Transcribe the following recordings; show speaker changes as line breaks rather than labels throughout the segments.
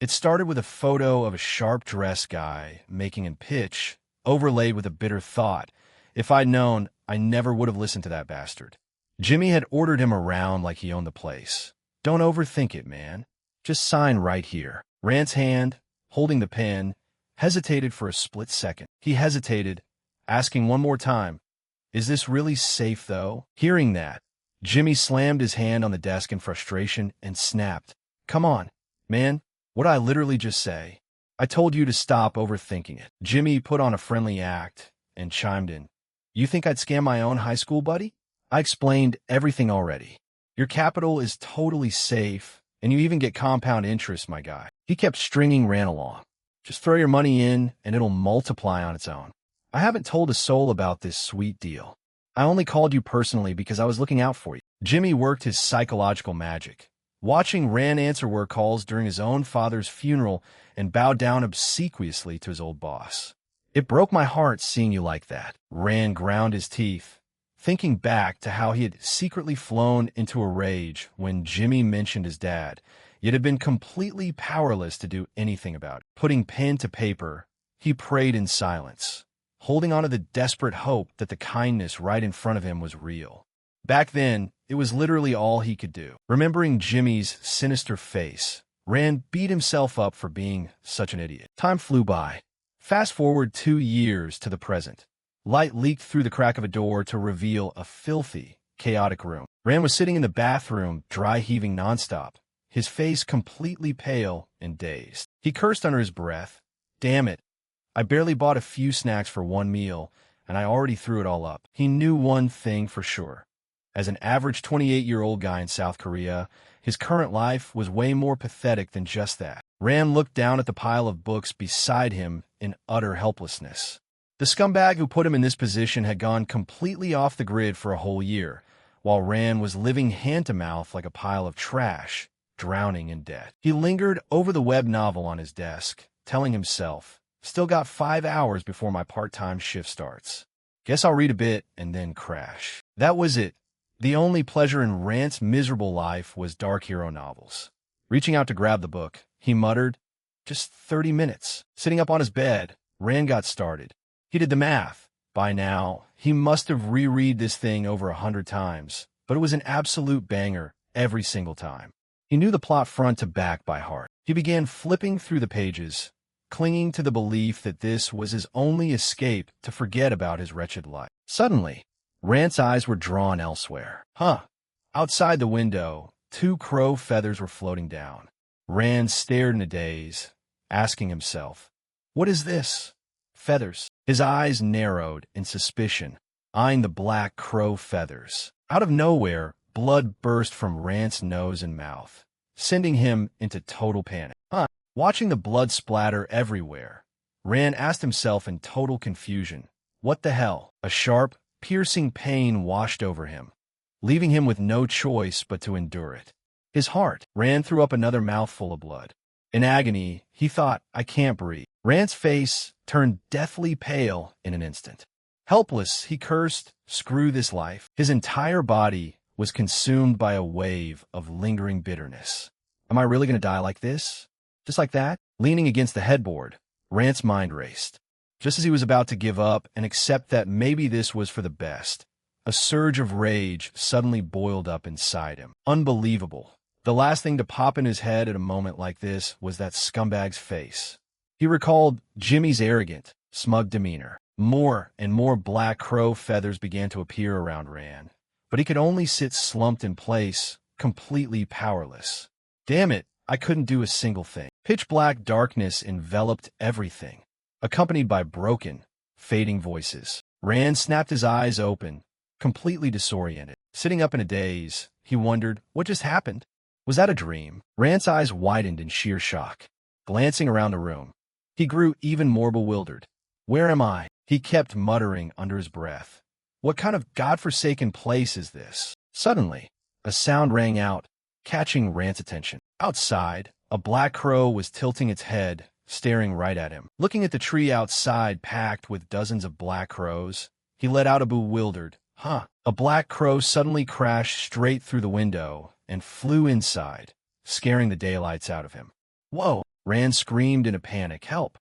It started with a photo of a sharp-dressed guy making him pitch, overlaid with a bitter thought. If I'd known, I never would have listened to that bastard. Jimmy had ordered him around like he owned the place. Don't overthink it, man. Just sign right here. Rand's hand, holding the pen, hesitated for a split second. He hesitated, asking one more time, "Is this really safe, though?" Hearing that, Jimmy slammed his hand on the desk in frustration and snapped, "Come on, man. What'd I literally just say? I told you to stop overthinking it." Jimmy put on a friendly act and chimed in. "You think I'd scam my own high school buddy? I explained everything already. Your capital is totally safe, and you even get compound interest, my guy." He kept stringing Rand along. "Just throw your money in, and it'll multiply on its own. I haven't told a soul about this sweet deal. I only called you personally because I was looking out for you." Jimmy worked his psychological magic, watching Rand answer work calls during his own father's funeral and bow down obsequiously to his old boss. "It broke my heart seeing you like that." Rand ground his teeth, thinking back to how he had secretly flown into a rage when Jimmy mentioned his dad, yet had been completely powerless to do anything about it. Putting pen to paper, he prayed in silence, holding on to the desperate hope that the kindness right in front of him was real. Back then, it was literally all he could do. Remembering Jimmy's sinister face, Rand beat himself up for being such an idiot. Time flew by. Fast forward 2 years to the present. Light leaked through the crack of a door to reveal a filthy, chaotic room. Rand was sitting in the bathroom, dry-heaving nonstop, his face completely pale and dazed. He cursed under his breath. "Damn it. I barely bought a few snacks for one meal, and I already threw it all up." He knew one thing for sure. As an average 28-year-old guy in South Korea, his current life was way more pathetic than just that. Rand looked down at the pile of books beside him in utter helplessness. The scumbag who put him in this position had gone completely off the grid for a whole year, while Rand was living hand-to-mouth like a pile of trash, drowning in debt. He lingered over the web novel on his desk, telling himself, "Still got 5 hours before my part-time shift starts. Guess I'll read a bit and then crash." That was it. The only pleasure in Rand's miserable life was dark hero novels. Reaching out to grab the book, he muttered, "Just 30 minutes." Sitting up on his bed, Rand got started. He did the math. By now, he must have reread this thing over 100 times, but it was an absolute banger every single time. He knew the plot front to back by heart. He began flipping through the pages, clinging to the belief that this was his only escape to forget about his wretched life. Suddenly, Rand's eyes were drawn elsewhere. Outside the window, 2 crow feathers were floating down. Rand stared in a daze, asking himself, "What is this?" Feathers. His eyes narrowed in suspicion, eyeing the black crow feathers. Out of nowhere, blood burst from Rand's nose and mouth, sending him into total panic. Watching the blood splatter everywhere, Rand asked himself in total confusion, "What the hell?" A sharp, piercing pain washed over him, leaving him with no choice but to endure it. His heart. Rand threw up another mouthful of blood. In agony, he thought, "I can't breathe." Rand's face turned deathly pale in an instant. Helpless, he cursed, "Screw this life." His entire body was consumed by a wave of lingering bitterness. Am I really going to die like this? Just like that? Leaning against the headboard, Rand's mind raced. Just as he was about to give up and accept that maybe this was for the best, a surge of rage suddenly boiled up inside him. Unbelievable. The last thing to pop in his head at a moment like this was that scumbag's face. He recalled Jimmy's arrogant, smug demeanor. More and more black crow feathers began to appear around Rand, but he could only sit slumped in place, completely powerless. Damn it, I couldn't do a single thing. Pitch black darkness enveloped everything, accompanied by broken, fading voices. Rand snapped his eyes open, completely disoriented. Sitting up in a daze, he wondered, what just happened? Was that a dream? Rand's eyes widened in sheer shock. Glancing around the room, he grew even more bewildered. "Where am I?" he kept muttering under his breath. "What kind of godforsaken place is this?" Suddenly, a sound rang out, catching Rand's attention. Outside, a black crow was tilting its head, staring right at him. Looking at the tree outside packed with dozens of black crows, he let out a bewildered, "Huh." A black crow suddenly crashed straight through the window and flew inside, scaring the daylights out of him. "Whoa, Rand screamed in a panic, "Help!"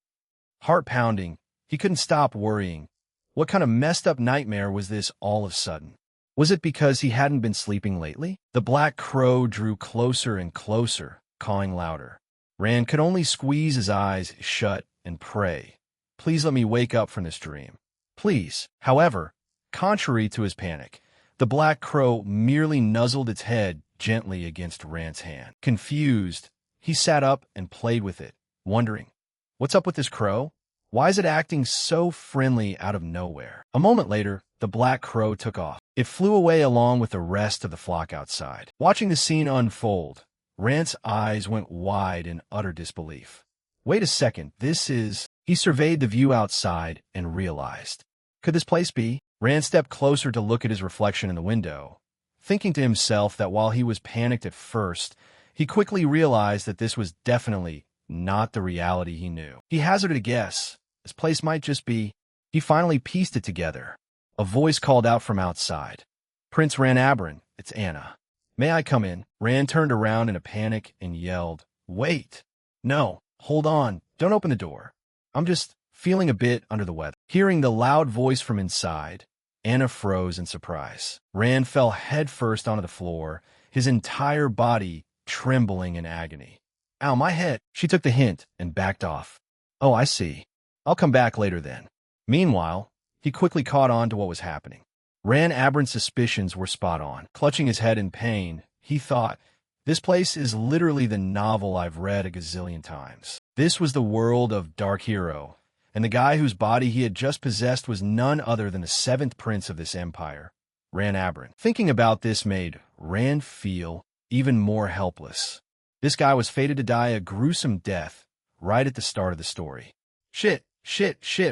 Heart pounding, he couldn't stop worrying. What kind of messed up nightmare was this all of a sudden? Was it because he hadn't been sleeping lately? The black crow drew closer and closer, cawing louder. Rand could only squeeze his eyes shut and pray, "Please let me wake up from this dream. Please." However, contrary to his panic, the black crow merely nuzzled its head gently against Rand's hand. Confused, he sat up and played with it, wondering, what's up with this crow? Why is it acting so friendly out of nowhere? A moment later, the black crow took off. It flew away along with the rest of the flock outside. Watching the scene unfold, Rand's eyes went wide in utter disbelief. Wait a second, this is... He surveyed the view outside and realized. Could this place be? Rand stepped closer to look at his reflection in the window, thinking to himself that while he was panicked at first, he quickly realized that this was definitely not the reality he knew. He hazarded a guess. This place might just be... He finally pieced it together. A voice called out from outside. "Prince Rand, it's Anna. May I come in?" Rand turned around in a panic and yelled, "Wait! No, hold on, don't open the door. I'm just feeling a bit under the weather." Hearing the loud voice from inside, Anna froze in surprise. Rand fell headfirst onto the floor, his entire body trembling in agony. "Ow, my head!" She took the hint and backed off. "Oh, I see. I'll come back later then." Meanwhile, he quickly caught on to what was happening. Rand suspicions were spot on. Clutching his head in pain, he thought, this place is literally the novel I've read a gazillion times. This was the world of Dark Hero, and the guy whose body he had just possessed was none other than the seventh prince of this empire, Rand. Thinking about this made Rand feel even more helpless. This guy was fated to die a gruesome death right at the start of the story. Shit,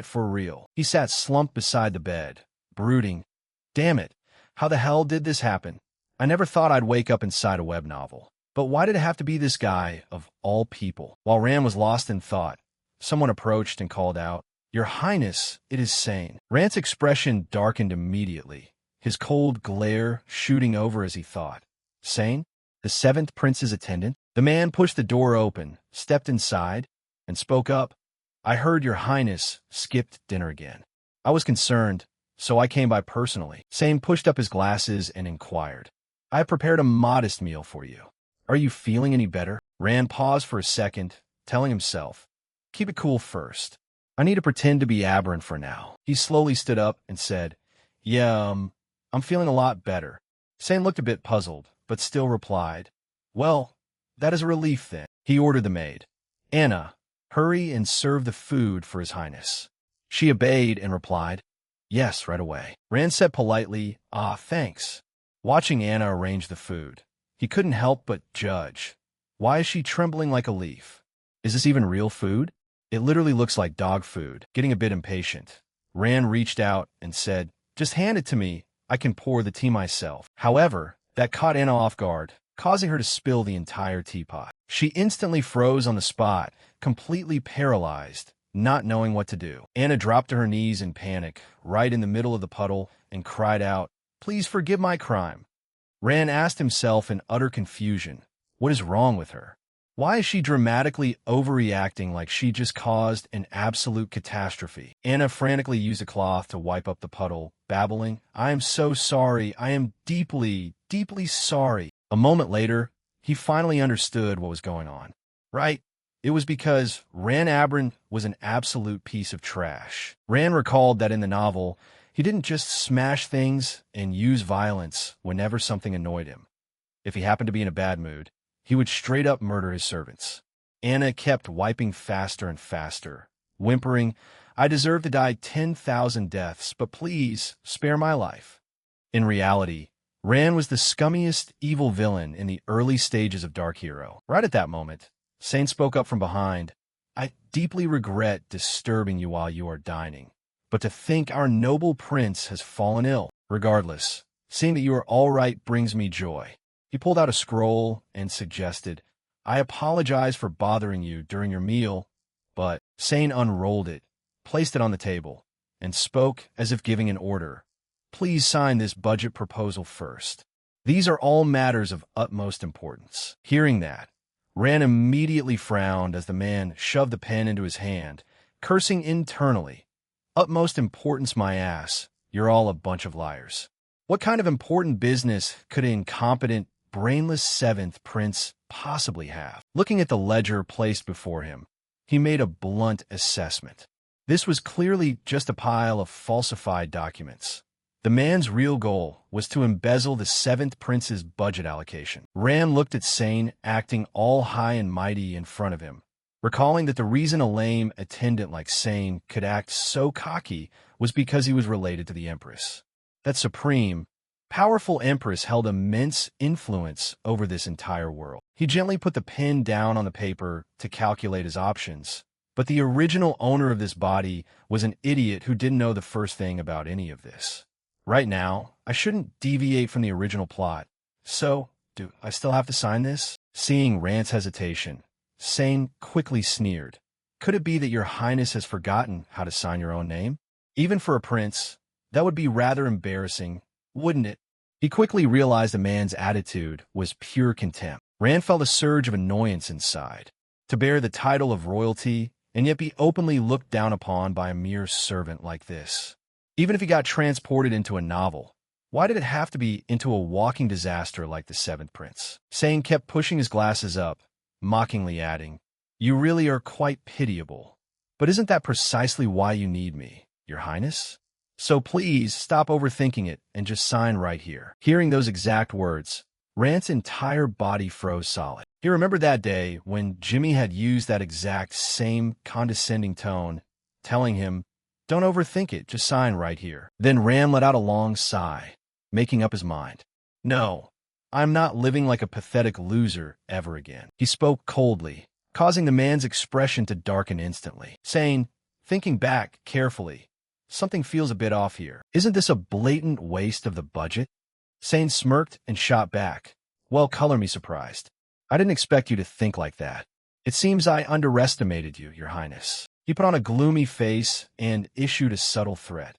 for real. He sat slumped beside the bed, brooding, damn it, how the hell did this happen? I never thought I'd wake up inside a web novel. But why did it have to be this guy, of all people? While Rand was lost in thought, someone approached and called out, "Your Highness, it is Sane." Rand's expression darkened immediately, his cold glare shooting over as he thought. Sane? The seventh prince's attendant? The man pushed the door open, stepped inside, and spoke up. "I heard your Highness skipped dinner again. I was concerned, so I came by personally." Sane pushed up his glasses and inquired, "I have prepared a modest meal for you. Are you feeling any better?" Rand paused for a second, telling himself, "Keep it cool first. I need to pretend to be aberrant for now." He slowly stood up and said, "Yeah, I'm feeling a lot better." Sane looked a bit puzzled, but still replied, "Well, that is a relief then." He ordered the maid, "Anna, hurry and serve the food for His Highness." She obeyed and replied, "Yes, right away." Rand said politely, "Ah, thanks." Watching Anna arrange the food, he couldn't help but judge. Why is she trembling like a leaf? Is this even real food? It literally looks like dog food. Getting a bit impatient, Rand reached out and said, "Just hand it to me. I can pour the tea myself." However, that caught Anna off guard, causing her to spill the entire teapot. She instantly froze on the spot, completely paralyzed, not knowing what to do. Anna dropped to her knees in panic, right in the middle of the puddle, and cried out, "Please forgive my crime." Rand asked himself in utter confusion, what is wrong with her? Why is she dramatically overreacting like she just caused an absolute catastrophe? Anna frantically used a cloth to wipe up the puddle, babbling, "I am so sorry. I am deeply, deeply sorry." A moment later, he finally understood what was going on. Right? It was because Rand was an absolute piece of trash. Rand recalled that in the novel, he didn't just smash things and use violence whenever something annoyed him. If he happened to be in a bad mood, he would straight up murder his servants. Anna kept wiping faster and faster, whimpering, "I deserve to die 10,000 deaths, but please spare my life." In reality, Rand was the scummiest evil villain in the early stages of Dark Hero. Right at that moment, Sane spoke up from behind, "I deeply regret disturbing you while you are dining, but to think our noble prince has fallen ill. Regardless, seeing that you are all right brings me joy." He pulled out a scroll and suggested, "I apologize for bothering you during your meal," but Sane unrolled it, placed it on the table, and spoke as if giving an order. "Please sign this budget proposal first. These are all matters of utmost importance." Hearing that, Ran immediately frowned as the man shoved the pen into his hand, cursing internally. Utmost importance, my ass. You're all a bunch of liars. What kind of important business could an incompetent, brainless seventh prince possibly have? Looking at the ledger placed before him, he made a blunt assessment. This was clearly just a pile of falsified documents. The man's real goal was to embezzle the seventh prince's budget allocation. Ran looked at Sane, acting all high and mighty in front of him, recalling that the reason a lame attendant like Sane could act so cocky was because he was related to the Empress. That supreme, powerful Empress held immense influence over this entire world. He gently put the pen down on the paper to calculate his options, but the original owner of this body was an idiot who didn't know the first thing about any of this. Right now, I shouldn't deviate from the original plot. So, do I still have to sign this? Seeing Rand's hesitation, Sane quickly sneered. Could it be that your highness has forgotten how to sign your own name? Even for a prince, that would be rather embarrassing, wouldn't it? He quickly realized the man's attitude was pure contempt. Rand felt a surge of annoyance inside. To bear the title of royalty and yet be openly looked down upon by a mere servant like this. Even if he got transported into a novel, why did it have to be into a walking disaster like the Seventh Prince? Sane kept pushing his glasses up, mockingly adding, "You really are quite pitiable. But isn't that precisely why you need me, your highness? So please stop overthinking it and just sign right here." Hearing those exact words, Rand's entire body froze solid. He remembered that day when Jimmy had used that exact same condescending tone, telling him, "Don't overthink it, just sign right here." Then Rand let out a long sigh, making up his mind. "No, I'm not living like a pathetic loser ever again." He spoke coldly, causing the man's expression to darken instantly, saying, thinking back carefully, "Something feels a bit off here. Isn't this a blatant waste of the budget?" Sane smirked and shot back, "Well, color me surprised. I didn't expect you to think like that. It seems I underestimated you, your highness." He put on a gloomy face and issued a subtle threat.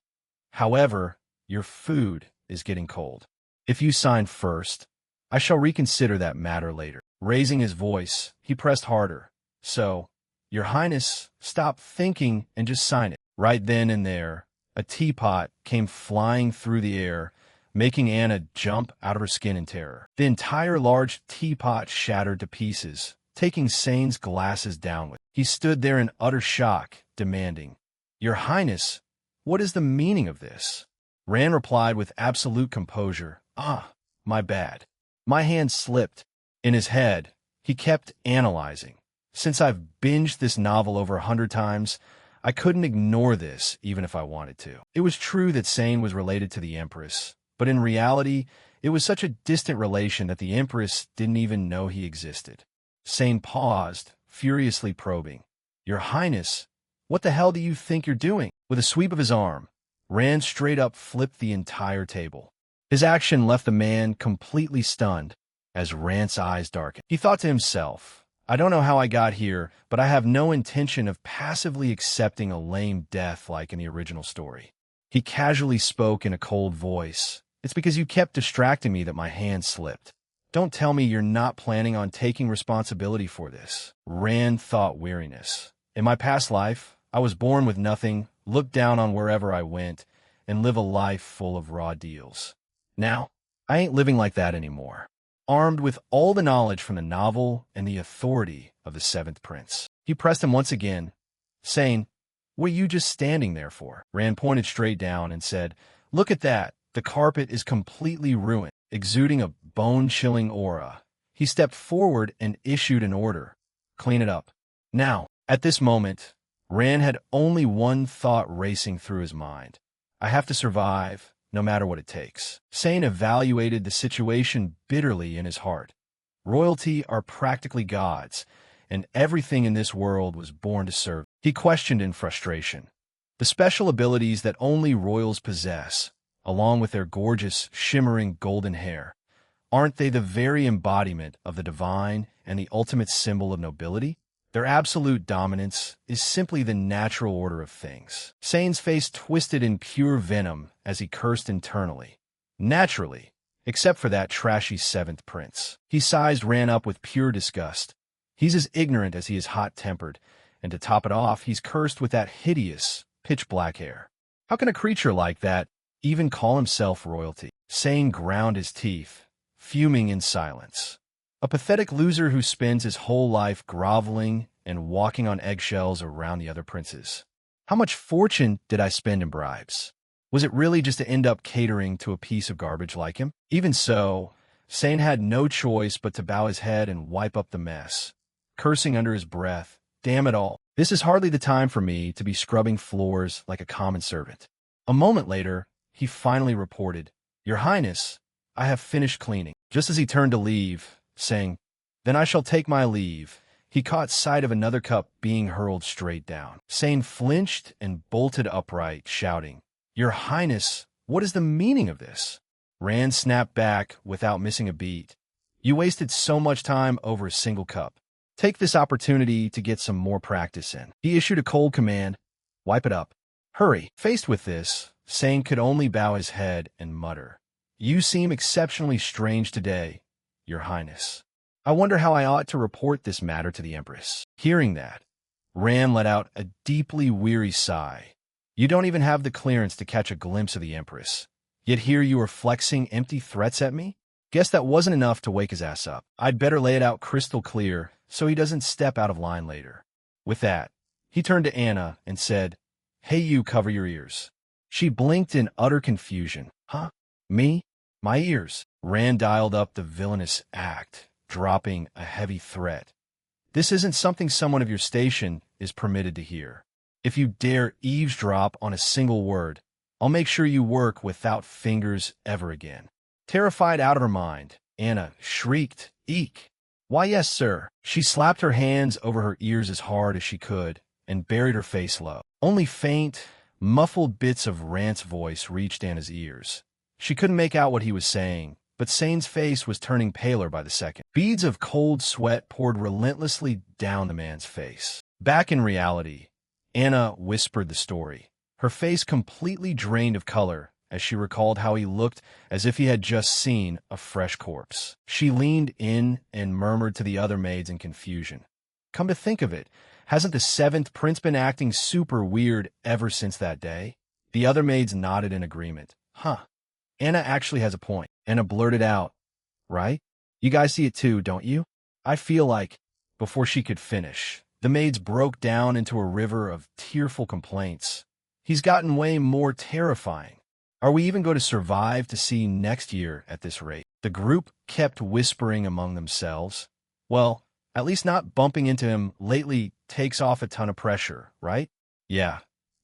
"However, your food is getting cold. If you sign first, I shall reconsider that matter later." Raising his voice, he pressed harder. "So, your highness, stop thinking and just sign it." Right then and there, a teapot came flying through the air, making Anna jump out of her skin in terror. The entire large teapot shattered to pieces, taking Sane's glasses down with him. He stood there in utter shock, demanding, "Your highness, what is the meaning of this?" Rand replied with absolute composure, "Ah, my bad." My hand slipped. In his head, he kept analyzing. "Since I've binged this novel over 100 times, I couldn't ignore this even if I wanted to." It was true that Sane was related to the Empress, but in reality, it was such a distant relation that the Empress didn't even know he existed. Sane paused, furiously probing. "Your highness, what the hell do you think you're doing?" With a sweep of his arm, Rand straight up flipped the entire table. His action left the man completely stunned as Rand's eyes darkened. He thought to himself, "I don't know how I got here, but I have no intention of passively accepting a lame death like in the original story." He casually spoke in a cold voice. "It's because you kept distracting me that my hand slipped. Don't tell me you're not planning on taking responsibility for this." Rand thought weariness. "In my past life, I was born with nothing, looked down on wherever I went, and live a life full of raw deals. Now, I ain't living like that anymore." Armed with all the knowledge from the novel and the authority of the Seventh Prince, he pressed him once again, saying, "What are you just standing there for?" Rand pointed straight down and said, "Look at that. The carpet is completely ruined." Exuding a bone-chilling aura, he stepped forward and issued an order. "Clean it up. Now." At this moment, Rand had only one thought racing through his mind. "I have to survive, no matter what it takes." Sane evaluated the situation bitterly in his heart. Royalty are practically gods, and everything in this world was born to serve. He questioned in frustration. The special abilities that only royals possess, along with their gorgeous, shimmering golden hair, aren't they the very embodiment of the divine and the ultimate symbol of nobility? Their absolute dominance is simply the natural order of things. Sane's face twisted in pure venom as he cursed internally. Naturally, except for that trashy Seventh Prince. His sighs ran up with pure disgust. He's as ignorant as he is hot-tempered, and to top it off, he's cursed with that hideous, pitch-black hair. How can a creature like that even call himself royalty? Sane ground his teeth, fuming in silence. A pathetic loser who spends his whole life groveling and walking on eggshells around the other princes. How much fortune did I spend in bribes? Was it really just to end up catering to a piece of garbage like him? Even so, Sane had no choice but to bow his head and wipe up the mess, cursing under his breath. Damn it all. This is hardly the time for me to be scrubbing floors like a common servant. A moment later, he finally reported, Your Highness, I have finished cleaning. Just as he turned to leave, saying, Then I shall take my leave, he caught sight of another cup being hurled straight down. Sane flinched and bolted upright, shouting, Your Highness, what is the meaning of this? Rand snapped back without missing a beat. You wasted so much time over a single cup. Take this opportunity to get some more practice in. He issued a cold command, Wipe it up. Hurry. Faced with this, Sane could only bow his head and mutter, You seem exceptionally strange today, Your Highness. I wonder how I ought to report this matter to the Empress. Hearing that, Rand let out a deeply weary sigh. You don't even have the clearance to catch a glimpse of the Empress. Yet here you are flexing empty threats at me? Guess that wasn't enough to wake his ass up. I'd better lay it out crystal clear so he doesn't step out of line later. With that, he turned to Anna and said, Hey, you, cover your ears. She blinked in utter confusion. Huh? Me? My ears? Rand dialed up the villainous act, dropping a heavy threat. This isn't something someone of your station is permitted to hear. If you dare eavesdrop on a single word, I'll make sure you work without fingers ever again. Terrified out of her mind, Anna shrieked, Eek! Why, yes, sir. She slapped her hands over her ears as hard as she could and buried her face low. Only faint, muffled bits of Rand's voice reached Anna's ears. She couldn't make out what he was saying, but Sane's face was turning paler by the second. Beads of cold sweat poured relentlessly down the man's face. Back in reality, Anna whispered the story, her face completely drained of color as she recalled how he looked as if he had just seen a fresh corpse. She leaned in and murmured to the other maids in confusion. Come to think of it, hasn't the seventh prince been acting super weird ever since that day? The other maids nodded in agreement. Huh. Anna actually has a point. Anna blurted out, Right? You guys see it too, don't you? I feel like, before she could finish, the maids broke down into a river of tearful complaints. He's gotten way more terrifying. Are we even going to survive to see next year at this rate? The group kept whispering among themselves. Well, at least not bumping into him lately takes off a ton of pressure, right? Yeah.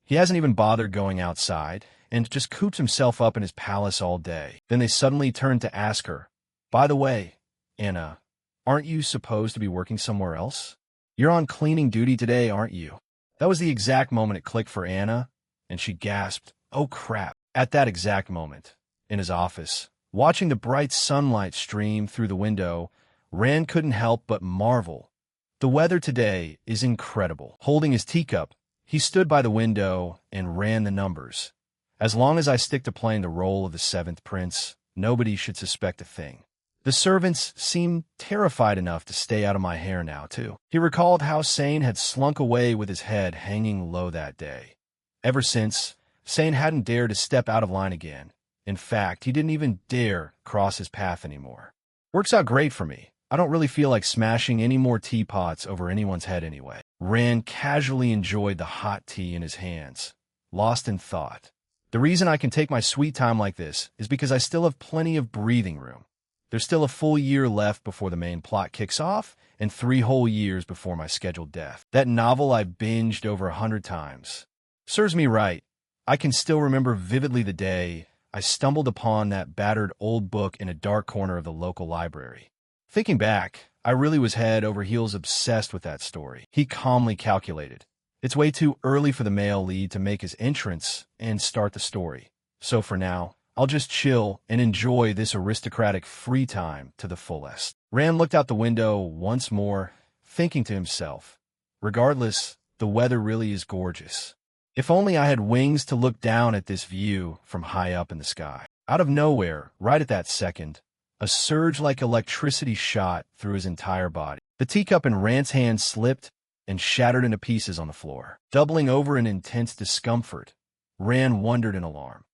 He hasn't even bothered going outside and just coops himself up in his palace all day. Then they suddenly turned to ask her, By the way, Anna, aren't you supposed to be working somewhere else? You're on cleaning duty today, aren't you? That was the exact moment it clicked for Anna, and she gasped, Oh crap. At that exact moment, in his office, watching the bright sunlight stream through the window, Rand couldn't help but marvel. The weather today is incredible. Holding his teacup, he stood by the window and ran the numbers. As long as I stick to playing the role of the seventh prince, nobody should suspect a thing. The servants seemed terrified enough to stay out of my hair now, too. He recalled how Sane had slunk away with his head hanging low that day. Ever since, Sane hadn't dared to step out of line again. In fact, he didn't even dare cross his path anymore. Works out great for me. I don't really feel like smashing any more teapots over anyone's head anyway. Rand casually enjoyed the hot tea in his hands, lost in thought. The reason I can take my sweet time like this is because I still have plenty of breathing room. There's still a full year left before the main plot kicks off, and 3 whole years before my scheduled death. That novel I've binged over 100 times. Serves me right. I can still remember vividly the day I stumbled upon that battered old book in a dark corner of the local library. Thinking back, I really was head over heels obsessed with that story. He calmly calculated. It's way too early for the male lead to make his entrance and start the story. So for now, I'll just chill and enjoy this aristocratic free time to the fullest. Rand looked out the window once more, thinking to himself, regardless, the weather really is gorgeous. If only I had wings to look down at this view from high up in the sky. Out of nowhere, right at that second, A surge like electricity shot through his entire body. The teacup in Rand's hand slipped and shattered into pieces on the floor. Doubling over in intense discomfort, Rand wondered in alarm.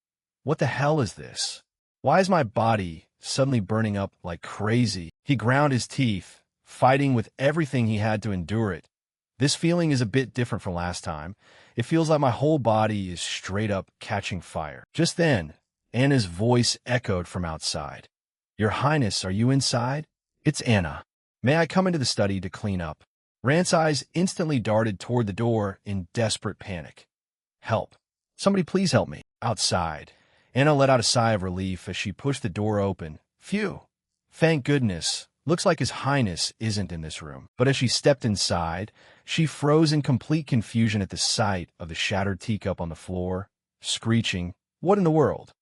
What the hell is this? Why is my body suddenly burning up like crazy? He ground his teeth, fighting with everything he had to endure it. This feeling is a bit different from last time. It feels like my whole body is straight up catching fire. Just then, Anna's voice echoed from outside. Your Highness, are you inside? It's Anna. May I come into the study to clean up? Rand's eyes instantly darted toward the door in desperate panic. Help. Somebody please help me. Outside. Anna let out a sigh of relief as she pushed the door open. Phew. Thank goodness. Looks like His Highness isn't in this room. But as she stepped inside, she froze in complete confusion at the sight of the shattered teacup on the floor, screeching, What in the world?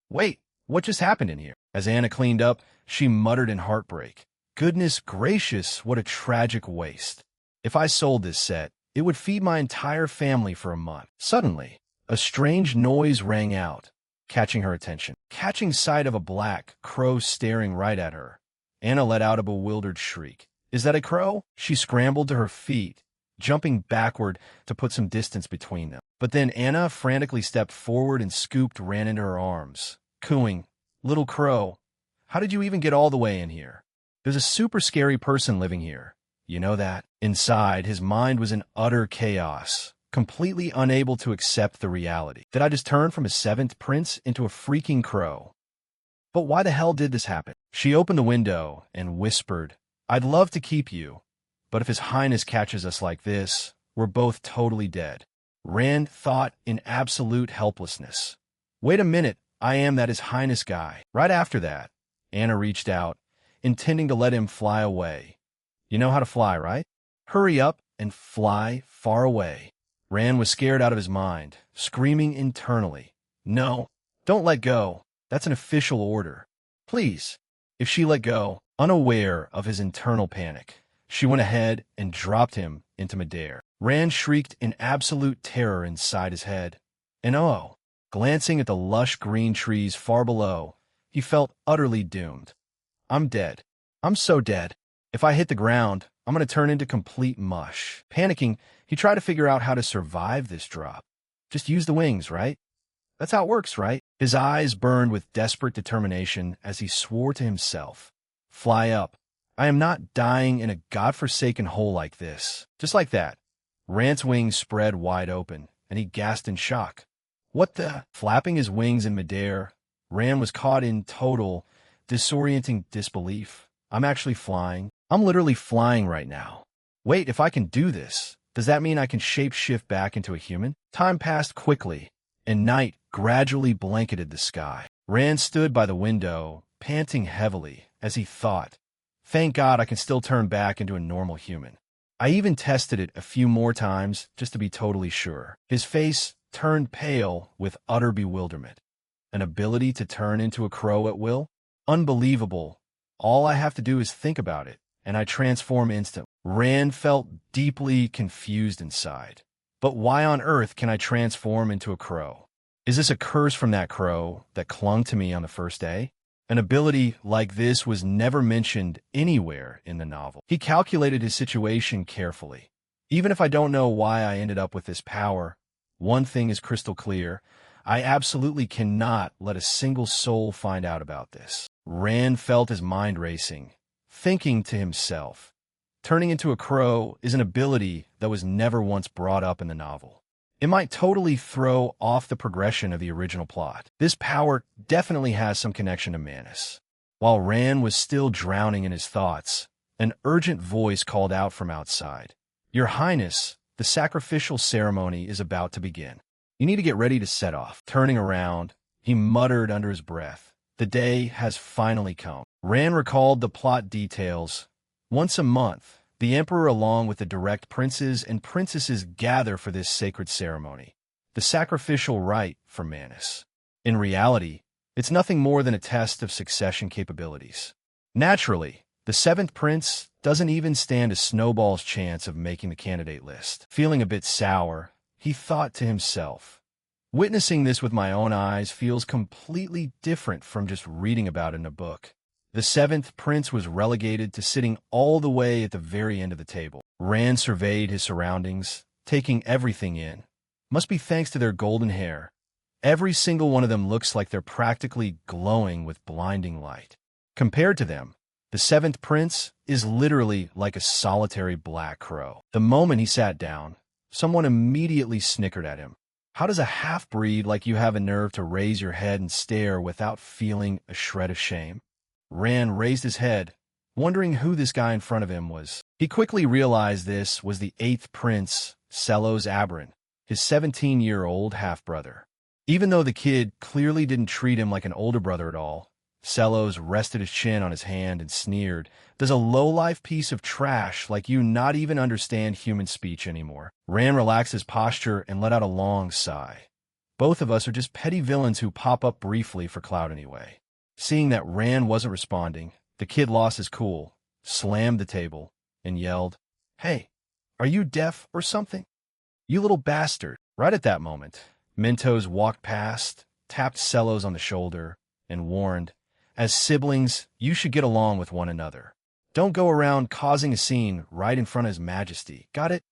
Wait, what just happened in here? As Anna cleaned up, she muttered in heartbreak. Goodness gracious, what a tragic waste. If I sold this set, it would feed my entire family for a month. Suddenly, a strange noise rang out, catching her attention. Catching sight of a black crow staring right at her, Anna let out a bewildered shriek. Is that a crow? She scrambled to her feet, jumping backward to put some distance between them. But then Anna frantically stepped forward and scooped Rand into her arms, cooing, Little crow, how did you even get all the way in here? There's a super scary person living here. You know that? Inside, his mind was in utter chaos, completely unable to accept the reality. Did I just turn from a seventh prince into a freaking crow? But why the hell did this happen? She opened the window and whispered, I'd love to keep you, but if His Highness catches us like this, we're both totally dead. Rand thought in absolute helplessness. Wait a minute, I am that His Highness guy. Right after that, Anna reached out, intending to let him fly away. You know how to fly, right? Hurry up and fly far away. Rand was scared out of his mind, screaming internally. No, don't let go. That's an official order. Please. If she let go, unaware of his internal panic, she went ahead and dropped him into midair. Rand shrieked in absolute terror inside his head. And oh, glancing at the lush green trees far below, he felt utterly doomed. I'm dead. I'm so dead. If I hit the ground, I'm going to turn into complete mush. Panicking, he tried to figure out how to survive this drop. Just use the wings, right? That's how it works, right? His eyes burned with desperate determination as he swore to himself. Fly up. I am not dying in a godforsaken hole like this. Just like that, Rand's wings spread wide open, and he gasped in shock. What the? Flapping his wings in midair, Rand was caught in total, disorienting disbelief. I'm actually flying. I'm literally flying right now. Wait, if I can do this, does that mean I can shape-shift back into a human? Time passed quickly, and night gradually blanketed the sky. Rand stood by the window, panting heavily, as he thought, Thank God I can still turn back into a normal human. I even tested it a few more times just to be totally sure. His face turned pale with utter bewilderment. An ability to turn into a crow at will? Unbelievable. All I have to do is think about it, and I transform instantly. Rand felt deeply confused inside. But why on earth can I transform into a crow? Is this a curse from that crow that clung to me on the first day? An ability like this was never mentioned anywhere in the novel. He calculated his situation carefully. Even if I don't know why I ended up with this power, one thing is crystal clear. I absolutely cannot let a single soul find out about this. Rand felt his mind racing, thinking to himself, turning into a crow is an ability that was never once brought up in the novel. It might totally throw off the progression of the original plot. This power definitely has some connection to Manus. While Rand was still drowning in his thoughts, an urgent voice called out from outside. Your Highness, the sacrificial ceremony is about to begin. You need to get ready to set off. Turning around, he muttered under his breath. The day has finally come. Rand recalled the plot details. Once a month, the Emperor along with the direct princes and princesses gather for this sacred ceremony, the sacrificial rite for Manus. In reality, it's nothing more than a test of succession capabilities. Naturally, the seventh prince doesn't even stand a snowball's chance of making the candidate list. Feeling a bit sour, he thought to himself, witnessing this with my own eyes feels completely different from just reading about it in a book. The seventh prince was relegated to sitting all the way at the very end of the table. Ran surveyed his surroundings, taking everything in. Must be thanks to their golden hair. Every single one of them looks like they're practically glowing with blinding light. Compared to them, the seventh prince is literally like a solitary black crow. The moment he sat down, someone immediately snickered at him. How does a half-breed like you have a nerve to raise your head and stare without feeling a shred of shame? Ran raised his head, wondering who this guy in front of him was. He quickly realized this was the eighth prince, Selos Abrin, his 17-year-old half-brother. Even though the kid clearly didn't treat him like an older brother at all, Selos rested his chin on his hand and sneered, "Does a low-life piece of trash like you not even understand human speech anymore?" Ran relaxed his posture and let out a long sigh. Both of us are just petty villains who pop up briefly for clout anyway. Seeing that Ran wasn't responding, the kid lost his cool, slammed the table, and yelled, "Hey, are you deaf or something? You little bastard." Right at that moment, Mentos walked past, tapped Selos on the shoulder, and warned, "As siblings, you should get along with one another. Don't go around causing a scene right in front of His Majesty. Got it?"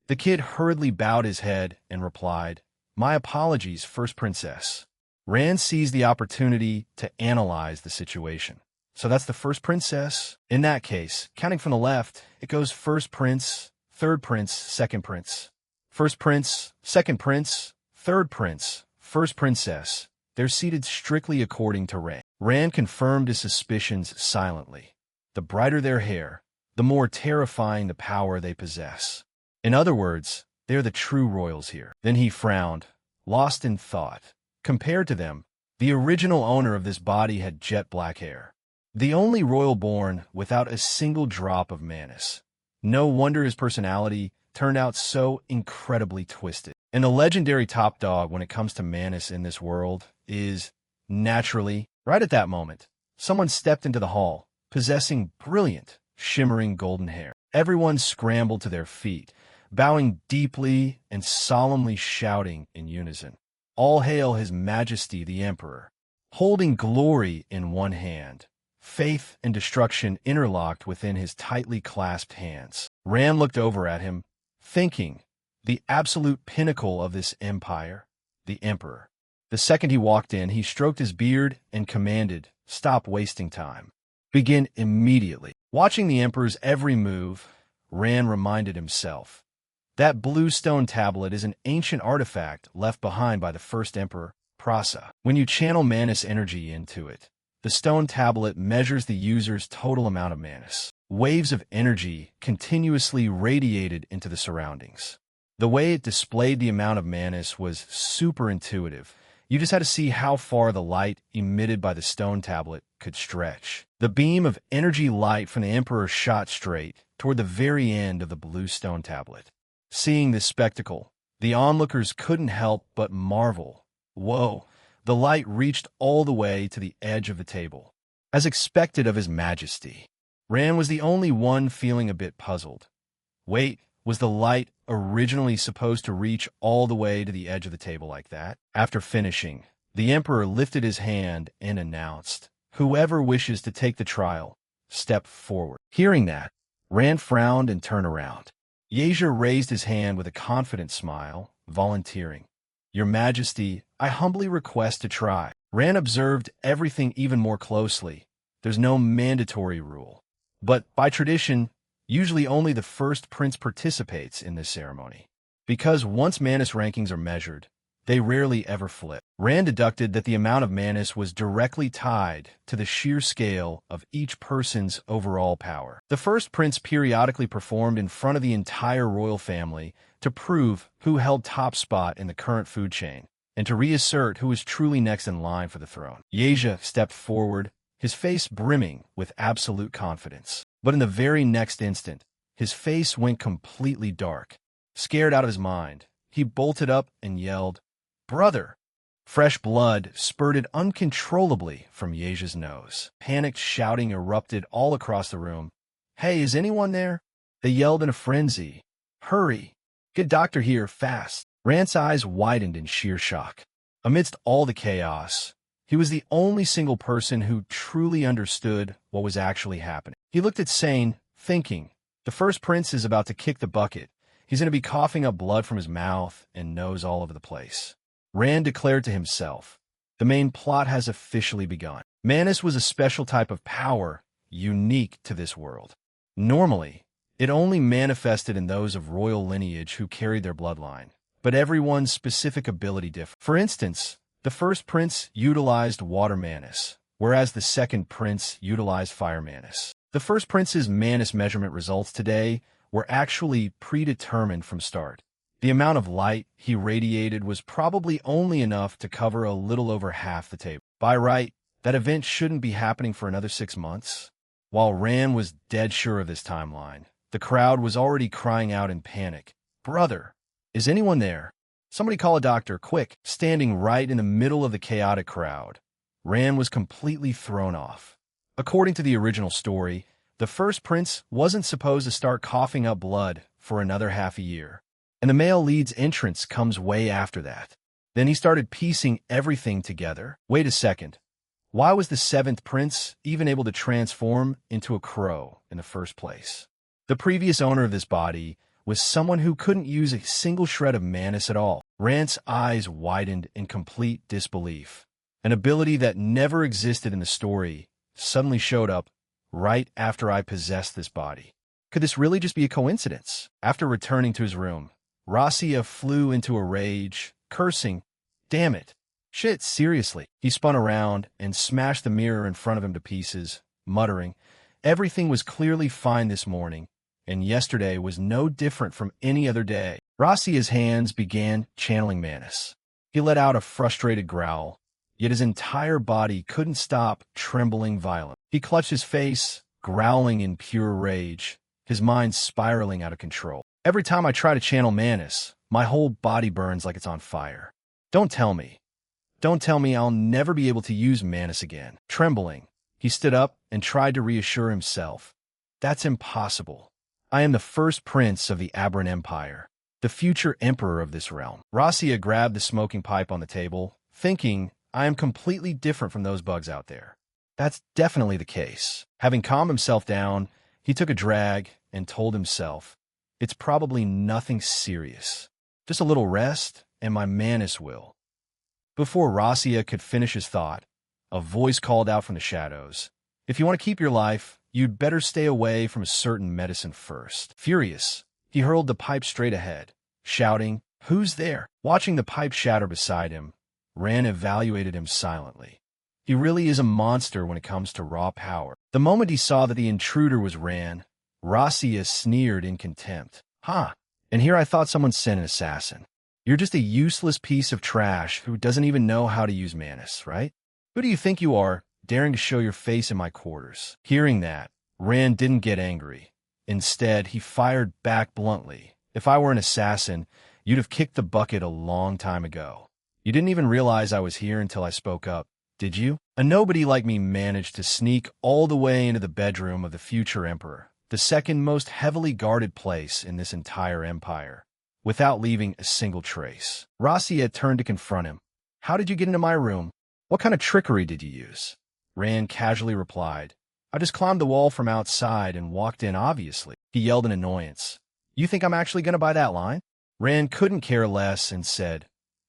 The kid hurriedly bowed his head and replied, "My apologies, First Princess." Rand seized the opportunity to analyze the situation. "So that's the first princess? In that case, counting from the left, it goes first prince, third prince, second prince. First prince, second prince, third prince, first princess. They're seated strictly according to rank." Rand confirmed his suspicions silently. The brighter their hair, the more terrifying the power they possess. In other words, they're the true royals here. Then he frowned, lost in thought. Compared to them, the original owner of this body had jet black hair. The only royal born without a single drop of manners. No wonder his personality turned out so incredibly twisted. And the legendary top dog when it comes to manners in this world is, naturally, right at that moment, someone stepped into the hall, possessing brilliant, shimmering golden hair. Everyone scrambled to their feet, bowing deeply and solemnly shouting in unison, "All hail His Majesty the Emperor." Holding glory in one hand, faith and destruction interlocked within his tightly clasped hands. Rand looked over at him, thinking, the absolute pinnacle of this empire, the Emperor. The second he walked in, he stroked his beard and commanded, "Stop wasting time. Begin immediately." Watching the Emperor's every move, Rand reminded himself, that blue stone tablet is an ancient artifact left behind by the first Emperor, Prasa. When you channel Manus energy into it, the stone tablet measures the user's total amount of Manus. Waves of energy continuously radiated into the surroundings. The way it displayed the amount of Manus was super intuitive. You just had to see how far the light emitted by the stone tablet could stretch. The beam of energy light from the Emperor shot straight toward the very end of the blue stone tablet. Seeing this spectacle, the onlookers couldn't help but marvel. Whoa, the light reached all the way to the edge of the table. As expected of His Majesty, Rand was the only one feeling a bit puzzled. Wait, was the light originally supposed to reach all the way to the edge of the table like that? After finishing, the Emperor lifted his hand and announced, "Whoever wishes to take the trial, step forward." Hearing that, Rand frowned and turned around. Yeja raised his hand with a confident smile, volunteering. "Your Majesty, I humbly request to try." Rand observed everything even more closely. There's no mandatory rule. But by tradition, usually only the first prince participates in this ceremony. Because once Manus rankings are measured, they rarely ever flip. Rand deducted that the amount of Manus was directly tied to the sheer scale of each person's overall power. The first prince periodically performed in front of the entire royal family to prove who held top spot in the current food chain, and to reassert who was truly next in line for the throne. Yeja stepped forward, his face brimming with absolute confidence. But in the very next instant, his face went completely dark. Scared out of his mind, he bolted up and yelled, "Brother!" Fresh blood spurted uncontrollably from Yeja's nose. Panicked shouting erupted all across the room. "Hey, is anyone there?" They yelled in a frenzy. "Hurry! Get doctor here, fast!" Rand's eyes widened in sheer shock. Amidst all the chaos, He was the only single person who truly understood what was actually happening. He looked at Sane, thinking, the first prince is about to kick the bucket. He's going to be coughing up blood from his mouth and nose all over the place. Rand declared to himself, the main plot has officially begun. Manus was a special type of power, unique to this world. Normally, it only manifested in those of royal lineage who carried their bloodline, but everyone's specific ability differed. For instance, the first prince utilized water Manus, whereas the second prince utilized fire Manus. The first prince's Manus measurement results today were actually predetermined from start. The amount of light he radiated was probably only enough to cover a little over half the table. By right, that event shouldn't be happening for another 6 months. While Rand was dead sure of this timeline, the crowd was already crying out in panic. Brother, is anyone there? Somebody call a doctor, quick. Standing right in the middle of the chaotic crowd, Rand was completely thrown off. According to the original story, the first prince wasn't supposed to start coughing up blood for another half a year, and the male lead's entrance comes way after that. Then he started piecing everything together. Wait a second. Why was the 7th prince even able to transform into a crow in the first place? The previous owner of this body was someone who couldn't use a single shred of Manus at all. Rand's eyes widened in complete disbelief. An ability that never existed in the story suddenly showed up right after I possessed this body. Could this really just be a coincidence? After returning to his room, Rasia flew into a rage, cursing, "Damn it. Shit, seriously." He spun around and smashed the mirror in front of him to pieces, muttering, everything was clearly fine this morning, and yesterday was no different from any other day. Rasia's hands began channeling Manus. He let out a frustrated growl, yet his entire body couldn't stop trembling violently. He clutched his face, growling in pure rage, his mind spiraling out of control. Every time I try to channel Manus, my whole body burns like it's on fire. Don't tell me I'll never be able to use Manus again. Trembling, he stood up and tried to reassure himself. That's impossible. I am the first prince of the Aberrant Empire, the future emperor of this realm. Rasia grabbed the smoking pipe on the table, thinking, I am completely different from those bugs out there. That's definitely the case. Having calmed himself down, he took a drag and told himself, it's probably nothing serious. Just a little rest, and my Manus will. Before Rasia could finish his thought, a voice called out from the shadows. If you want to keep your life, you'd better stay away from a certain medicine first. Furious, he hurled the pipe straight ahead, shouting, Who's there? Watching the pipe shatter beside him, Rand evaluated him silently. He really is a monster when it comes to raw power. The moment he saw that the intruder was Rand, Rasia sneered in contempt. Huh, and here I thought someone sent an assassin. You're just a useless piece of trash who doesn't even know how to use Manus, right? Who do you think you are, daring to show your face in my quarters? Hearing that, Rand didn't get angry. Instead, he fired back bluntly. If I were an assassin, you'd have kicked the bucket a long time ago. You didn't even realize I was here until I spoke up, did you? A nobody like me managed to sneak all the way into the bedroom of the future emperor, the second most heavily guarded place in this entire empire, without leaving a single trace. Rasia turned to confront him. How did you get into my room? What kind of trickery did you use? Rand casually replied, I just climbed the wall from outside and walked in, obviously. He yelled in annoyance. You think I'm actually going to buy that line? Rand couldn't care less and said,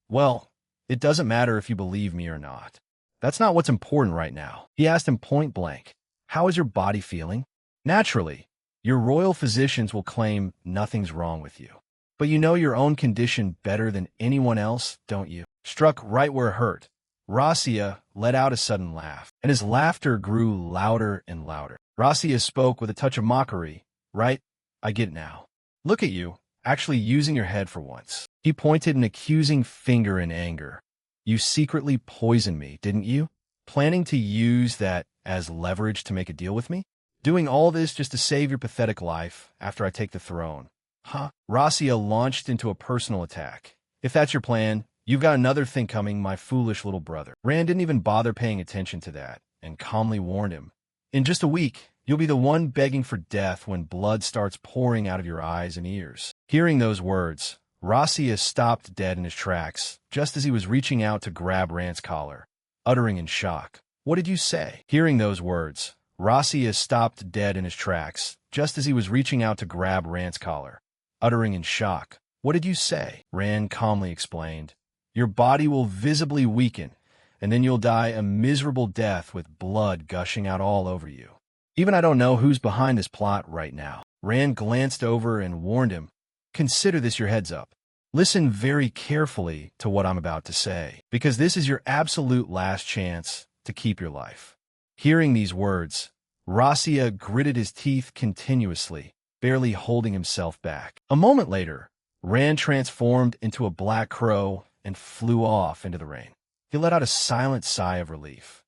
Well, it doesn't matter if you believe me or not. That's not what's important right now. He asked him point blank, How is your body feeling? Naturally, your royal physicians will claim nothing's wrong with you. But you know your own condition better than anyone else, don't you? Struck right where it hurt, Rasia let out a sudden laugh, and his laughter grew louder and louder. Rasia spoke with a touch of mockery. Right? I get it now. Look at you, actually using your head for once. He pointed an accusing finger in anger. You secretly poisoned me, didn't you? Planning to use that as leverage to make a deal with me? Doing all this just to save your pathetic life after I take the throne. Huh? Rasia launched into a personal attack. If that's your plan, you've got another thing coming, my foolish little brother. Rand didn't even bother paying attention to that, and calmly warned him. In just a week, you'll be the one begging for death when blood starts pouring out of your eyes and ears. Hearing those words, Rasia stopped dead in his tracks, just as he was reaching out to grab Rand's collar. uttering in shock, "What did you say?" Hearing those words, Rasia stopped dead in his tracks, just as he was reaching out to grab Rand's collar. Uttering in shock, "What did you say?" Rand calmly explained, "Your body will visibly weaken, and then you'll die a miserable death with blood gushing out all over you. Even I don't know who's behind this plot right now." Rand glanced over and warned him, "Consider this your heads up. Listen very carefully to what I'm about to say, because this is your absolute last chance to keep your life." Hearing these words, Rasia gritted his teeth continuously, barely holding himself back. A moment later, Rand transformed into a black crow and flew off into the rain. He let out a silent sigh of relief.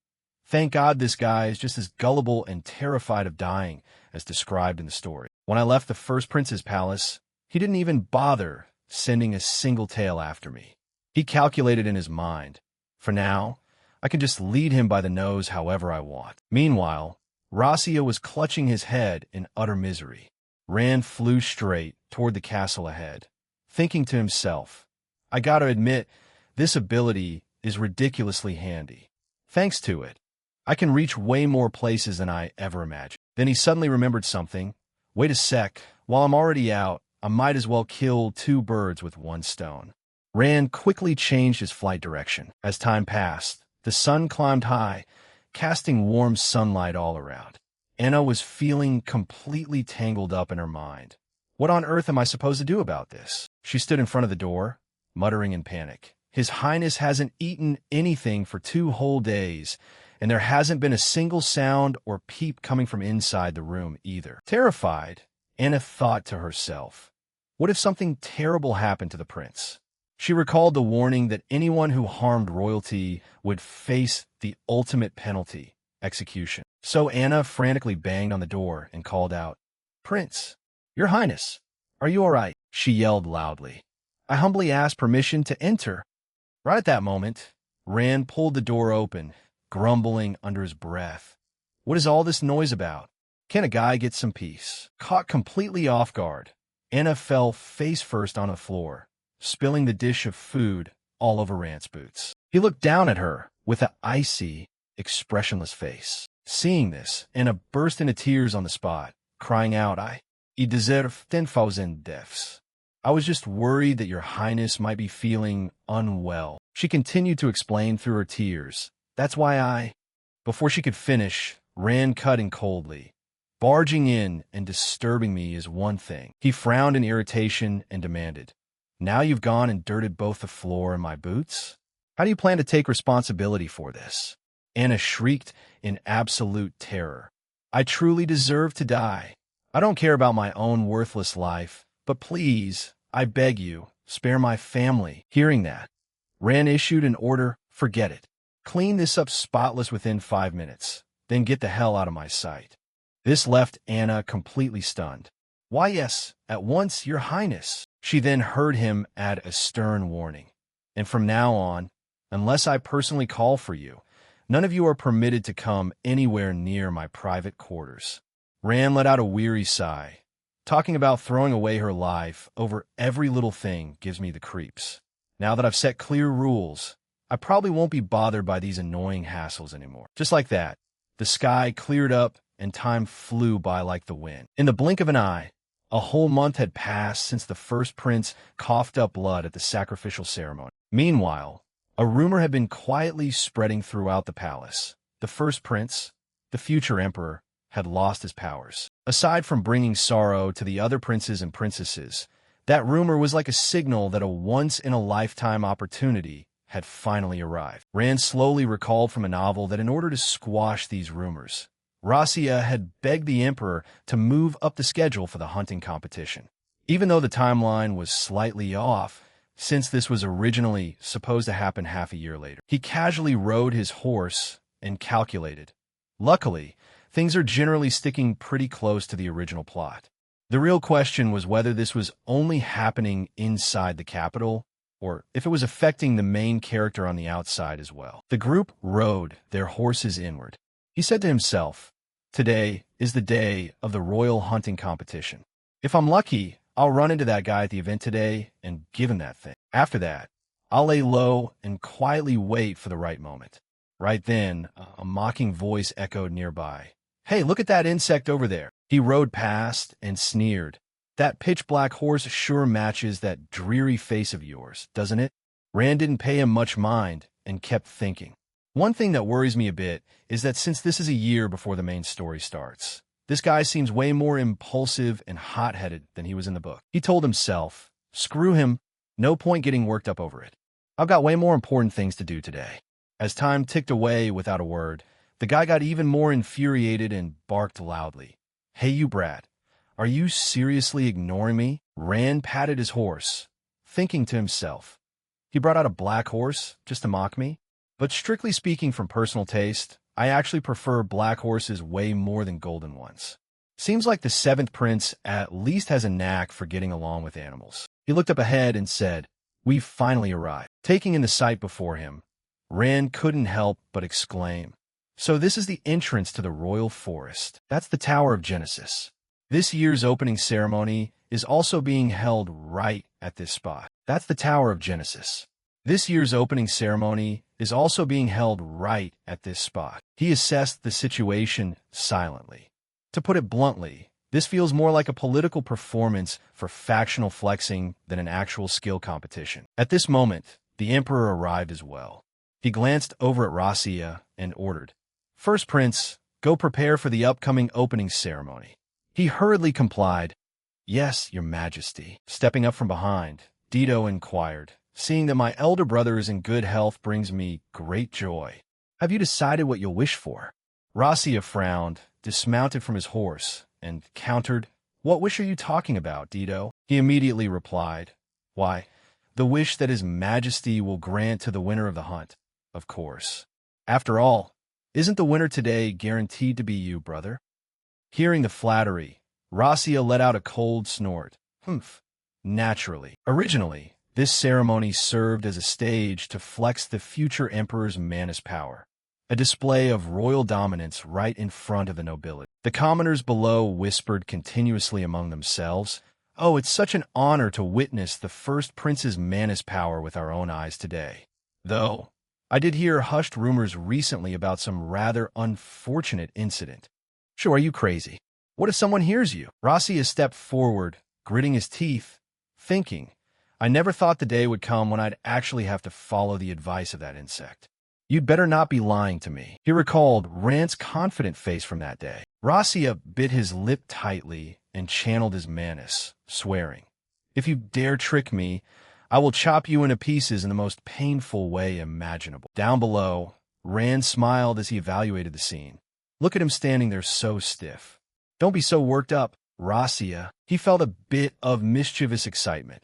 Thank God this guy is just as gullible and terrified of dying as described in the story. When I left the first prince's palace, he didn't even bother sending a single tail after me. He calculated in his mind, for now, I can just lead him by the nose however I want. Meanwhile, Rasia was clutching his head in utter misery. Rand flew straight toward the castle ahead, thinking to himself, I gotta admit, this ability is ridiculously handy. Thanks to it, I can reach way more places than I ever imagined. Then he suddenly remembered something. Wait a sec, while I'm already out, I might as well kill two birds with one stone. Rand quickly changed his flight direction. As time passed, the sun climbed high, casting warm sunlight all around. Anna was feeling completely tangled up in her mind. What on earth am I supposed to do about this? She stood in front of the door, muttering in panic. His Highness hasn't eaten anything for 2 whole days, and there hasn't been a single sound or peep coming from inside the room either. Terrified, Anna thought to herself, what if something terrible happened to the prince? She recalled the warning that anyone who harmed royalty would face the ultimate penalty, execution. So Anna frantically banged on the door and called out, Prince, Your Highness, are you all right? She yelled loudly. I humbly asked permission to enter. Right at that moment, Rand pulled the door open, grumbling under his breath. What is all this noise about? Can a guy get some peace? Caught completely off guard, Anna fell face first on the floor, spilling the dish of food all over Rand's boots. He looked down at her with an icy, expressionless face. Seeing this, Anna burst into tears on the spot, crying out, I deserve 10,000 deaths. I was just worried that your Highness might be feeling unwell. She continued to explain through her tears. That's why Before she could finish, Rand cut in coldly. Barging in and disturbing me is one thing. He frowned in irritation and demanded, Now you've gone and dirted both the floor and my boots? How do you plan to take responsibility for this? Anna shrieked in absolute terror. I truly deserve to die. I don't care about my own worthless life, but please, I beg you, spare my family. Hearing that, Rand issued an order, forget it. Clean this up spotless within 5 minutes, then get the hell out of my sight. This left Anna completely stunned. Why yes, at once, Your Highness. She then heard him add a stern warning. And from now on, unless I personally call for you, none of you are permitted to come anywhere near my private quarters. Rand let out a weary sigh. Talking about throwing away her life over every little thing gives me the creeps. Now that I've set clear rules, I probably won't be bothered by these annoying hassles anymore. Just like that, the sky cleared up and time flew by like the wind. In the blink of an eye, a whole month had passed since the first prince coughed up blood at the sacrificial ceremony. Meanwhile, a rumor had been quietly spreading throughout the palace. The first prince, the future emperor, had lost his powers. Aside from bringing sorrow to the other princes and princesses, that rumor was like a signal that a once-in-a-lifetime opportunity had finally arrived. Rand slowly recalled from a novel that in order to squash these rumors, Rasia had begged the emperor to move up the schedule for the hunting competition. Even though the timeline was slightly off, since this was originally supposed to happen half a year later, he casually rode his horse and calculated. Luckily, things are generally sticking pretty close to the original plot. The real question was whether this was only happening inside the capital, or if it was affecting the main character on the outside as well. The group rode their horses inward. He said to himself, Today is the day of the royal hunting competition. If I'm lucky, I'll run into that guy at the event today and give him that thing. After that, I'll lay low and quietly wait for the right moment. Right then, a mocking voice echoed nearby. "Hey, look at that insect over there." He rode past and sneered. "That pitch-black horse sure matches that dreary face of yours, doesn't it?" Rand didn't pay him much mind and kept thinking. One thing that worries me a bit is that since this is a year before the main story starts, this guy seems way more impulsive and hot-headed than he was in the book. He told himself, screw him, no point getting worked up over it. I've got way more important things to do today. As time ticked away without a word, the guy got even more infuriated and barked loudly. "Hey, you brat, are you seriously ignoring me?" Rand patted his horse, thinking to himself, he brought out a black horse just to mock me? But strictly speaking from personal taste, I actually prefer black horses way more than golden ones. Seems like the seventh prince at least has a knack for getting along with animals. He looked up ahead and said, "We've finally arrived." Taking in the sight before him, Rand couldn't help but exclaim, "So this is the entrance to the royal forest. That's the Tower of Genesis. This year's opening ceremony is also being held right at this spot. That's the Tower of Genesis. This year's opening ceremony is also being held right at this spot." He assessed the situation silently. To put it bluntly, this feels more like a political performance for factional flexing than an actual skill competition. At this moment, the Emperor arrived as well. He glanced over at Rasia and ordered, "First Prince, go prepare for the upcoming opening ceremony." He hurriedly complied. "Yes, Your Majesty." Stepping up from behind, Dido inquired, "Seeing that my elder brother is in good health brings me great joy. Have you decided what you'll wish for?" Rasia frowned, dismounted from his horse, and countered, "What wish are you talking about, Dido?" He immediately replied, "Why, the wish that His Majesty will grant to the winner of the hunt, of course. After all, isn't the winner today guaranteed to be you, brother?" Hearing the flattery, Rasia let out a cold snort. Humph. Naturally. Originally, this ceremony served as a stage to flex the future emperor's Manus power, a display of royal dominance right in front of the nobility. The commoners below whispered continuously among themselves, "Oh, it's such an honor to witness the first prince's Manus power with our own eyes today." Though, I did hear hushed rumors recently about some rather unfortunate incident. "Sure, are you crazy? What if someone hears you?" Rasia stepped forward, gritting his teeth, thinking, I never thought the day would come when I'd actually have to follow the advice of that insect. "You'd better not be lying to me." He recalled Rand's confident face from that day. Rasia bit his lip tightly and channeled his Manus, swearing, "If you dare trick me, I will chop you into pieces in the most painful way imaginable." Down below, Rand smiled as he evaluated the scene. Look at him standing there so stiff. "Don't be so worked up, Rasia." He felt a bit of mischievous excitement.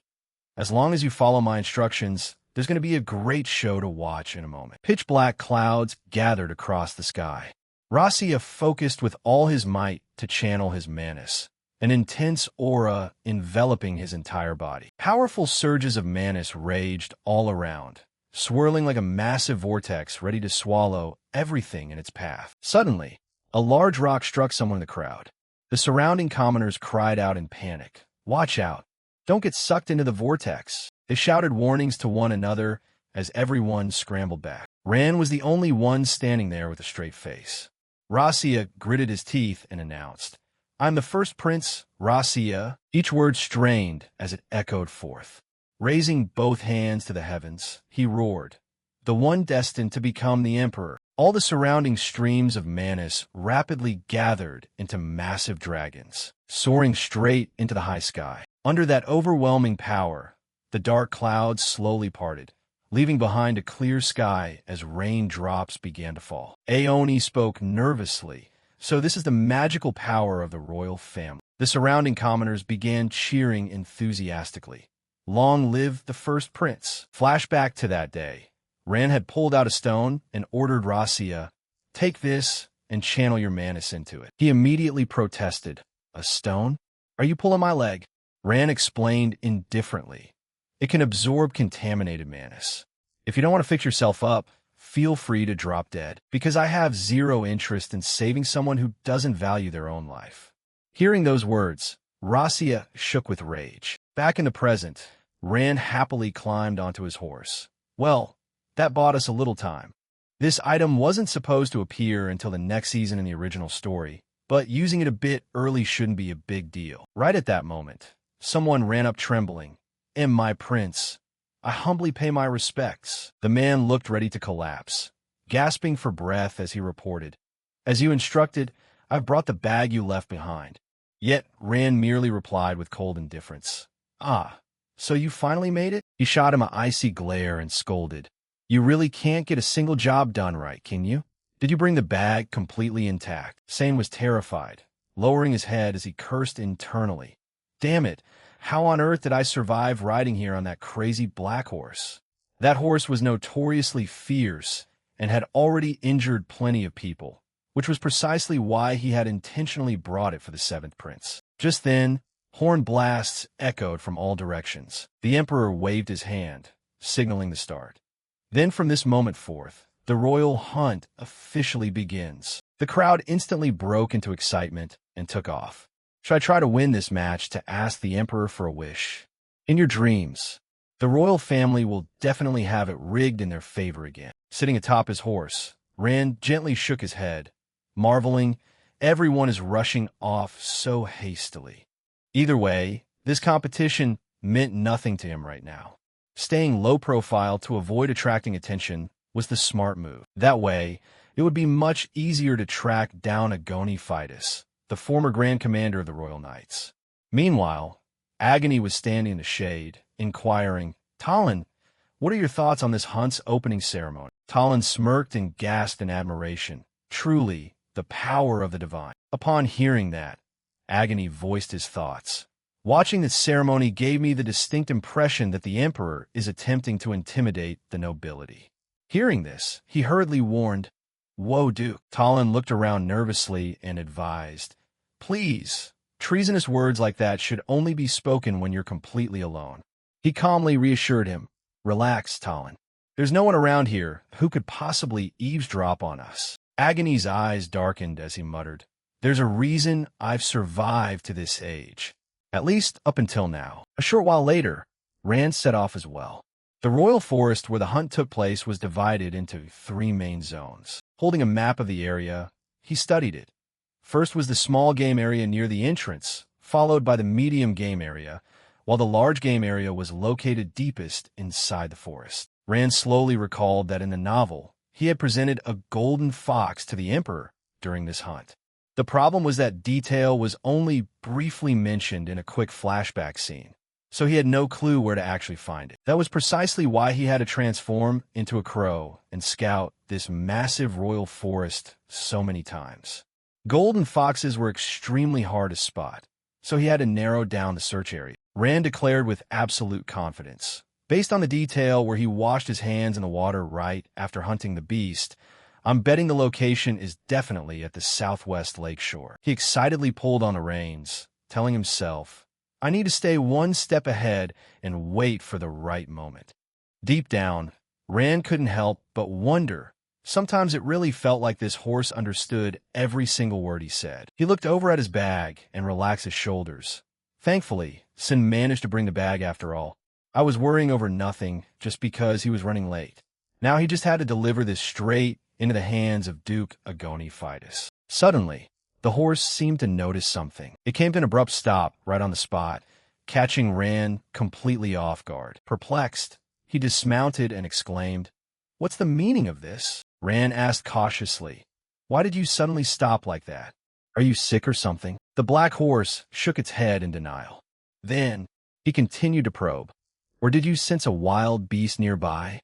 "As long as you follow my instructions, there's going to be a great show to watch in a moment." Pitch-black clouds gathered across the sky. Rasia focused with all his might to channel his Manus, an intense aura enveloping his entire body. Powerful surges of Manus raged all around, swirling like a massive vortex ready to swallow everything in its path. Suddenly, a large rock struck someone in the crowd. The surrounding commoners cried out in panic, "Watch out! Don't get sucked into the vortex." They shouted warnings to one another as everyone scrambled back. Rand was the only one standing there with a straight face. Rasia gritted his teeth and announced, "I'm the first prince, Rasia." Each word strained as it echoed forth. Raising both hands to the heavens, he roared, "The one destined to become the emperor." All the surrounding streams of Manus rapidly gathered into massive dragons, soaring straight into the high sky. Under that overwhelming power, the dark clouds slowly parted, leaving behind a clear sky as raindrops began to fall. Aoni spoke nervously, "So this is the magical power of the royal family." The surrounding commoners began cheering enthusiastically. "Long live the first prince." Flashback to that day. Rand had pulled out a stone and ordered Rasia, "Take this and channel your Manus into it." He immediately protested, "A stone? Are you pulling my leg?" Rand explained indifferently, "It can absorb contaminated Manus. If you don't want to fix yourself up, feel free to drop dead, because I have zero interest in saving someone who doesn't value their own life." Hearing those words, Rasia shook with rage. Back in the present, Rand happily climbed onto his horse. Well, that bought us a little time. This item wasn't supposed to appear until the next season in the original story, but using it a bit early shouldn't be a big deal. Right at that moment, someone ran up trembling. My prince. I humbly pay my respects." The man looked ready to collapse, gasping for breath as he reported, "As you instructed, I've brought the bag you left behind." Yet Rand merely replied with cold indifference, "Ah, so you finally made it?" He shot him an icy glare and scolded, "You really can't get a single job done right, can you? Did you bring the bag completely intact?" Sane was terrified, lowering his head as he cursed internally. "Damn it, how on earth did I survive riding here on that crazy black horse?" That horse was notoriously fierce and had already injured plenty of people, which was precisely why he had intentionally brought it for the seventh prince. Just then, horn blasts echoed from all directions. The emperor waved his hand, signaling the start. Then from this moment forth, the royal hunt officially begins. The crowd instantly broke into excitement and took off. Should I try to win this match to ask the emperor for a wish? In your dreams, the royal family will definitely have it rigged in their favor again. Sitting atop his horse, Rand gently shook his head, marveling, everyone is rushing off so hastily. Either way, this competition meant nothing to him right now. Staying low profile to avoid attracting attention was the smart move. That way, it would be much easier to track down Agoni Fidus, the former Grand Commander of the Royal Knights. Meanwhile, Agony was standing in the shade, inquiring, "Talon, what are your thoughts on this hunt's opening ceremony?" Talon smirked and gasped in admiration. Truly, the power of the divine. Upon hearing that, Agony voiced his thoughts. "Watching this ceremony gave me the distinct impression that the emperor is attempting to intimidate the nobility." Hearing this, he hurriedly warned, "Whoa, Duke." Talon looked around nervously and advised, "Please, treasonous words like that should only be spoken when you're completely alone." He calmly reassured him, "Relax, Talon. There's no one around here who could possibly eavesdrop on us." Agony's eyes darkened as he muttered, "There's a reason I've survived to this age. At least up until now." A short while later, Rand set off as well. The royal forest where the hunt took place was divided into 3 main zones. Holding a map of the area, he studied it. First was the small game area near the entrance, followed by the medium game area, while the large game area was located deepest inside the forest. Rand slowly recalled that in the novel, he had presented a golden fox to the emperor during this hunt. The problem was that detail was only briefly mentioned in a quick flashback scene, so he had no clue where to actually find it. That was precisely why he had to transform into a crow and scout this massive royal forest so many times. Golden foxes were extremely hard to spot, so he had to narrow down the search area. Rand declared with absolute confidence, based on the detail where he washed his hands in the water right after hunting the beast, "I'm betting the location is definitely at the southwest lakeshore." He excitedly pulled on the reins, telling himself, "I need to stay one step ahead and wait for the right moment." Deep down, Rand couldn't help but wonder. Sometimes it really felt like this horse understood every single word he said. He looked over at his bag and relaxed his shoulders. Thankfully, Sin managed to bring the bag after all. I was worrying over nothing just because he was running late. Now he just had to deliver this straight into the hands of Duke Agoni Fidus. Suddenly, the horse seemed to notice something. It came to an abrupt stop right on the spot, catching Rand completely off guard. Perplexed, he dismounted and exclaimed, "What's the meaning of this?" Rand asked cautiously, "Why did you suddenly stop like that? Are you sick or something?" The black horse shook its head in denial. Then, he continued to probe. "Or did you sense a wild beast nearby?"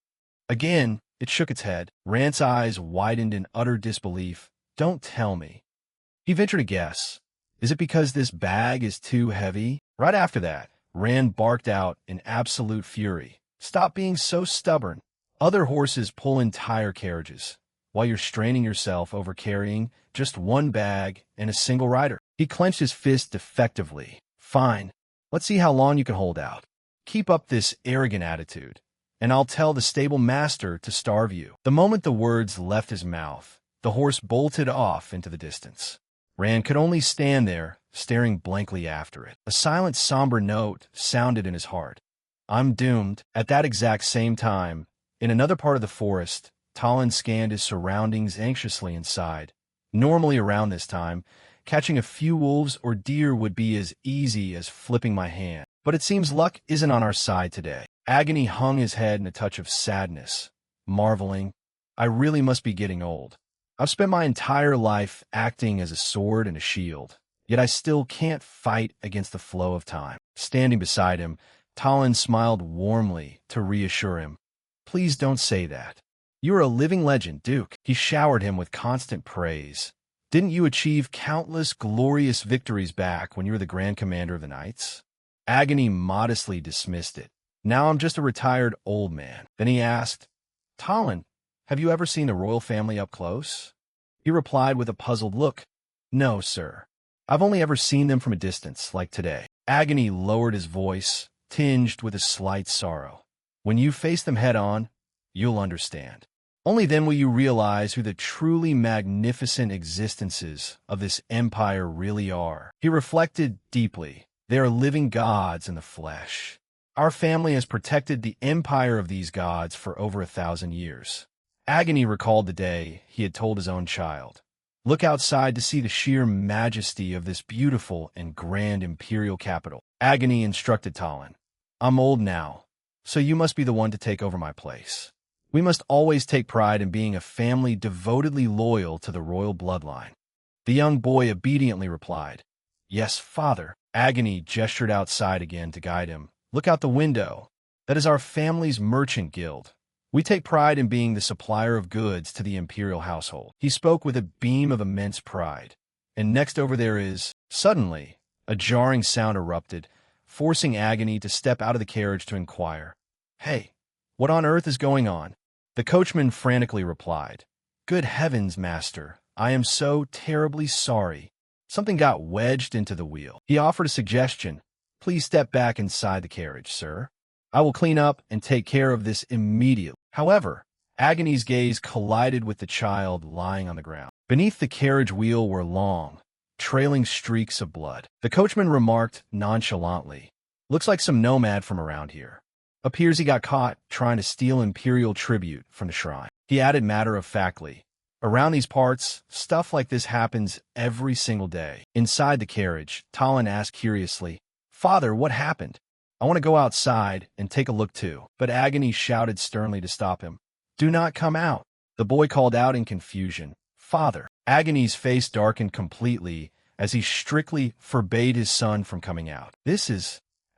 Again, it shook its head. Rand's eyes widened in utter disbelief. "Don't tell me." He ventured a guess. "Is it because this bag is too heavy?" Right after that, Rand barked out in absolute fury. "Stop being so stubborn. Other horses pull entire carriages, while you're straining yourself over carrying just one bag and a single rider." He clenched his fist effectively. "Fine. Let's see how long you can hold out. Keep up this arrogant attitude, and I'll tell the stable master to starve you." The moment the words left his mouth, the horse bolted off into the distance. Rand could only stand there, staring blankly after it. A silent, somber note sounded in his heart. "I'm doomed." At that exact same time, in another part of the forest, Talon scanned his surroundings anxiously and sighed. Normally around this time, catching a few wolves or deer would be as easy as flipping my hand. But it seems luck isn't on our side today. Agony hung his head in a touch of sadness, marveling, I really must be getting old. I've spent my entire life acting as a sword and a shield, yet I still can't fight against the flow of time. Standing beside him, Talon smiled warmly to reassure him. Please don't say that. You are a living legend, Duke. He showered him with constant praise. Didn't you achieve countless glorious victories back when you were the Grand Commander of the Knights? Agony modestly dismissed it. Now I'm just a retired old man. Then he asked, Talon, have you ever seen the royal family up close? He replied with a puzzled look. No, sir. I've only ever seen them from a distance, like today. Agony lowered his voice, tinged with a slight sorrow. When you face them head-on, you'll understand. Only then will you realize who the truly magnificent existences of this empire really are. He reflected deeply. They are living gods in the flesh. Our family has protected the empire of these gods for over 1,000 years. Agony recalled the day he had told his own child, look outside to see the sheer majesty of this beautiful and grand imperial capital. Agony instructed Talon, I'm old now, so you must be the one to take over my place. We must always take pride in being a family devotedly loyal to the royal bloodline. The young boy obediently replied, Yes, father. Agony gestured outside again to guide him. Look out the window. That is our family's merchant guild. We take pride in being the supplier of goods to the imperial household. He spoke with a beam of immense pride. And next over there is... Suddenly, a jarring sound erupted, forcing Agony to step out of the carriage to inquire, Hey, what on earth is going on? The coachman frantically replied, Good heavens, master, I am so terribly sorry. Something got wedged into the wheel. He offered a suggestion. Please step back inside the carriage, sir. I will clean up and take care of this immediately. However, Agony's gaze collided with the child lying on the ground. Beneath the carriage wheel were long, trailing streaks of blood. The coachman remarked nonchalantly, Looks like some nomad from around here. Appears he got caught trying to steal imperial tribute from the shrine. He added matter-of-factly, Around these parts, stuff like this happens every single day. Inside the carriage, Talon asked curiously, Father, what happened? I want to go outside and take a look too. But Agony shouted sternly to stop him. Do not come out. The boy called out in confusion. Father. Agony's face darkened completely as he strictly forbade his son from coming out.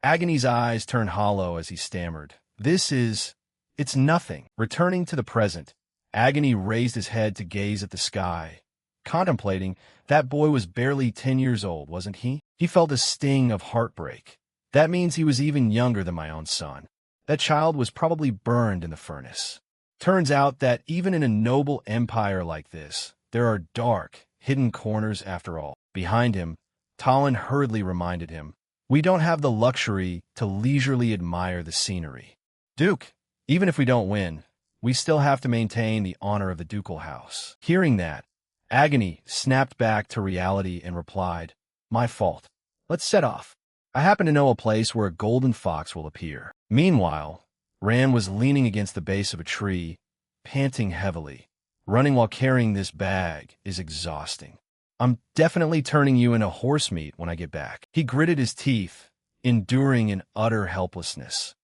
Agony's eyes turned hollow as he stammered. It's nothing. Returning to the present, Agony raised his head to gaze at the sky. Contemplating, that boy was barely 10 years old, wasn't he? He felt a sting of heartbreak. That means he was even younger than my own son. That child was probably burned in the furnace. Turns out that even in a noble empire like this, there are dark, hidden corners after all. Behind him, Talon hurriedly reminded him, We don't have the luxury to leisurely admire the scenery. Duke, even if we don't win, we still have to maintain the honor of the ducal house. Hearing that, Agony snapped back to reality and replied, My fault. Let's set off. I happen to know a place where a golden fox will appear. Meanwhile, Rand was leaning against the base of a tree, panting heavily. Running while carrying this bag is exhausting. I'm definitely turning you into horse meat when I get back. He gritted his teeth, enduring in utter helplessness.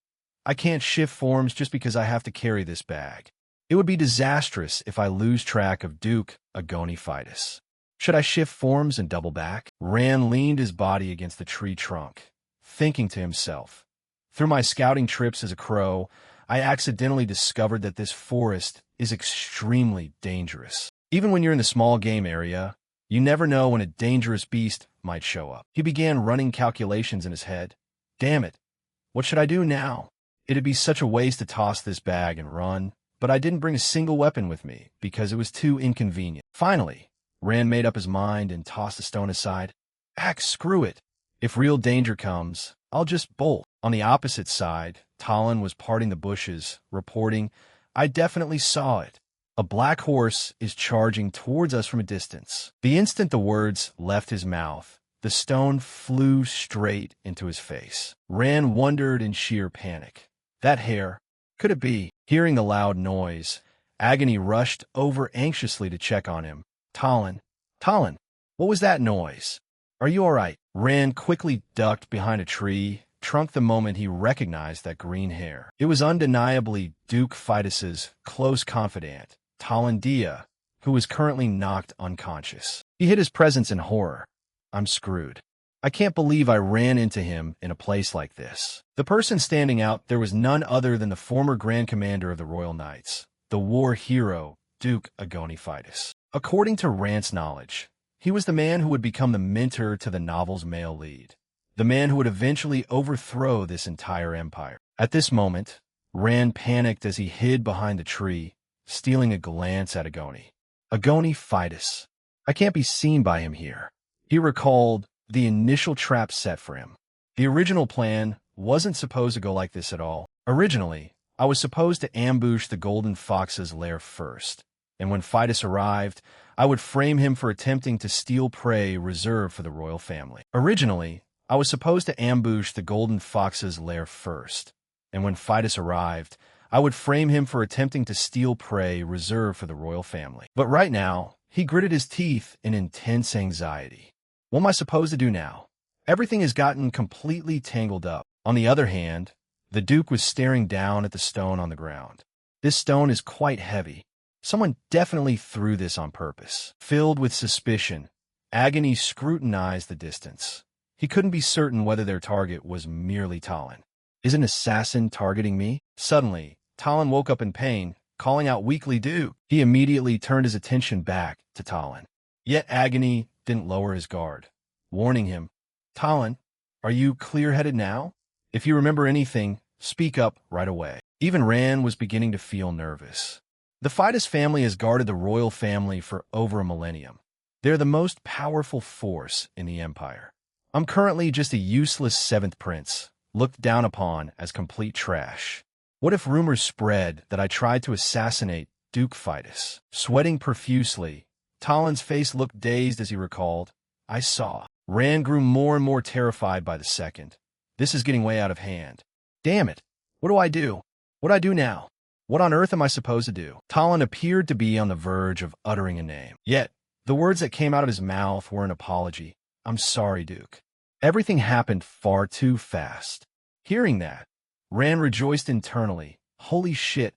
I can't shift forms just because I have to carry this bag. It would be disastrous if I lose track of Duke Agonifitus. Should I shift forms and double back? Rand leaned his body against the tree trunk, thinking to himself, Through my scouting trips as a crow, I accidentally discovered that this forest is extremely dangerous. Even when you're in the small game area, you never know when a dangerous beast might show up. He began running calculations in his head. Damn it, what should I do now? It'd be such a waste to toss this bag and run, but I didn't bring a single weapon with me because it was too inconvenient. Finally, Rand made up his mind and tossed the stone aside. Screw it. If real danger comes, I'll just bolt. On the opposite side, Talon was parting the bushes, reporting, I definitely saw it. A black horse is charging towards us from a distance. The instant the words left his mouth, the stone flew straight into his face. Rand wondered in sheer panic. That hair, could it be? Hearing the loud noise, Agony rushed over anxiously to check on him. Talon, what was that noise? Are you all right? Ran quickly ducked behind a tree, trunk the moment he recognized that green hair. It was undeniably Duke Fidus's close confidant, Talon Dia, who was currently knocked unconscious. He hid his presence in horror. I'm screwed. I can't believe I ran into him in a place like this. The person standing out there was none other than the former Grand Commander of the Royal Knights, the war hero, Duke Agoni Fidus. According to Rand's knowledge, he was the man who would become the mentor to the novel's male lead, the man who would eventually overthrow this entire empire. At this moment, Rand panicked as he hid behind the tree, stealing a glance at Agoni. Agoni Fidus. I can't be seen by him here. He recalled the initial trap set for him. The original plan wasn't supposed to go like this at all. Originally, I was supposed to ambush the Golden Fox's lair first, and when Fidus arrived, I would frame him for attempting to steal prey reserved for the royal family. Originally, I was supposed to ambush the Golden Fox's lair first, and when Fidus arrived, I would frame him for attempting to steal prey reserved for the royal family. But right now, he gritted his teeth in intense anxiety. What am I supposed to do now? Everything has gotten completely tangled up. On the other hand, the Duke was staring down at the stone on the ground. This stone is quite heavy. Someone definitely threw this on purpose. Filled with suspicion, Agony scrutinized the distance. He couldn't be certain whether their target was merely Talon. Is an assassin targeting me? Suddenly, Talon woke up in pain, calling out weakly, "Duke!" He immediately turned his attention back to Talon. Yet Agony didn't lower his guard, warning him, "Talon, are you clear-headed now? If you remember anything, speak up right away." Even Rand was beginning to feel nervous. The Fidus family has guarded the royal family for over a millennium. They're the most powerful force in the empire. I'm currently just a useless seventh prince, looked down upon as complete trash. What if rumors spread that I tried to assassinate Duke Fidus? Sweating profusely, Talon's face looked dazed as he recalled, "I saw." Rand grew more and more terrified by the second. This is getting way out of hand. Damn it. What do I do? What do I do now? What on earth am I supposed to do? Talon appeared to be on the verge of uttering a name. Yet, the words that came out of his mouth were an apology. "I'm sorry, Duke. Everything happened far too fast." Hearing that, Rand rejoiced internally. Holy shit.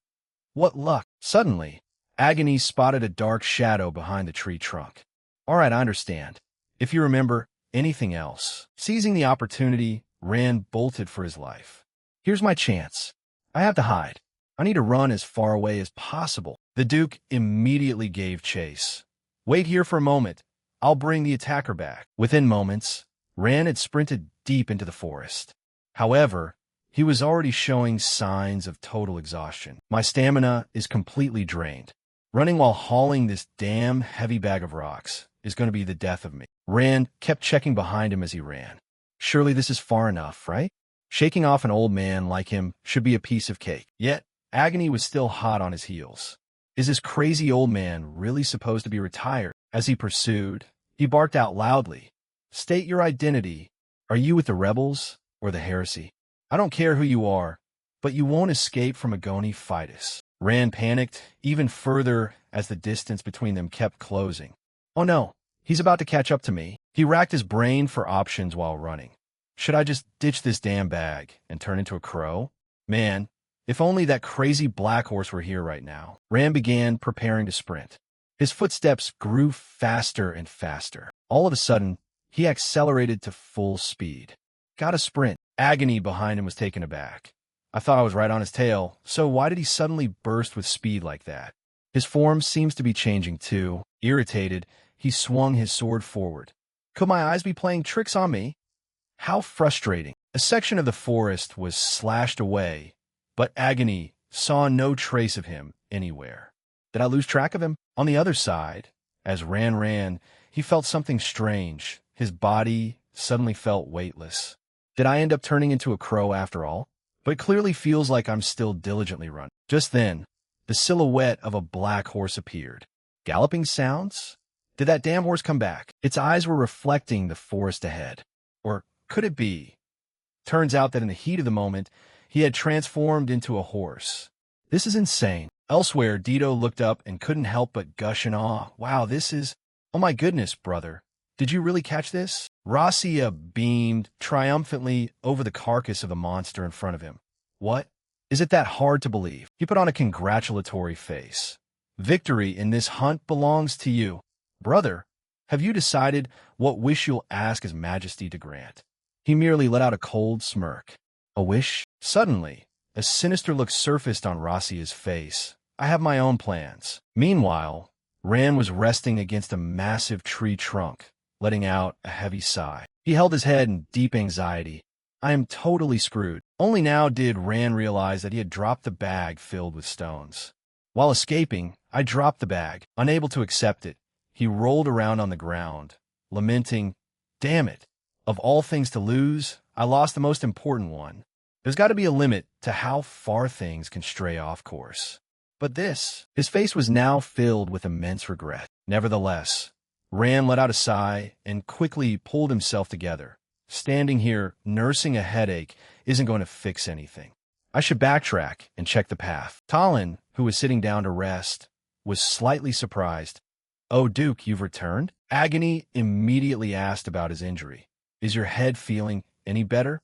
What luck. Suddenly, Agony spotted a dark shadow behind the tree trunk. All right, I understand. If you remember anything else. Seizing the opportunity, Rand bolted for his life. Here's my chance. I have to hide. I need to run as far away as possible. The Duke immediately gave chase. Wait here for a moment. I'll bring the attacker back. Within moments, Rand had sprinted deep into the forest. However, he was already showing signs of total exhaustion. My stamina is completely drained. Running while hauling this damn heavy bag of rocks is going to be the death of me. Rand kept checking behind him as he ran. Surely this is far enough, right? Shaking off an old man like him should be a piece of cake. Yet, Agony was still hot on his heels. Is this crazy old man really supposed to be retired? As he pursued, he barked out loudly. State your identity. Are you with the rebels or the heresy? I don't care who you are, but you won't escape from Agoni Fidus. Rand panicked even further as the distance between them kept closing. Oh no, he's about to catch up to me. He racked his brain for options while running. Should I just ditch this damn bag and turn into a crow? Man, if only that crazy black horse were here right now. Rand began preparing to sprint. His footsteps grew faster and faster. All of a sudden, he accelerated to full speed. Gotta sprint. Agony behind him was taken aback. I thought I was right on his tail, so why did he suddenly burst with speed like that? His form seems to be changing too. Irritated, he swung his sword forward. Could my eyes be playing tricks on me? How frustrating. A section of the forest was slashed away, but Agony saw no trace of him anywhere. Did I lose track of him? On the other side, as Rand ran, he felt something strange. His body suddenly felt weightless. Did I end up turning into a crow after all? But it clearly feels like I'm still diligently running. Just then, the silhouette of a black horse appeared. Galloping sounds? Did that damn horse come back? Its eyes were reflecting the forest ahead. Or could it be? Turns out that in the heat of the moment, he had transformed into a horse. This is insane. Elsewhere, Dito looked up and couldn't help but gush in awe. Wow, this is... Oh my goodness, brother. Did you really catch this? Rasia beamed triumphantly over the carcass of the monster in front of him. What? Is it that hard to believe? He put on a congratulatory face. Victory in this hunt belongs to you. Brother, have you decided what wish you'll ask His Majesty to grant? He merely let out a cold smirk. A wish? Suddenly, a sinister look surfaced on Rasia's face. I have my own plans. Meanwhile, Ran was resting against a massive tree trunk, letting out a heavy sigh. He held his head in deep anxiety. I am totally screwed. Only now did Ran realize that he had dropped the bag filled with stones. While escaping, I dropped the bag. Unable to accept it, he rolled around on the ground, lamenting, damn it. Of all things to lose, I lost the most important one. There's got to be a limit to how far things can stray off course. But his face was now filled with immense regret. Nevertheless, Ran let out a sigh and quickly pulled himself together. Standing here, nursing a headache, isn't going to fix anything. I should backtrack and check the path. Talon, who was sitting down to rest, was slightly surprised. Oh, Duke, you've returned? Agony immediately asked about his injury. Is your head feeling any better?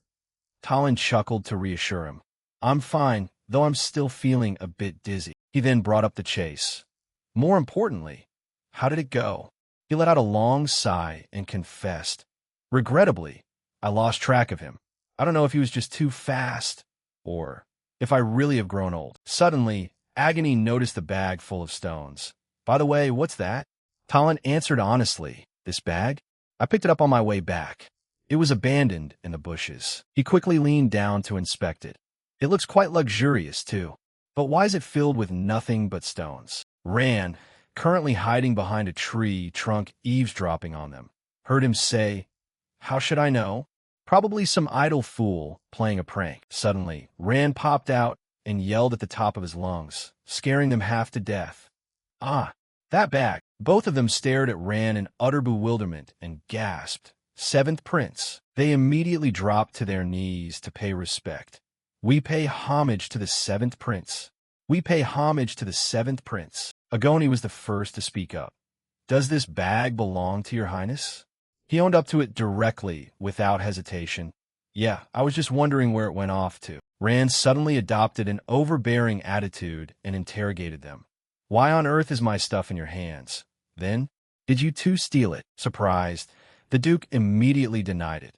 Talon chuckled to reassure him. I'm fine, though I'm still feeling a bit dizzy. He then brought up the chase. More importantly, how did it go? He let out a long sigh and confessed. Regrettably, I lost track of him. I don't know if he was just too fast, or if I really have grown old. Suddenly, Agony noticed the bag full of stones. By the way, what's that? Talon answered honestly. This bag? I picked it up on my way back. It was abandoned in the bushes. He quickly leaned down to inspect it. It looks quite luxurious, too. But why is it filled with nothing but stones? Ran, currently hiding behind a tree trunk eavesdropping on them, heard him say, How should I know? Probably some idle fool playing a prank. Suddenly, Ran popped out and yelled at the top of his lungs, scaring them half to death. Ah, that bag. Both of them stared at Ran in utter bewilderment and gasped. Seventh Prince. They immediately dropped to their knees to pay respect. We pay homage to the Seventh Prince. We pay homage to the Seventh Prince. Agoni was the first to speak up. Does this bag belong to your highness? He owned up to it directly, without hesitation. Yeah, I was just wondering where it went off to. Rand suddenly adopted an overbearing attitude and interrogated them. Why on earth is my stuff in your hands? Then, did you two steal it? Surprised, the Duke immediately denied it.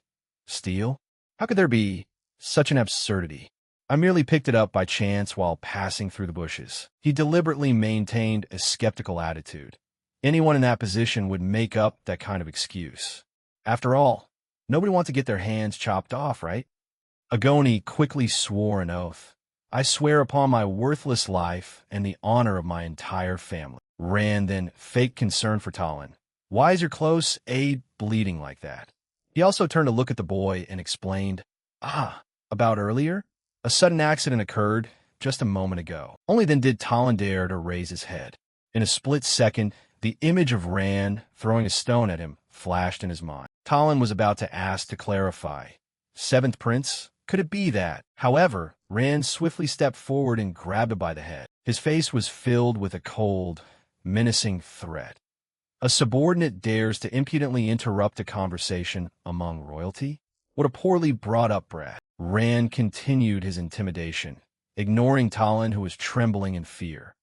Steal? How could there be such an absurdity? I merely picked it up by chance while passing through the bushes. He deliberately maintained a skeptical attitude. Anyone in that position would make up that kind of excuse. After all, nobody wants to get their hands chopped off, right? Agoni quickly swore an oath. I swear upon my worthless life and the honor of my entire family. Rand then faked concern for Talon. Why is your close aide bleeding like that? He also turned to look at the boy and explained, about earlier? A sudden accident occurred just a moment ago. Only then did Talon dare to raise his head. In a split second, the image of Rand throwing a stone at him flashed in his mind. Talon was about to ask to clarify. Seventh Prince? Could it be that? However, Rand swiftly stepped forward and grabbed him by the head. His face was filled with a cold, menacing threat. A subordinate dares to impudently interrupt a conversation among royalty? What a poorly brought-up brat. Rand continued his intimidation, ignoring Talon, who was trembling in fear.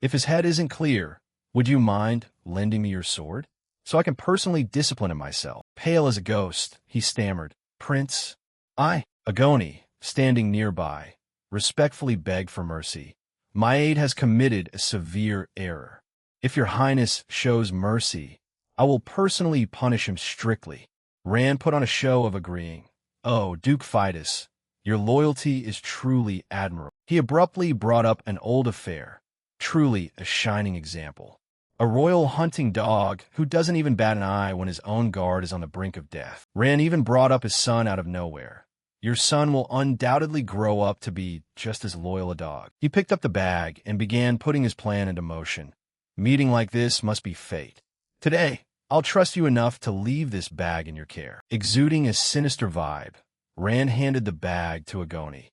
If his head isn't clear, would you mind lending me your sword? So I can personally discipline him myself. Pale as a ghost, he stammered. Prince, Agoni, standing nearby, respectfully begged for mercy. My aide has committed a severe error. If your highness shows mercy, I will personally punish him strictly. Rand put on a show of agreeing. Oh, Duke Fidus, your loyalty is truly admirable. He abruptly brought up an old affair, truly a shining example. A royal hunting dog who doesn't even bat an eye when his own guard is on the brink of death. Rand even brought up his son out of nowhere. Your son will undoubtedly grow up to be just as loyal a dog. He picked up the bag and began putting his plan into motion. Meeting like this must be fate. Today, I'll trust you enough to leave this bag in your care. Exuding a sinister vibe, Rand handed the bag to Agoni.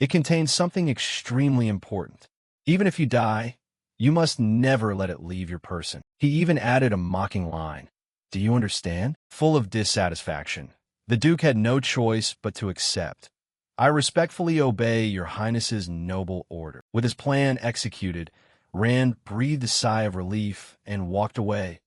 It contained something extremely important. Even if you die, you must never let it leave your person. He even added a mocking line. Do you understand? Full of dissatisfaction, the Duke had no choice but to accept. I respectfully obey your Highness's noble order. With his plan executed, Rand breathed a sigh of relief and walked away.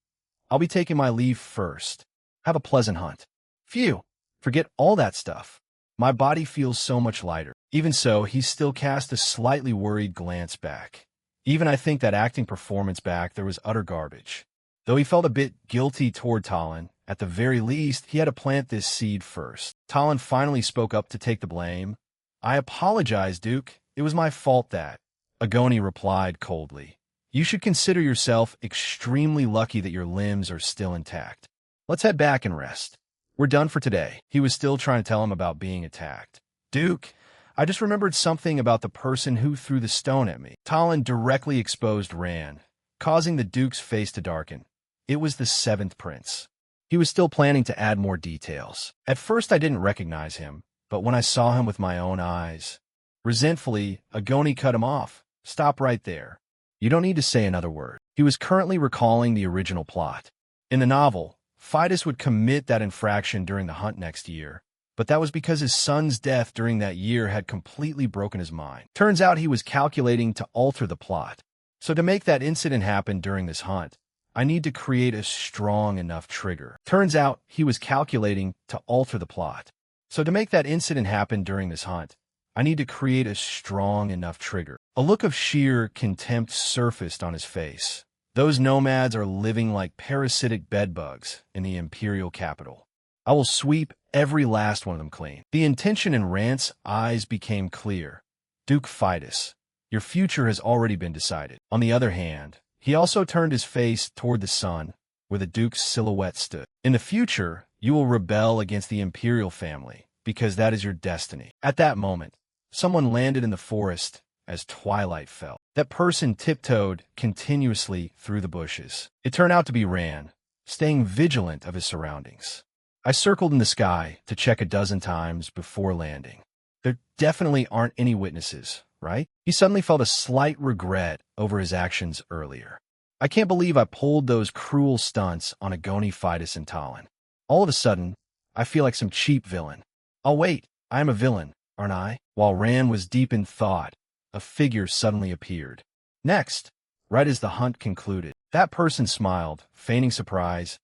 I'll be taking my leave first. Have a pleasant hunt. Phew, forget all that stuff. My body feels so much lighter. Even so, he still cast a slightly worried glance back. Even I think that acting performance back there was utter garbage. Though he felt a bit guilty toward Talon, at the very least, he had to plant this seed first. Talon finally spoke up to take the blame. I apologize, Duke. It was my fault that. Agoni replied coldly. You should consider yourself extremely lucky that your limbs are still intact. Let's head back and rest. We're done for today. He was still trying to tell him about being attacked. Duke, I just remembered something about the person who threw the stone at me. Talon directly exposed Rand, causing the Duke's face to darken. It was the seventh prince. He was still planning to add more details. At first I didn't recognize him, but when I saw him with my own eyes. Resentfully, Agoni cut him off. Stop right there. You don't need to say another word. He was currently recalling the original plot. In the novel, Fidus would commit that infraction during the hunt next year, but that was because his son's death during that year had completely broken his mind. Turns out he was calculating to alter the plot. So to make that incident happen during this hunt, I need to create a strong enough trigger. Turns out he was calculating to alter the plot. So to make that incident happen during this hunt, I need to create a strong enough trigger. A look of sheer contempt surfaced on his face. Those nomads are living like parasitic bedbugs in the imperial capital. I will sweep every last one of them clean. The intention in Rand's eyes became clear. Duke Fidus, your future has already been decided. On the other hand, he also turned his face toward the sun, where the Duke's silhouette stood. In the future, you will rebel against the imperial family, because that is your destiny. At that moment, someone landed in the forest as twilight fell. That person tiptoed continuously through the bushes. It turned out to be Rand, staying vigilant of his surroundings. I circled in the sky to check a dozen times before landing. There definitely aren't any witnesses, right? He suddenly felt a slight regret over his actions earlier. I can't believe I pulled those cruel stunts on Agoni, Fidus, and Talon. All of a sudden, I feel like some cheap villain. Oh wait, I am a villain, aren't I? While Rand was deep in thought, a figure suddenly appeared. Next, right as the hunt concluded, that person smiled, feigning surprise.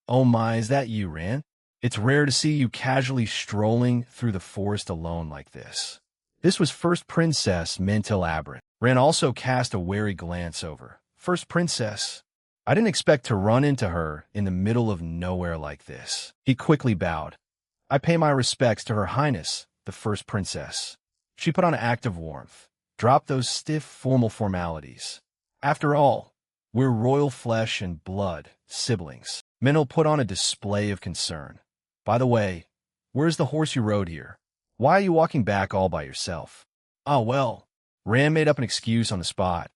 Oh my, is that you, Rand? It's rare to see you casually strolling through the forest alone like this. This was First Princess Mentil Aberrant. Rand also cast a wary glance over. First Princess. I didn't expect to run into her in the middle of nowhere like this. He quickly bowed. I pay my respects to Her Highness, the First Princess. She put on an act of warmth. Drop those stiff, formal formalities. After all, we're royal flesh and blood, siblings. Mentil put on a display of concern. By the way, where's the horse you rode here? Why are you walking back all by yourself? Oh, well, Rand made up an excuse on the spot.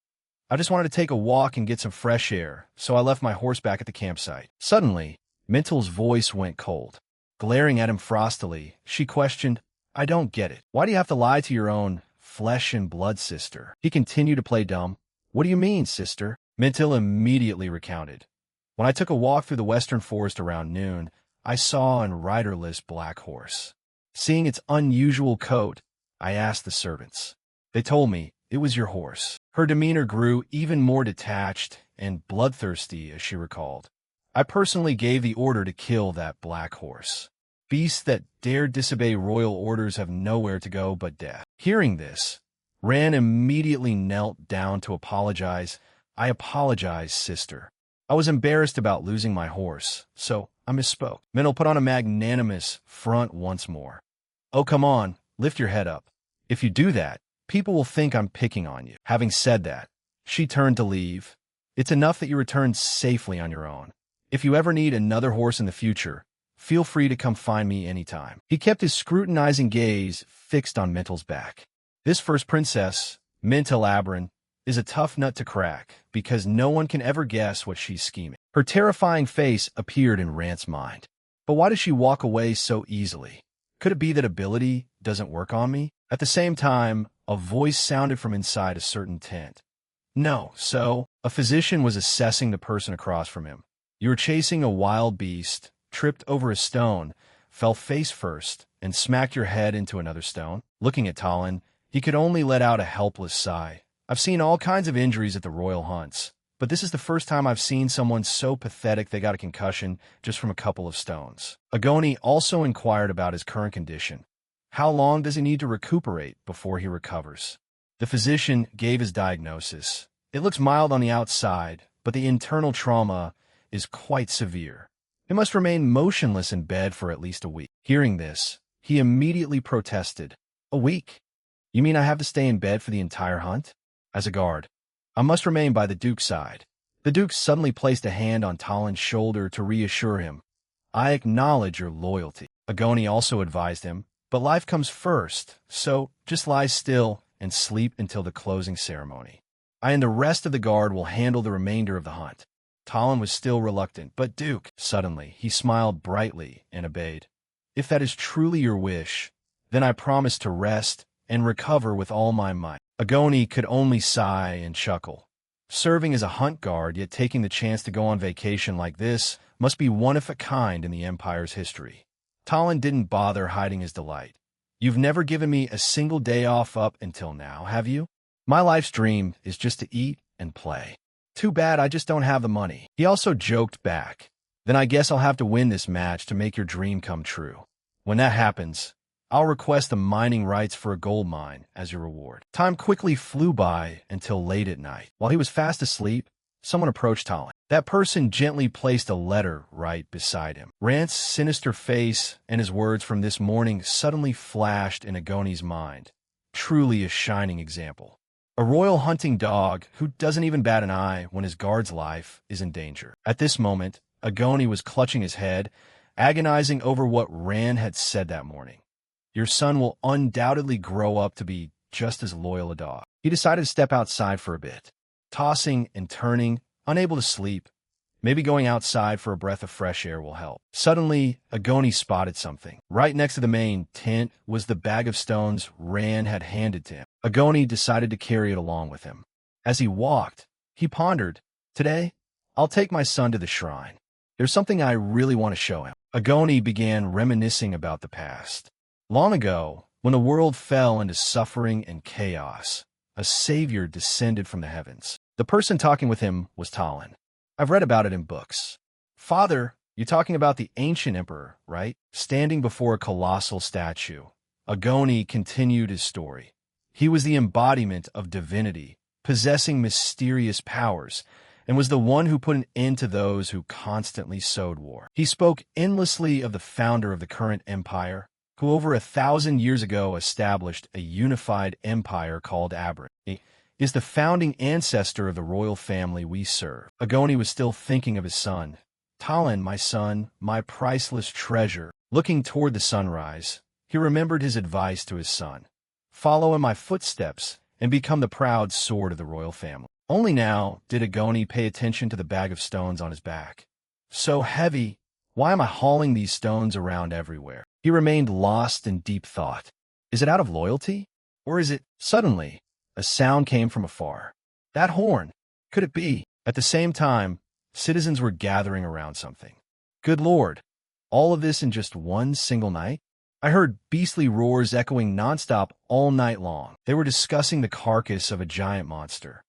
I just wanted to take a walk and get some fresh air, so I left my horse back at the campsite. Suddenly, Mentil's voice went cold. Glaring at him frostily, she questioned, I don't get it. Why do you have to lie to your own flesh and blood sister? He continued to play dumb. What do you mean, sister? Mentil immediately recounted. When I took a walk through the western forest around noon, I saw a riderless black horse. Seeing its unusual coat, I asked the servants. They told me it was your horse. Her demeanor grew even more detached and bloodthirsty as she recalled. I personally gave the order to kill that black horse. Beasts that dare disobey royal orders have nowhere to go but death. Hearing this, Rand immediately knelt down to apologize. I apologize, sister. I was embarrassed about losing my horse, so I misspoke. Mentil put on a magnanimous front once more. Oh, come on, lift your head up. If you do that, people will think I'm picking on you. Having said that, she turned to leave. It's enough that you returned safely on your own. If you ever need another horse in the future, feel free to come find me anytime. He kept his scrutinizing gaze fixed on Mentil's back. This First Princess, Mentil Aberrant, is a tough nut to crack because no one can ever guess what she's scheming. Her terrifying face appeared in Rand's mind. But why does she walk away so easily? Could it be that ability doesn't work on me? At the same time, a voice sounded from inside a certain tent. No, so a physician was assessing the person across from him. You were chasing a wild beast, tripped over a stone, fell face first, and smacked your head into another stone. Looking at Talon, he could only let out a helpless sigh. I've seen all kinds of injuries at the royal hunts, but this is the first time I've seen someone so pathetic they got a concussion just from a couple of stones. Agoni also inquired about his current condition. How long does he need to recuperate before he recovers? The physician gave his diagnosis. It looks mild on the outside, but the internal trauma is quite severe. He must remain motionless in bed for at least a week. Hearing this, he immediately protested. A week? You mean I have to stay in bed for the entire hunt? As a guard, I must remain by the Duke's side. The Duke suddenly placed a hand on Talon's shoulder to reassure him. I acknowledge your loyalty. Agoni also advised him, but life comes first, so just lie still and sleep until the closing ceremony. I and the rest of the guard will handle the remainder of the hunt. Talon was still reluctant, but Duke, suddenly, he smiled brightly and obeyed. If that is truly your wish, then I promise to rest and recover with all my might. Agoni could only sigh and chuckle. Serving as a hunt guard, yet taking the chance to go on vacation like this, must be one of a kind in the Empire's history. Talon didn't bother hiding his delight. You've never given me a single day off up until now, have you? My life's dream is just to eat and play. Too bad I just don't have the money. He also joked back. Then I guess I'll have to win this match to make your dream come true. When that happens, I'll request the mining rights for a gold mine as your reward. Time quickly flew by until late at night. While he was fast asleep, someone approached Talon. That person gently placed a letter right beside him. Rant's sinister face and his words from this morning suddenly flashed in Agoni's mind. Truly a shining example. A royal hunting dog who doesn't even bat an eye when his guard's life is in danger. At this moment, Agoni was clutching his head, agonizing over what Rand had said that morning. Your son will undoubtedly grow up to be just as loyal a dog. He decided to step outside for a bit, tossing and turning, unable to sleep. Maybe going outside for a breath of fresh air will help. Suddenly, Agoni spotted something. Right next to the main tent was the bag of stones Rand had handed to him. Agoni decided to carry it along with him. As he walked, he pondered, today, I'll take my son to the shrine. There's something I really want to show him. Agoni began reminiscing about the past. Long ago, when the world fell into suffering and chaos, a savior descended from the heavens. The person talking with him was Talon. I've read about it in books. Father, you're talking about the ancient emperor, right? Standing before a colossal statue, Agoni continued his story. He was the embodiment of divinity, possessing mysterious powers, and was the one who put an end to those who constantly sowed war. He spoke endlessly of the founder of the current empire, who over 1,000 years ago established a unified empire called Abram. He is the founding ancestor of the royal family we serve. Agoni was still thinking of his son. Talon, my son, my priceless treasure. Looking toward the sunrise, he remembered his advice to his son. Follow in my footsteps and become the proud sword of the royal family. Only now did Agoni pay attention to the bag of stones on his back. So heavy, why am I hauling these stones around everywhere? He remained lost in deep thought. Is it out of loyalty? Or is it, suddenly, a sound came from afar. That horn, could it be? At the same time, citizens were gathering around something. Good Lord, all of this in just one single night? I heard beastly roars echoing nonstop all night long. They were discussing the carcass of a giant monster.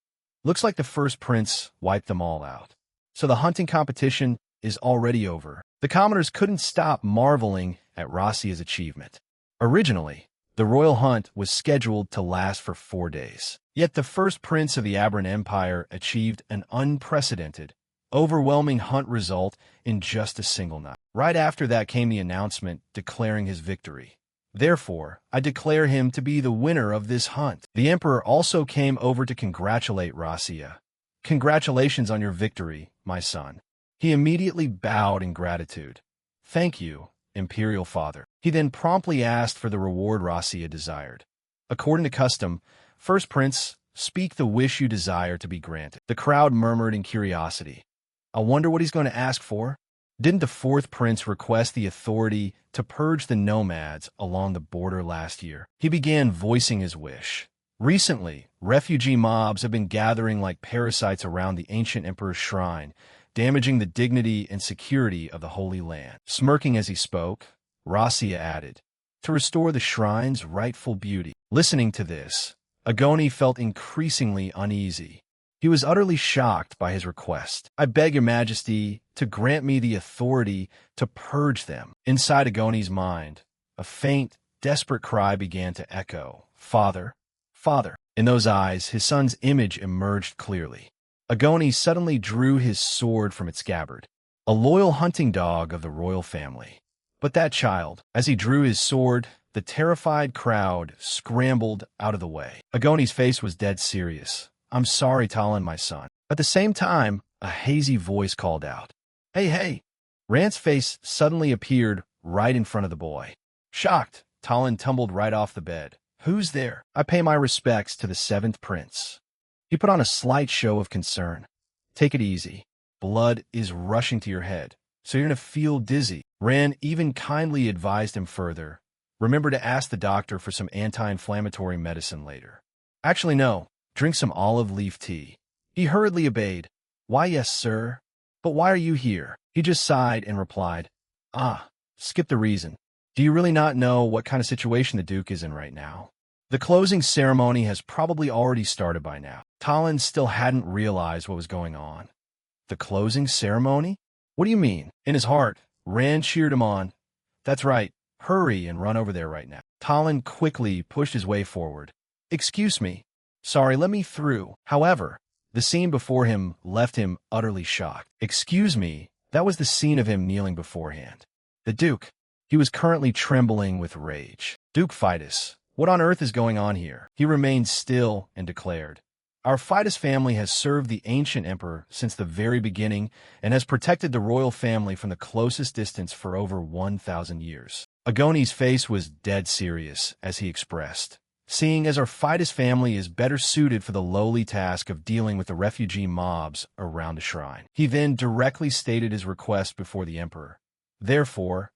Looks like the first prince wiped them all out. So the hunting competition is already over. The commoners couldn't stop marveling at Rassia's achievement. Originally, the royal hunt was scheduled to last for 4 days. Yet the first prince of the Abran Empire achieved an unprecedented, overwhelming hunt result in just a single night. Right after that came the announcement declaring his victory. Therefore, I declare him to be the winner of this hunt. The emperor also came over to congratulate Rassia. Congratulations on your victory, my son. He immediately bowed in gratitude. Thank you, Imperial Father. He then promptly asked for the reward Rassia desired. According to custom, First Prince, speak the wish you desire to be granted. The crowd murmured in curiosity. I wonder what he's going to ask for. Didn't the fourth prince request the authority to purge the nomads along the border last year? He began voicing his wish. Recently, refugee mobs have been gathering like parasites around the ancient emperor's shrine, damaging the dignity and security of the Holy Land. Smirking as he spoke, Rasia added, to restore the shrine's rightful beauty. Listening to this, Agoni felt increasingly uneasy. He was utterly shocked by his request. I beg your majesty to grant me the authority to purge them. Inside Agoni's mind, a faint, desperate cry began to echo. Father, Father. In those eyes, his son's image emerged clearly. Agoni suddenly drew his sword from its scabbard, a loyal hunting dog of the royal family. But that child, as he drew his sword, the terrified crowd scrambled out of the way. Agoni's face was dead serious. I'm sorry, Talon, my son. At the same time, a hazy voice called out, Hey, hey! Rand's face suddenly appeared right in front of the boy. Shocked, Talon tumbled right off the bed. Who's there? I pay my respects to the seventh prince. He put on a slight show of concern. Take it easy. Blood is rushing to your head, so you're going to feel dizzy. Rand even kindly advised him further. Remember to ask the doctor for some anti-inflammatory medicine later. Actually, no. Drink some olive leaf tea. He hurriedly obeyed. Why, yes, sir. But why are you here? He just sighed and replied, skip the reason. Do you really not know what kind of situation the Duke is in right now? The closing ceremony has probably already started by now. Talon still hadn't realized what was going on. The closing ceremony? What do you mean? In his heart, Rand cheered him on. That's right. Hurry and run over there right now. Talon quickly pushed his way forward. Excuse me. Sorry, let me through. However, the scene before him left him utterly shocked. Excuse me, that was the scene of him kneeling beforehand. The Duke. He was currently trembling with rage. Duke Fidus, what on earth is going on here? He remained still and declared, Our Fidus family has served the ancient emperor since the very beginning and has protected the royal family from the closest distance for over 1,000 years. Agoni's face was dead serious as he expressed, seeing as our Fidus family is better suited for the lowly task of dealing with the refugee mobs around the shrine. He then directly stated his request before the emperor. Therefore,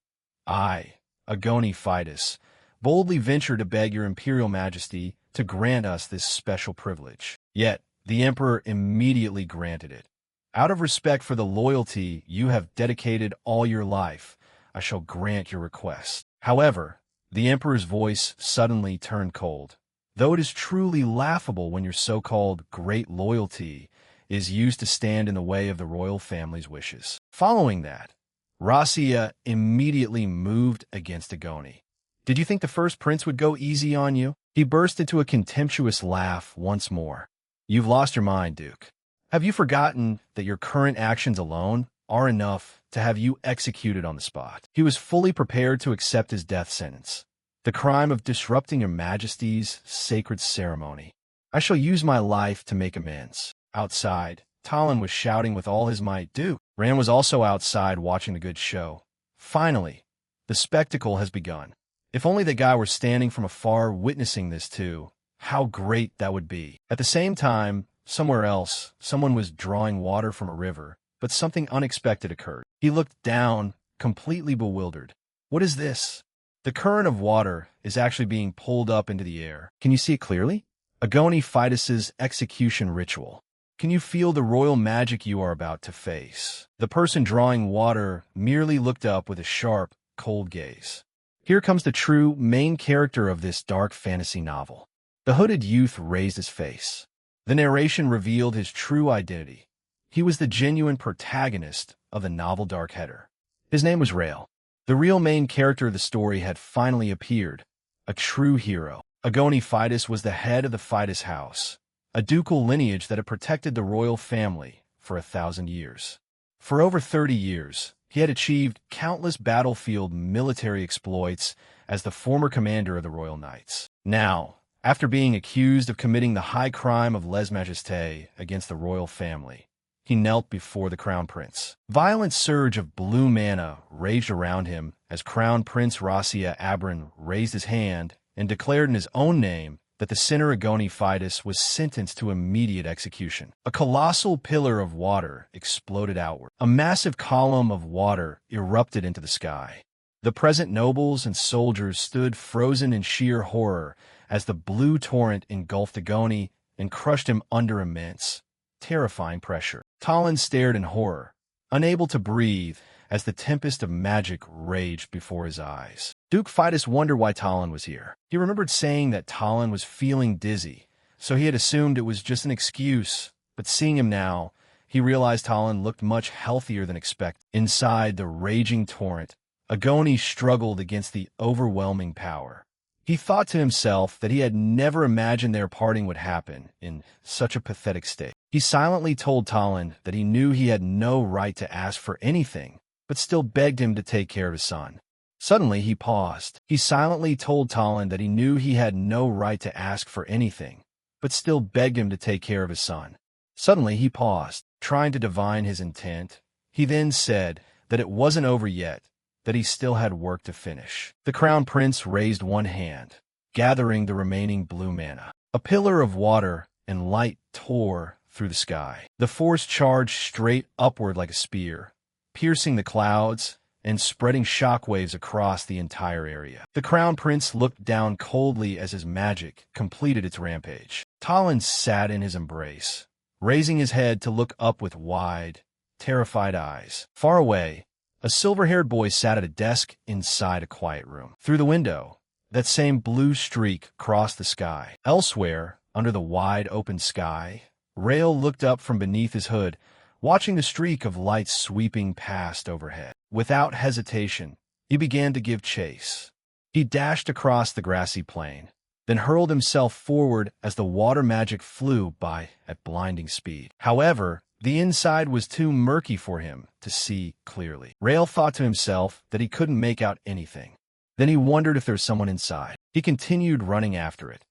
I, Agoni Fidus, boldly venture to beg your imperial majesty to grant us this special privilege. Yet, the emperor immediately granted it. Out of respect for the loyalty you have dedicated all your life, I shall grant your request. However, the emperor's voice suddenly turned cold. Though it is truly laughable when your so-called great loyalty is used to stand in the way of the royal family's wishes. Following that, Rasia immediately moved against Agoni. Did you think the first prince would go easy on you? He burst into a contemptuous laugh once more. You've lost your mind, Duke. Have you forgotten that your current actions alone are enough to have you executed on the spot? He was fully prepared to accept his death sentence, the crime of disrupting your majesty's sacred ceremony. I shall use my life to make amends. Outside, Talon was shouting with all his might, Duke. Rand was also outside watching the good show. Finally, the spectacle has begun. If only the guy were standing from afar witnessing this too, how great that would be. At the same time, somewhere else, someone was drawing water from a river, but something unexpected occurred. He looked down, completely bewildered. What is this? The current of water is actually being pulled up into the air. Can you see it clearly? Agoni Fidus's execution ritual. Can you feel the royal magic you are about to face? The person drawing water merely looked up with a sharp, cold gaze. Here comes the true main character of this dark fantasy novel. The hooded youth raised his face. The narration revealed his true identity. He was the genuine protagonist of the novel Dark Header. His name was Rael. The real main character of the story had finally appeared, a true hero. Agoni Fidus was the head of the Fidus house, a ducal lineage that had protected the royal family for 1,000 years. For over 30 years, he had achieved countless battlefield military exploits as the former commander of the Royal Knights. Now, after being accused of committing the high crime of lèse-majesté against the royal family, he knelt before the Crown Prince. Violent surge of blue mana raged around him as Crown Prince Rasia Abrin raised his hand and declared in his own name that the sinner Agoni Fidus was sentenced to immediate execution. A colossal pillar of water exploded outward. A massive column of water erupted into the sky. The present nobles and soldiers stood frozen in sheer horror as the blue torrent engulfed Agoni and crushed him under immense, terrifying pressure. Talon stared in horror, unable to breathe as the tempest of magic raged before his eyes. Duke Fidus wondered why Talon was here. He remembered saying that Talon was feeling dizzy, so he had assumed it was just an excuse, but seeing him now, he realized Talon looked much healthier than expected. Inside the raging torrent, Agoni struggled against the overwhelming power. He thought to himself that he had never imagined their parting would happen in such a pathetic state. He silently told Talon that he knew he had no right to ask for anything, but still begged him to take care of his son. Suddenly, he paused. He silently told Talon that he knew he had no right to ask for anything, but still begged him to take care of his son. Suddenly, he paused, trying to divine his intent. He then said that it wasn't over yet, that he still had work to finish. The Crown Prince raised one hand, gathering the remaining blue mana. A pillar of water and light tore through the sky. The force charged straight upward like a spear, piercing the clouds and spreading shockwaves across the entire area. The Crown Prince looked down coldly as his magic completed its rampage. Talon sat in his embrace, raising his head to look up with wide, terrified eyes. Far away, a silver-haired boy sat at a desk inside a quiet room. Through the window, that same blue streak crossed the sky. Elsewhere, under the wide open sky, Rael looked up from beneath his hood, watching the streak of light sweeping past overhead. Without hesitation, he began to give chase. He dashed across the grassy plain, then hurled himself forward as the water magic flew by at blinding speed. However, the inside was too murky for him to see clearly. Rael thought to himself that he couldn't make out anything. Then he wondered if there was someone inside. He continued running after it,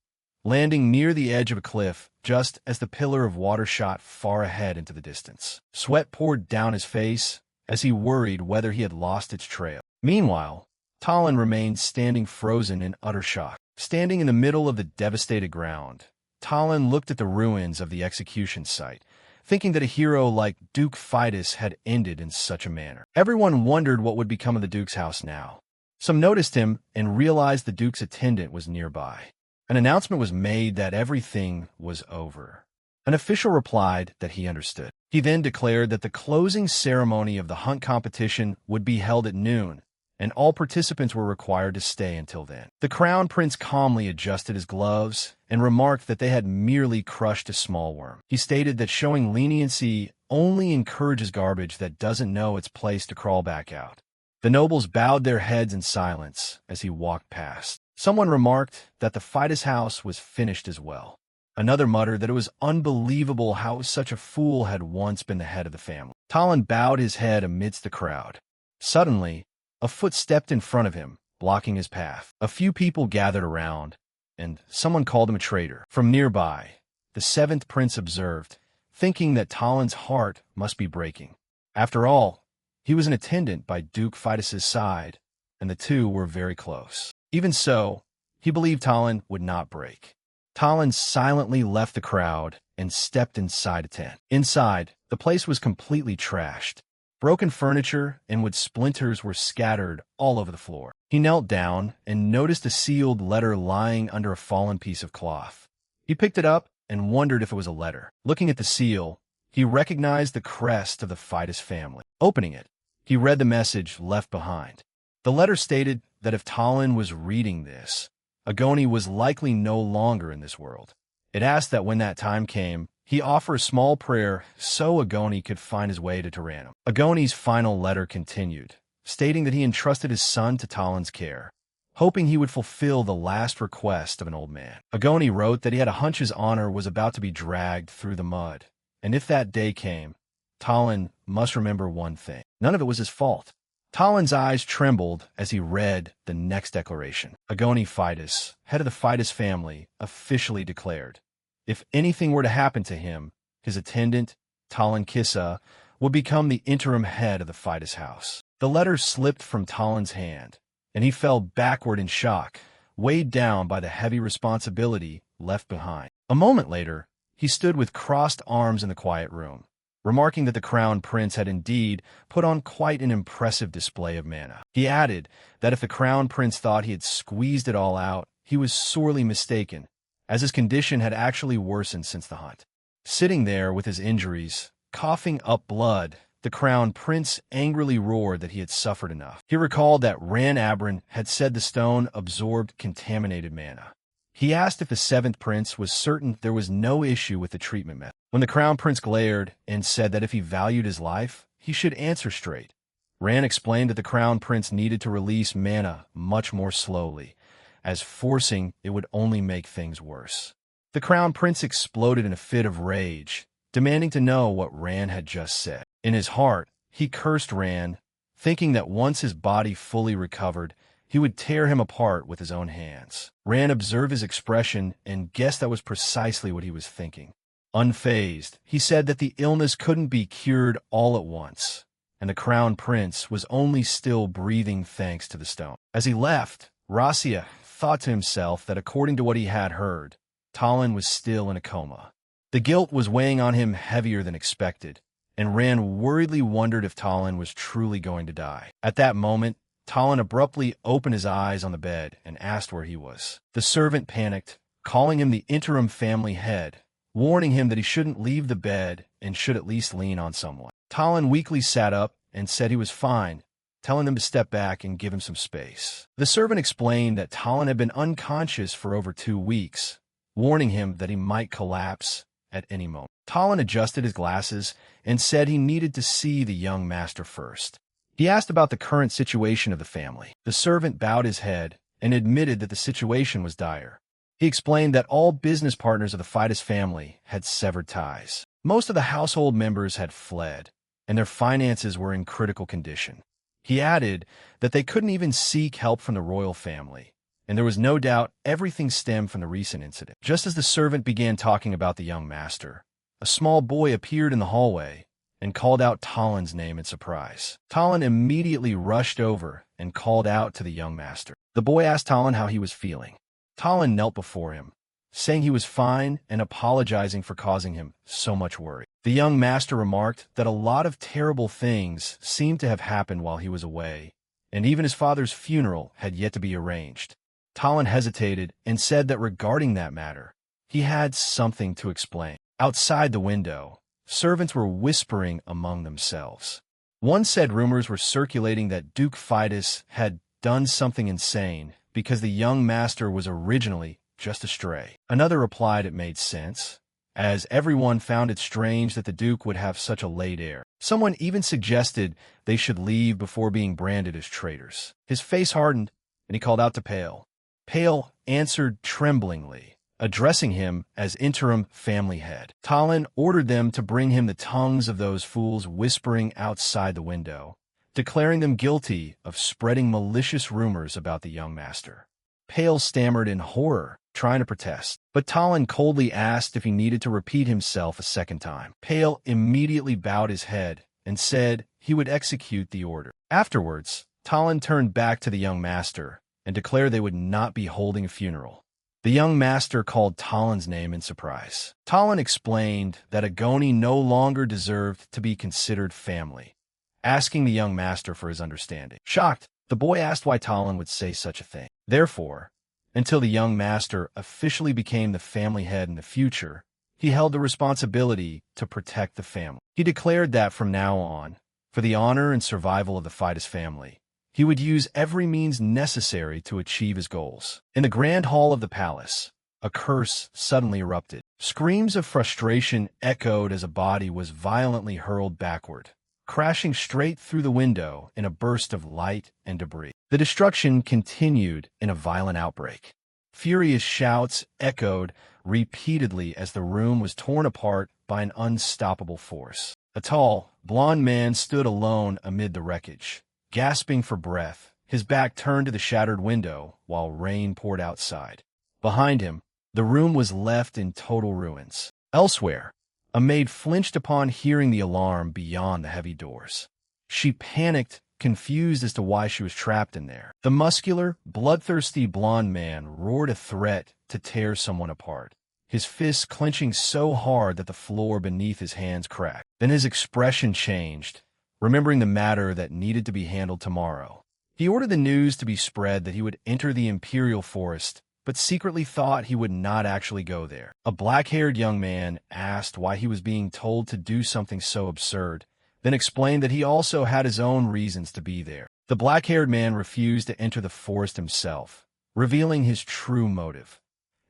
landing near the edge of a cliff just as the pillar of water shot far ahead into the distance. Sweat poured down his face as he worried whether he had lost its trail. Meanwhile, Talon remained standing frozen in utter shock. Standing in the middle of the devastated ground, Talon looked at the ruins of the execution site, thinking that a hero like Duke Fidus had ended in such a manner. Everyone wondered what would become of the Duke's house now. Some noticed him and realized the Duke's attendant was nearby. An announcement was made that everything was over. An official replied that he understood. He then declared that the closing ceremony of the hunt competition would be held at noon, and all participants were required to stay until then. The Crown Prince calmly adjusted his gloves and remarked that they had merely crushed a small worm. He stated that showing leniency only encourages garbage that doesn't know its place to crawl back out. The nobles bowed their heads in silence as he walked past. Someone remarked that the Fidus house was finished as well. Another muttered that it was unbelievable how such a fool had once been the head of the family. Talon bowed his head amidst the crowd. Suddenly, a foot stepped in front of him, blocking his path. A few people gathered around, and someone called him a traitor. From nearby, the seventh prince observed, thinking that Talon's heart must be breaking. After all, he was an attendant by Duke Fidus's side, and the two were very close. Even so, he believed Talon would not break. Talon silently left the crowd and stepped inside a tent. Inside, the place was completely trashed. Broken furniture and wood splinters were scattered all over the floor. He knelt down and noticed a sealed letter lying under a fallen piece of cloth. He picked it up and wondered if it was a letter. Looking at the seal, he recognized the crest of the Fidus family. Opening it, he read the message left behind. The letter stated that if Talon was reading this, Agoni was likely no longer in this world. It asked that when that time came, he offer a small prayer so Agoni could find his way to Tyrannum. Agoni's final letter continued, stating that he entrusted his son to Talon's care, hoping he would fulfill the last request of an old man. Agoni wrote that he had a hunch his honor was about to be dragged through the mud, and if that day came, Talon must remember one thing. None of it was his fault. Talon's eyes trembled as he read the next declaration. Agoni Fidus, head of the Fidus family, officially declared, if anything were to happen to him, his attendant, Talon Kissa, would become the interim head of the Fidus house. The letter slipped from Talon's hand, and he fell backward in shock, weighed down by the heavy responsibility left behind. A moment later, he stood with crossed arms in the quiet room, remarking that the Crown Prince had indeed put on quite an impressive display of mana. He added that if the Crown Prince thought he had squeezed it all out, he was sorely mistaken, as his condition had actually worsened since the hunt. Sitting there with his injuries, coughing up blood, the crown prince angrily roared that he had suffered enough. He recalled that Ran Abrin had said the stone absorbed contaminated mana. He asked if the seventh prince was certain there was no issue with the treatment method. When the crown prince glared and said that if he valued his life, he should answer straight. Ran explained that the crown prince needed to release mana much more slowly, as forcing it would only make things worse. The crown prince exploded in a fit of rage, demanding to know what Ran had just said. In his heart, he cursed Ran, thinking that once his body fully recovered, he would tear him apart with his own hands. Ran observed his expression and guessed that was precisely what he was thinking. Unfazed, he said that the illness couldn't be cured all at once, and the crown prince was only still breathing thanks to the stone. As he left, Rasia thought to himself that according to what he had heard, Talon was still in a coma. The guilt was weighing on him heavier than expected, and Ran worriedly wondered if Talon was truly going to die. At that moment, Talon abruptly opened his eyes on the bed and asked where he was. The servant panicked, calling him the interim family head, warning him that he shouldn't leave the bed and should at least lean on someone. Talon weakly sat up and said he was fine, telling them to step back and give him some space. The servant explained that Talon had been unconscious for over 2 weeks, warning him that he might collapse at any moment. Talon adjusted his glasses and said he needed to see the young master first. He asked about the current situation of the family. The servant bowed his head and admitted that the situation was dire. He explained that all business partners of the Fidus family had severed ties. Most of the household members had fled, and their finances were in critical condition. He added that they couldn't even seek help from the royal family, and there was no doubt everything stemmed from the recent incident. Just as the servant began talking about the young master, a small boy appeared in the hallway and called out Talon's name in surprise. Talon immediately rushed over and called out to the young master. The boy asked Talon how he was feeling. Talon knelt before him, saying he was fine and apologizing for causing him so much worry. The young master remarked that a lot of terrible things seemed to have happened while he was away, and even his father's funeral had yet to be arranged. Talon hesitated and said that regarding that matter, he had something to explain. Outside the window, servants were whispering among themselves. One said rumors were circulating that Duke Fidus had done something insane because the young master was originally just a stray. Another replied it made sense, as everyone found it strange that the Duke would have such a late heir. Someone even suggested they should leave before being branded as traitors. His face hardened, and he called out to Pale. Pale answered tremblingly, addressing him as interim family head. Talon ordered them to bring him the tongues of those fools whispering outside the window, declaring them guilty of spreading malicious rumors about the young master. Pale stammered in horror, trying to protest, but Talon coldly asked if he needed to repeat himself a second time. Pale immediately bowed his head and said he would execute the order. Afterwards, Talon turned back to the young master and declared they would not be holding a funeral. The young master called Talon's name in surprise. Talon explained that Agoni no longer deserved to be considered family, asking the young master for his understanding. Shocked, the boy asked why Talon would say such a thing. Therefore, until the young master officially became the family head in the future, he held the responsibility to protect the family. He declared that from now on, for the honor and survival of the Fidus family, he would use every means necessary to achieve his goals. In the grand hall of the palace, a curse suddenly erupted. Screams of frustration echoed as a body was violently hurled backward, crashing straight through the window in a burst of light and debris. The destruction continued in a violent outbreak. Furious shouts echoed repeatedly as the room was torn apart by an unstoppable force. A tall, blond man stood alone amid the wreckage, gasping for breath, his back turned to the shattered window while rain poured outside. Behind him, the room was left in total ruins. Elsewhere, a maid flinched upon hearing the alarm beyond the heavy doors. She panicked, confused as to why she was trapped in there. The muscular, bloodthirsty blond man roared a threat to tear someone apart, his fists clenching so hard that the floor beneath his hands cracked. Then his expression changed, remembering the matter that needed to be handled tomorrow. He ordered the news to be spread that he would enter the imperial forest but secretly thought he would not actually go there. A black-haired young man asked why he was being told to do something so absurd, then explained that he also had his own reasons to be there. The black-haired man refused to enter the forest himself, revealing his true motive.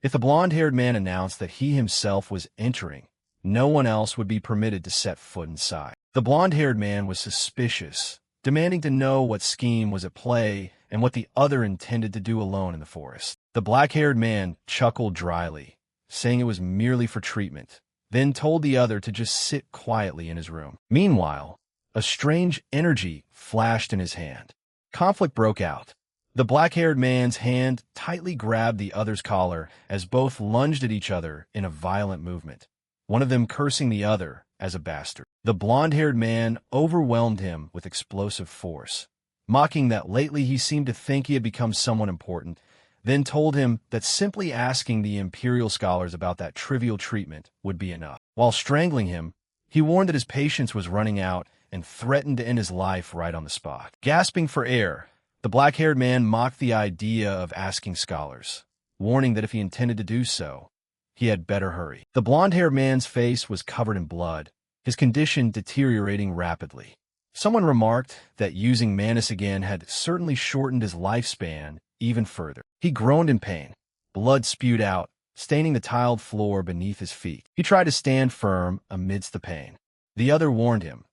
If the blonde-haired man announced that he himself was entering, no one else would be permitted to set foot inside. The blonde-haired man was suspicious, demanding to know what scheme was at play and what the other intended to do alone in the forest. The black-haired man chuckled dryly, saying it was merely for treatment, then told the other to just sit quietly in his room. Meanwhile, a strange energy flashed in his hand. Conflict broke out. The black-haired man's hand tightly grabbed the other's collar as both lunged at each other in a violent movement, one of them cursing the other as a bastard. The blonde-haired man overwhelmed him with explosive force, mocking that lately he seemed to think he had become someone important, then told him that simply asking the Imperial scholars about that trivial treatment would be enough. While strangling him, he warned that his patience was running out and threatened to end his life right on the spot. Gasping for air, the black-haired man mocked the idea of asking scholars, warning that if he intended to do so, he had better hurry. The blonde-haired man's face was covered in blood, his condition deteriorating rapidly. Someone remarked that using Manus again had certainly shortened his lifespan even further. He groaned in pain. Blood spewed out, staining the tiled floor beneath his feet. He tried to stand firm amidst the pain. The other warned him,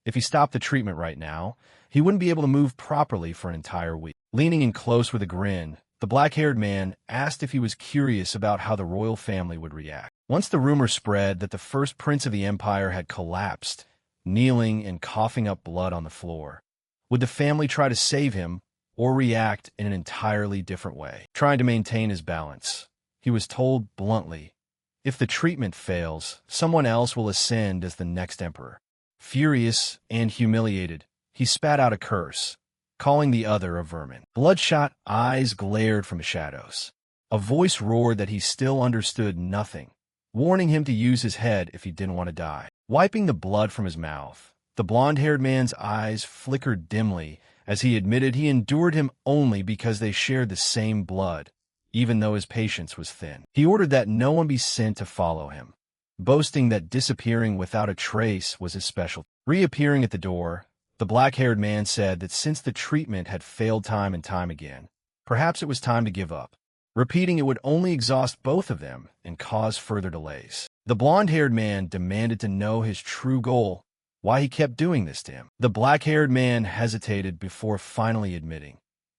if he stopped the treatment right now, he wouldn't be able to move properly for an entire week. Leaning in close with a grin, the black-haired man asked if he was curious about how the royal family would react. Once the rumor spread that the first prince of the empire had collapsed, kneeling and coughing up blood on the floor, would the family try to save him or react in an entirely different way? Trying to maintain his balance, he was told bluntly, if the treatment fails, someone else will ascend as the next emperor. Furious and humiliated, he spat out a curse, calling the other a vermin. Bloodshot eyes glared from the shadows. A voice roared that he still understood nothing, warning him to use his head if he didn't want to die. Wiping the blood from his mouth, the blonde-haired man's eyes flickered dimly as he admitted he endured him only because they shared the same blood, even though his patience was thin. He ordered that no one be sent to follow him, boasting that disappearing without a trace was his specialty. Reappearing at the door, the black-haired man said that since the treatment had failed time and time again, perhaps it was time to give up, repeating it would only exhaust both of them and cause further delays. The blonde-haired man demanded to know his true goal, why he kept doing this to him. The black-haired man hesitated before finally admitting,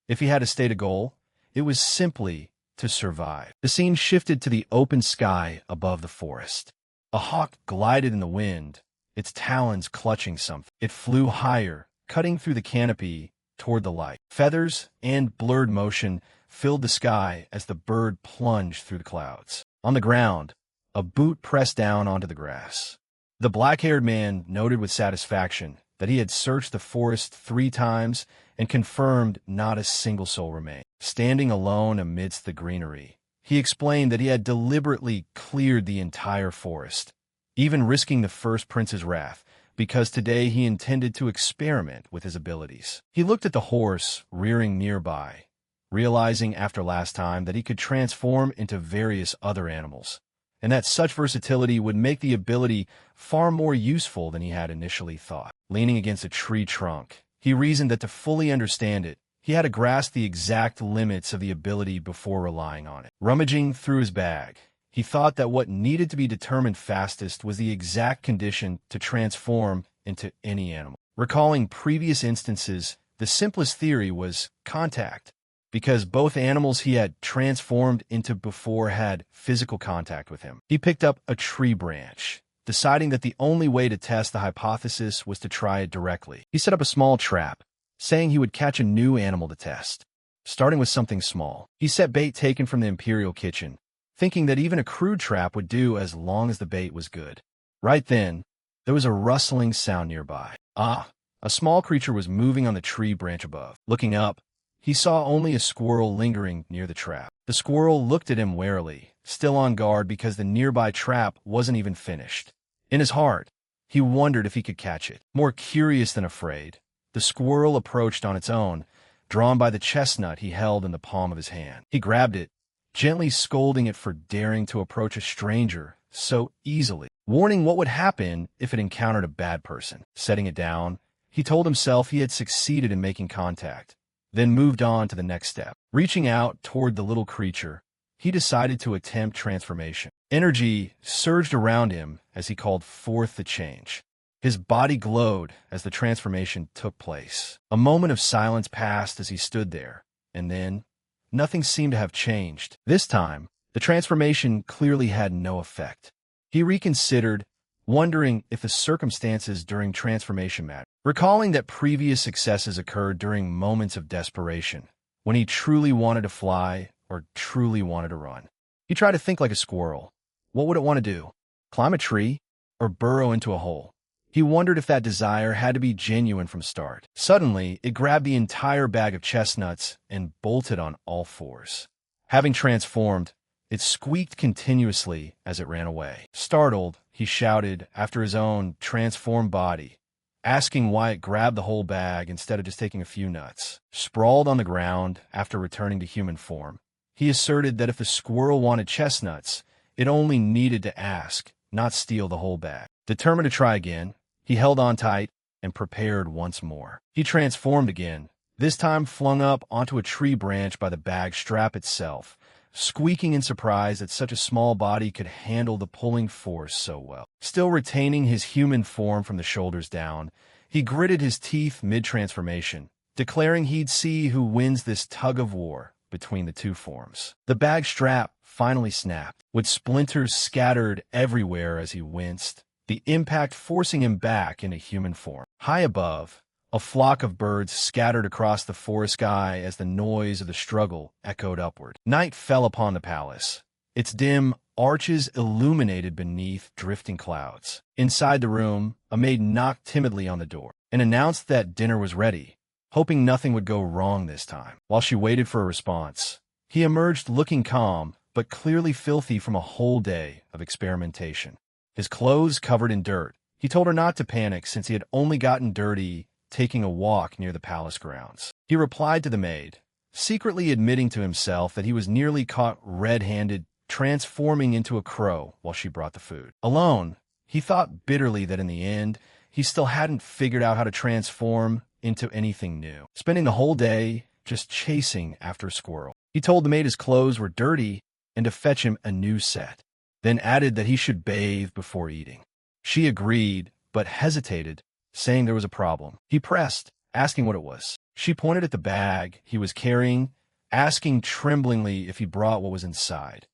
if he had a stated goal, it was simply to survive. The scene shifted to the open sky above the forest. A hawk glided in the wind, its talons clutching something. It flew higher, cutting through the canopy toward the light. Feathers and blurred motion filled the sky as the bird plunged through the clouds. On the ground, a boot pressed down onto the grass. The black-haired man noted with satisfaction that he had searched the forest 3 times and confirmed not a single soul remained. Standing alone amidst the greenery, he explained that he had deliberately cleared the entire forest, even risking the first prince's wrath, because today he intended to experiment with his abilities. He looked at the horse rearing nearby, realizing after last time that he could transform into various other animals, and that such versatility would make the ability far more useful than he had initially thought. Leaning against a tree trunk, he reasoned that to fully understand it, he had to grasp the exact limits of the ability before relying on it. Rummaging through his bag, he thought that what needed to be determined fastest was the exact condition to transform into any animal. Recalling previous instances, the simplest theory was contact, because both animals he had transformed into before had physical contact with him. He picked up a tree branch, deciding that the only way to test the hypothesis was to try it directly. He set up a small trap, saying he would catch a new animal to test, starting with something small. He set bait taken from the Imperial kitchen, thinking that even a crude trap would do as long as the bait was good. Right then, there was a rustling sound nearby. A small creature was moving on the tree branch above. Looking up, he saw only a squirrel lingering near the trap. The squirrel looked at him warily, still on guard because the nearby trap wasn't even finished. In his heart, he wondered if he could catch it. More curious than afraid, the squirrel approached on its own, drawn by the chestnut he held in the palm of his hand. He grabbed it, gently scolding it for daring to approach a stranger so easily, warning what would happen if it encountered a bad person. Setting it down, he told himself he had succeeded in making contact, then moved on to the next step. Reaching out toward the little creature, he decided to attempt transformation. Energy surged around him as he called forth the change. His body glowed as the transformation took place. A moment of silence passed as he stood there, and then nothing seemed to have changed. This time, the transformation clearly had no effect. He reconsidered, wondering if the circumstances during transformation mattered. Recalling that previous successes occurred during moments of desperation, when he truly wanted to fly or truly wanted to run. He tried to think like a squirrel. What would it want to do? Climb a tree or burrow into a hole? He wondered if that desire had to be genuine from start. Suddenly, it grabbed the entire bag of chestnuts and bolted on all fours. Having transformed, it squeaked continuously as it ran away. Startled, he shouted after his own transformed body, asking why it grabbed the whole bag instead of just taking a few nuts. Sprawled on the ground after returning to human form, he asserted that if the squirrel wanted chestnuts, it only needed to ask, not steal the whole bag. Determined to try again, he held on tight and prepared once more. He transformed again, this time flung up onto a tree branch by the bag strap itself, squeaking in surprise that such a small body could handle the pulling force so well. Still retaining his human form from the shoulders down, he gritted his teeth mid-transformation, declaring he'd see who wins this tug-of-war between the two forms. The bag strap finally snapped, with splinters scattered everywhere as he winced, the impact forcing him back into human form. High above, a flock of birds scattered across the forest sky as the noise of the struggle echoed upward. Night fell upon the palace, its dim arches illuminated beneath drifting clouds. Inside the room, a maid knocked timidly on the door and announced that dinner was ready, hoping nothing would go wrong this time. While she waited for a response, he emerged looking calm but clearly filthy from a whole day of experimentation. His clothes covered in dirt, he told her not to panic since he had only gotten dirty taking a walk near the palace grounds. He replied to the maid, secretly admitting to himself that he was nearly caught red-handed transforming into a crow while she brought the food. Alone, he thought bitterly that in the end, he still hadn't figured out how to transform into anything new, spending the whole day just chasing after a squirrel. He told the maid his clothes were dirty and to fetch him a new set, then added that he should bathe before eating. She agreed, but hesitated, saying there was a problem. He pressed, asking what it was. She pointed at the bag he was carrying, asking tremblingly if he brought what was inside,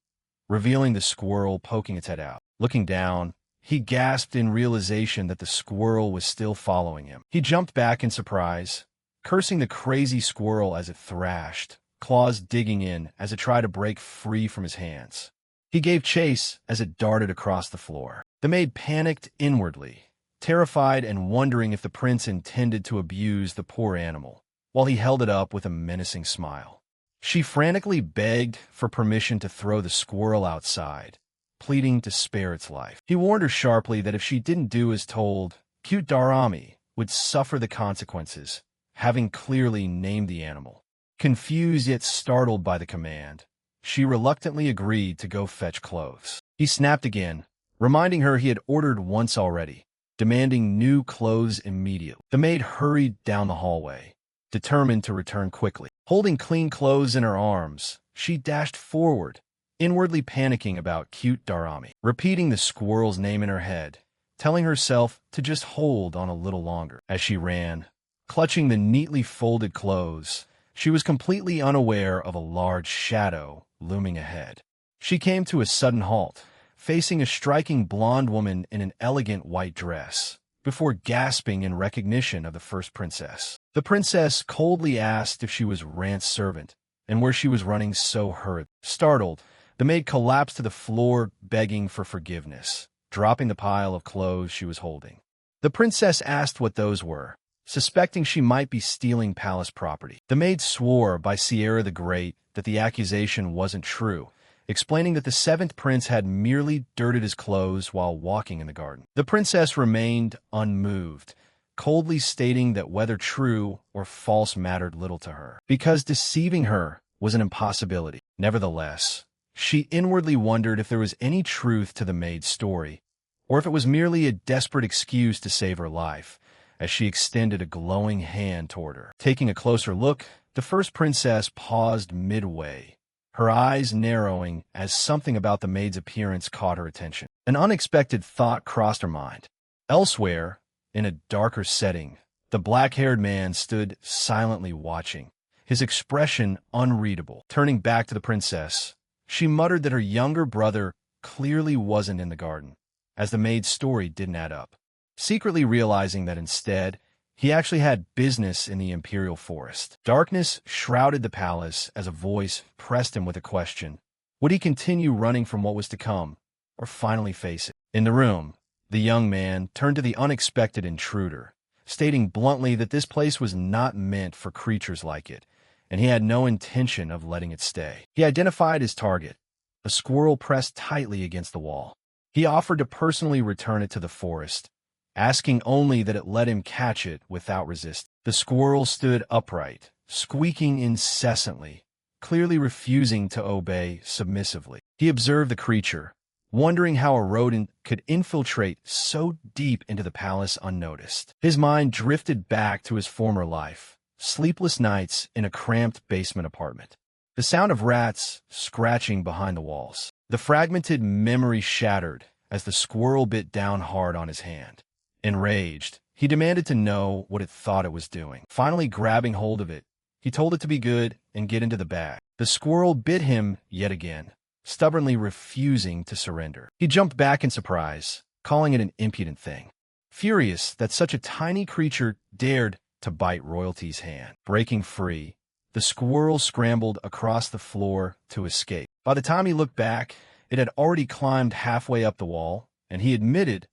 revealing the squirrel poking its head out. Looking down, he gasped in realization that the squirrel was still following him. He jumped back in surprise, cursing the crazy squirrel as it thrashed, claws digging in as it tried to break free from his hands. He gave chase as it darted across the floor. The maid panicked inwardly, terrified and wondering if the prince intended to abuse the poor animal, while he held it up with a menacing smile. She frantically begged for permission to throw the squirrel outside, pleading to spare its life. He warned her sharply that if she didn't do as told, cute Darami would suffer the consequences, having clearly named the animal. Confused yet startled by the command, she reluctantly agreed to go fetch clothes. He snapped again, reminding her he had ordered once already, demanding new clothes immediately. The maid hurried down the hallway, determined to return quickly. Holding clean clothes in her arms, she dashed forward, inwardly panicking about cute Darami, repeating the squirrel's name in her head, telling herself to just hold on a little longer. As she ran, clutching the neatly folded clothes, she was completely unaware of a large shadow looming ahead. She came to a sudden halt, facing a striking blonde woman in an elegant white dress, before gasping in recognition of the first princess. The princess coldly asked if she was Rant's servant, and where she was running so hurriedly. Startled, the maid collapsed to the floor begging for forgiveness, dropping the pile of clothes she was holding. The princess asked what those were, suspecting she might be stealing palace property. The maid swore by Sierra the Great that the accusation wasn't true, explaining that the seventh prince had merely dirted his clothes while walking in the garden. The princess remained unmoved, coldly stating that whether true or false mattered little to her, because deceiving her was an impossibility. Nevertheless, She inwardly wondered if there was any truth to the maid's story, or if it was merely a desperate excuse to save her life, as she extended a glowing hand toward her. Taking a closer look, the first princess paused midway, her eyes narrowing as something about the maid's appearance caught her attention. An unexpected thought crossed her mind. Elsewhere, in a darker setting, the black-haired man stood silently watching, his expression unreadable. Turning back to the princess, she muttered that her younger brother clearly wasn't in the garden, as the maid's story didn't add up, secretly realizing that instead, he actually had business in the imperial forest. Darkness shrouded the palace as a voice pressed him with a question. Would he continue running from what was to come, or finally face it? In the room, the young man turned to the unexpected intruder, stating bluntly that this place was not meant for creatures like it, and he had no intention of letting it stay. He identified his target, a squirrel pressed tightly against the wall. He offered to personally return it to the forest, asking only that it let him catch it without resistance. The squirrel stood upright, squeaking incessantly, clearly refusing to obey submissively. He observed the creature, wondering how a rodent could infiltrate so deep into the palace unnoticed. His mind drifted back to his former life, sleepless nights in a cramped basement apartment. The sound of rats scratching behind the walls. The fragmented memory shattered as the squirrel bit down hard on his hand. Enraged, he demanded to know what it thought it was doing. Finally grabbing hold of it, he told it to be good and get into the bag. The squirrel bit him yet again, stubbornly refusing to surrender. He jumped back in surprise, calling it an impudent thing, furious that such a tiny creature dared to bite royalty's hand. Breaking free, the squirrel scrambled across the floor to escape. By the time he looked back, it had already climbed halfway up the wall, and he admitted,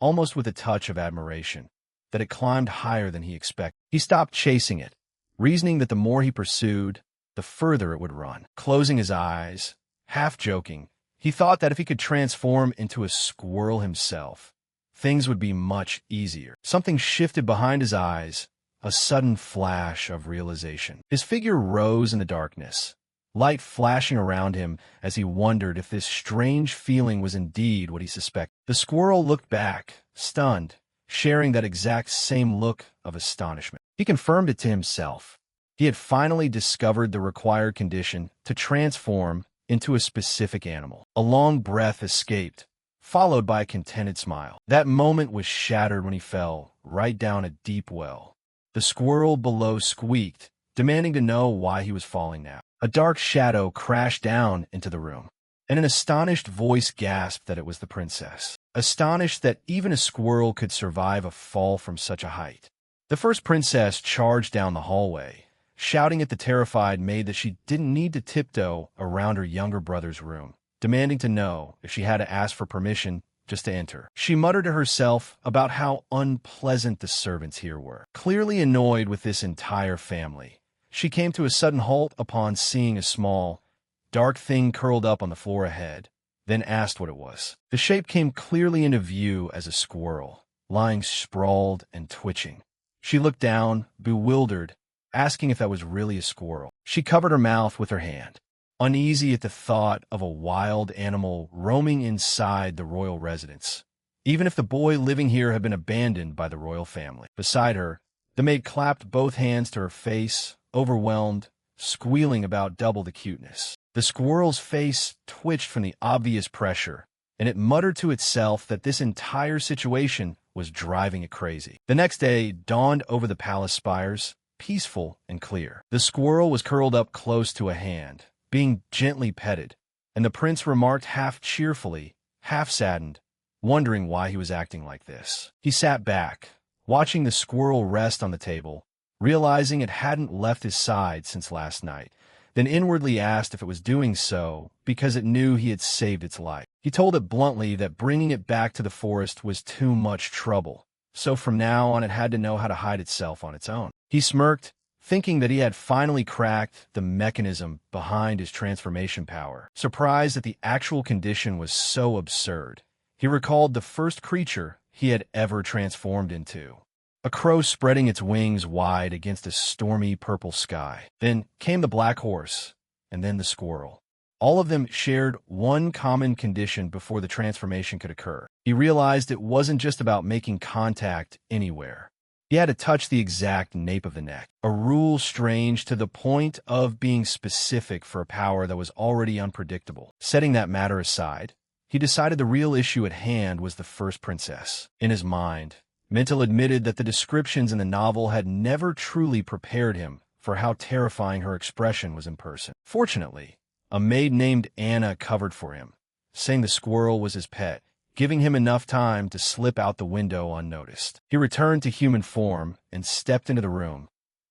almost with a touch of admiration, that it climbed higher than he expected. He stopped chasing it, reasoning that the more he pursued, the further it would run. Closing his eyes, half joking, he thought that if he could transform into a squirrel himself, things would be much easier. Something shifted behind his eyes, a sudden flash of realization. His figure rose in the darkness, light flashing around him as he wondered if this strange feeling was indeed what he suspected. The squirrel looked back, stunned, sharing that exact same look of astonishment. He confirmed it to himself. He had finally discovered the required condition to transform into a specific animal. A long breath escaped, followed by a contented smile. That moment was shattered when he fell right down a deep well. The squirrel below squeaked, demanding to know why he was falling now. A dark shadow crashed down into the room, and an astonished voice gasped that it was the princess, astonished that even a squirrel could survive a fall from such a height. The first princess charged down the hallway, shouting at the terrified maid that she didn't need to tiptoe around her younger brother's room, demanding to know if she had to ask for permission just to enter. She muttered to herself about how unpleasant the servants here were. Clearly annoyed with this entire family, she came to a sudden halt upon seeing a small, dark thing curled up on the floor ahead, then asked what it was. The shape came clearly into view as a squirrel, lying sprawled and twitching. She looked down, bewildered, asking if that was really a squirrel. She covered her mouth with her hand, uneasy at the thought of a wild animal roaming inside the royal residence, even if the boy living here had been abandoned by the royal family. Beside her, the maid clapped both hands to her face, overwhelmed, squealing about double the cuteness. The squirrel's face twitched from the obvious pressure, and it muttered to itself that this entire situation was driving it crazy. The next day dawned over the palace spires, peaceful and clear. The squirrel was curled up close to a hand, being gently petted, and the prince remarked half cheerfully, half saddened, wondering why he was acting like this. He sat back, watching the squirrel rest on the table, realizing it hadn't left his side since last night, then inwardly asked if it was doing so because it knew he had saved its life. He told it bluntly that bringing it back to the forest was too much trouble, so from now on it had to know how to hide itself on its own. He smirked, thinking that he had finally cracked the mechanism behind his transformation power. Surprised that the actual condition was so absurd, he recalled the first creature he had ever transformed into. A crow spreading its wings wide against a stormy purple sky. Then came the black horse, and then the squirrel, All of them shared one common condition before the transformation could occur. He realized it wasn't just about making contact anywhere. He had to touch the exact nape of the neck, a rule strange to the point of being specific for a power that was already unpredictable. Setting that matter aside, he decided the real issue at hand was the first princess. In his mind, Mintel admitted that the descriptions in the novel had never truly prepared him for how terrifying her expression was in person. Fortunately, a maid named Anna covered for him, saying the squirrel was his pet, giving him enough time to slip out the window unnoticed. He returned to human form and stepped into the room,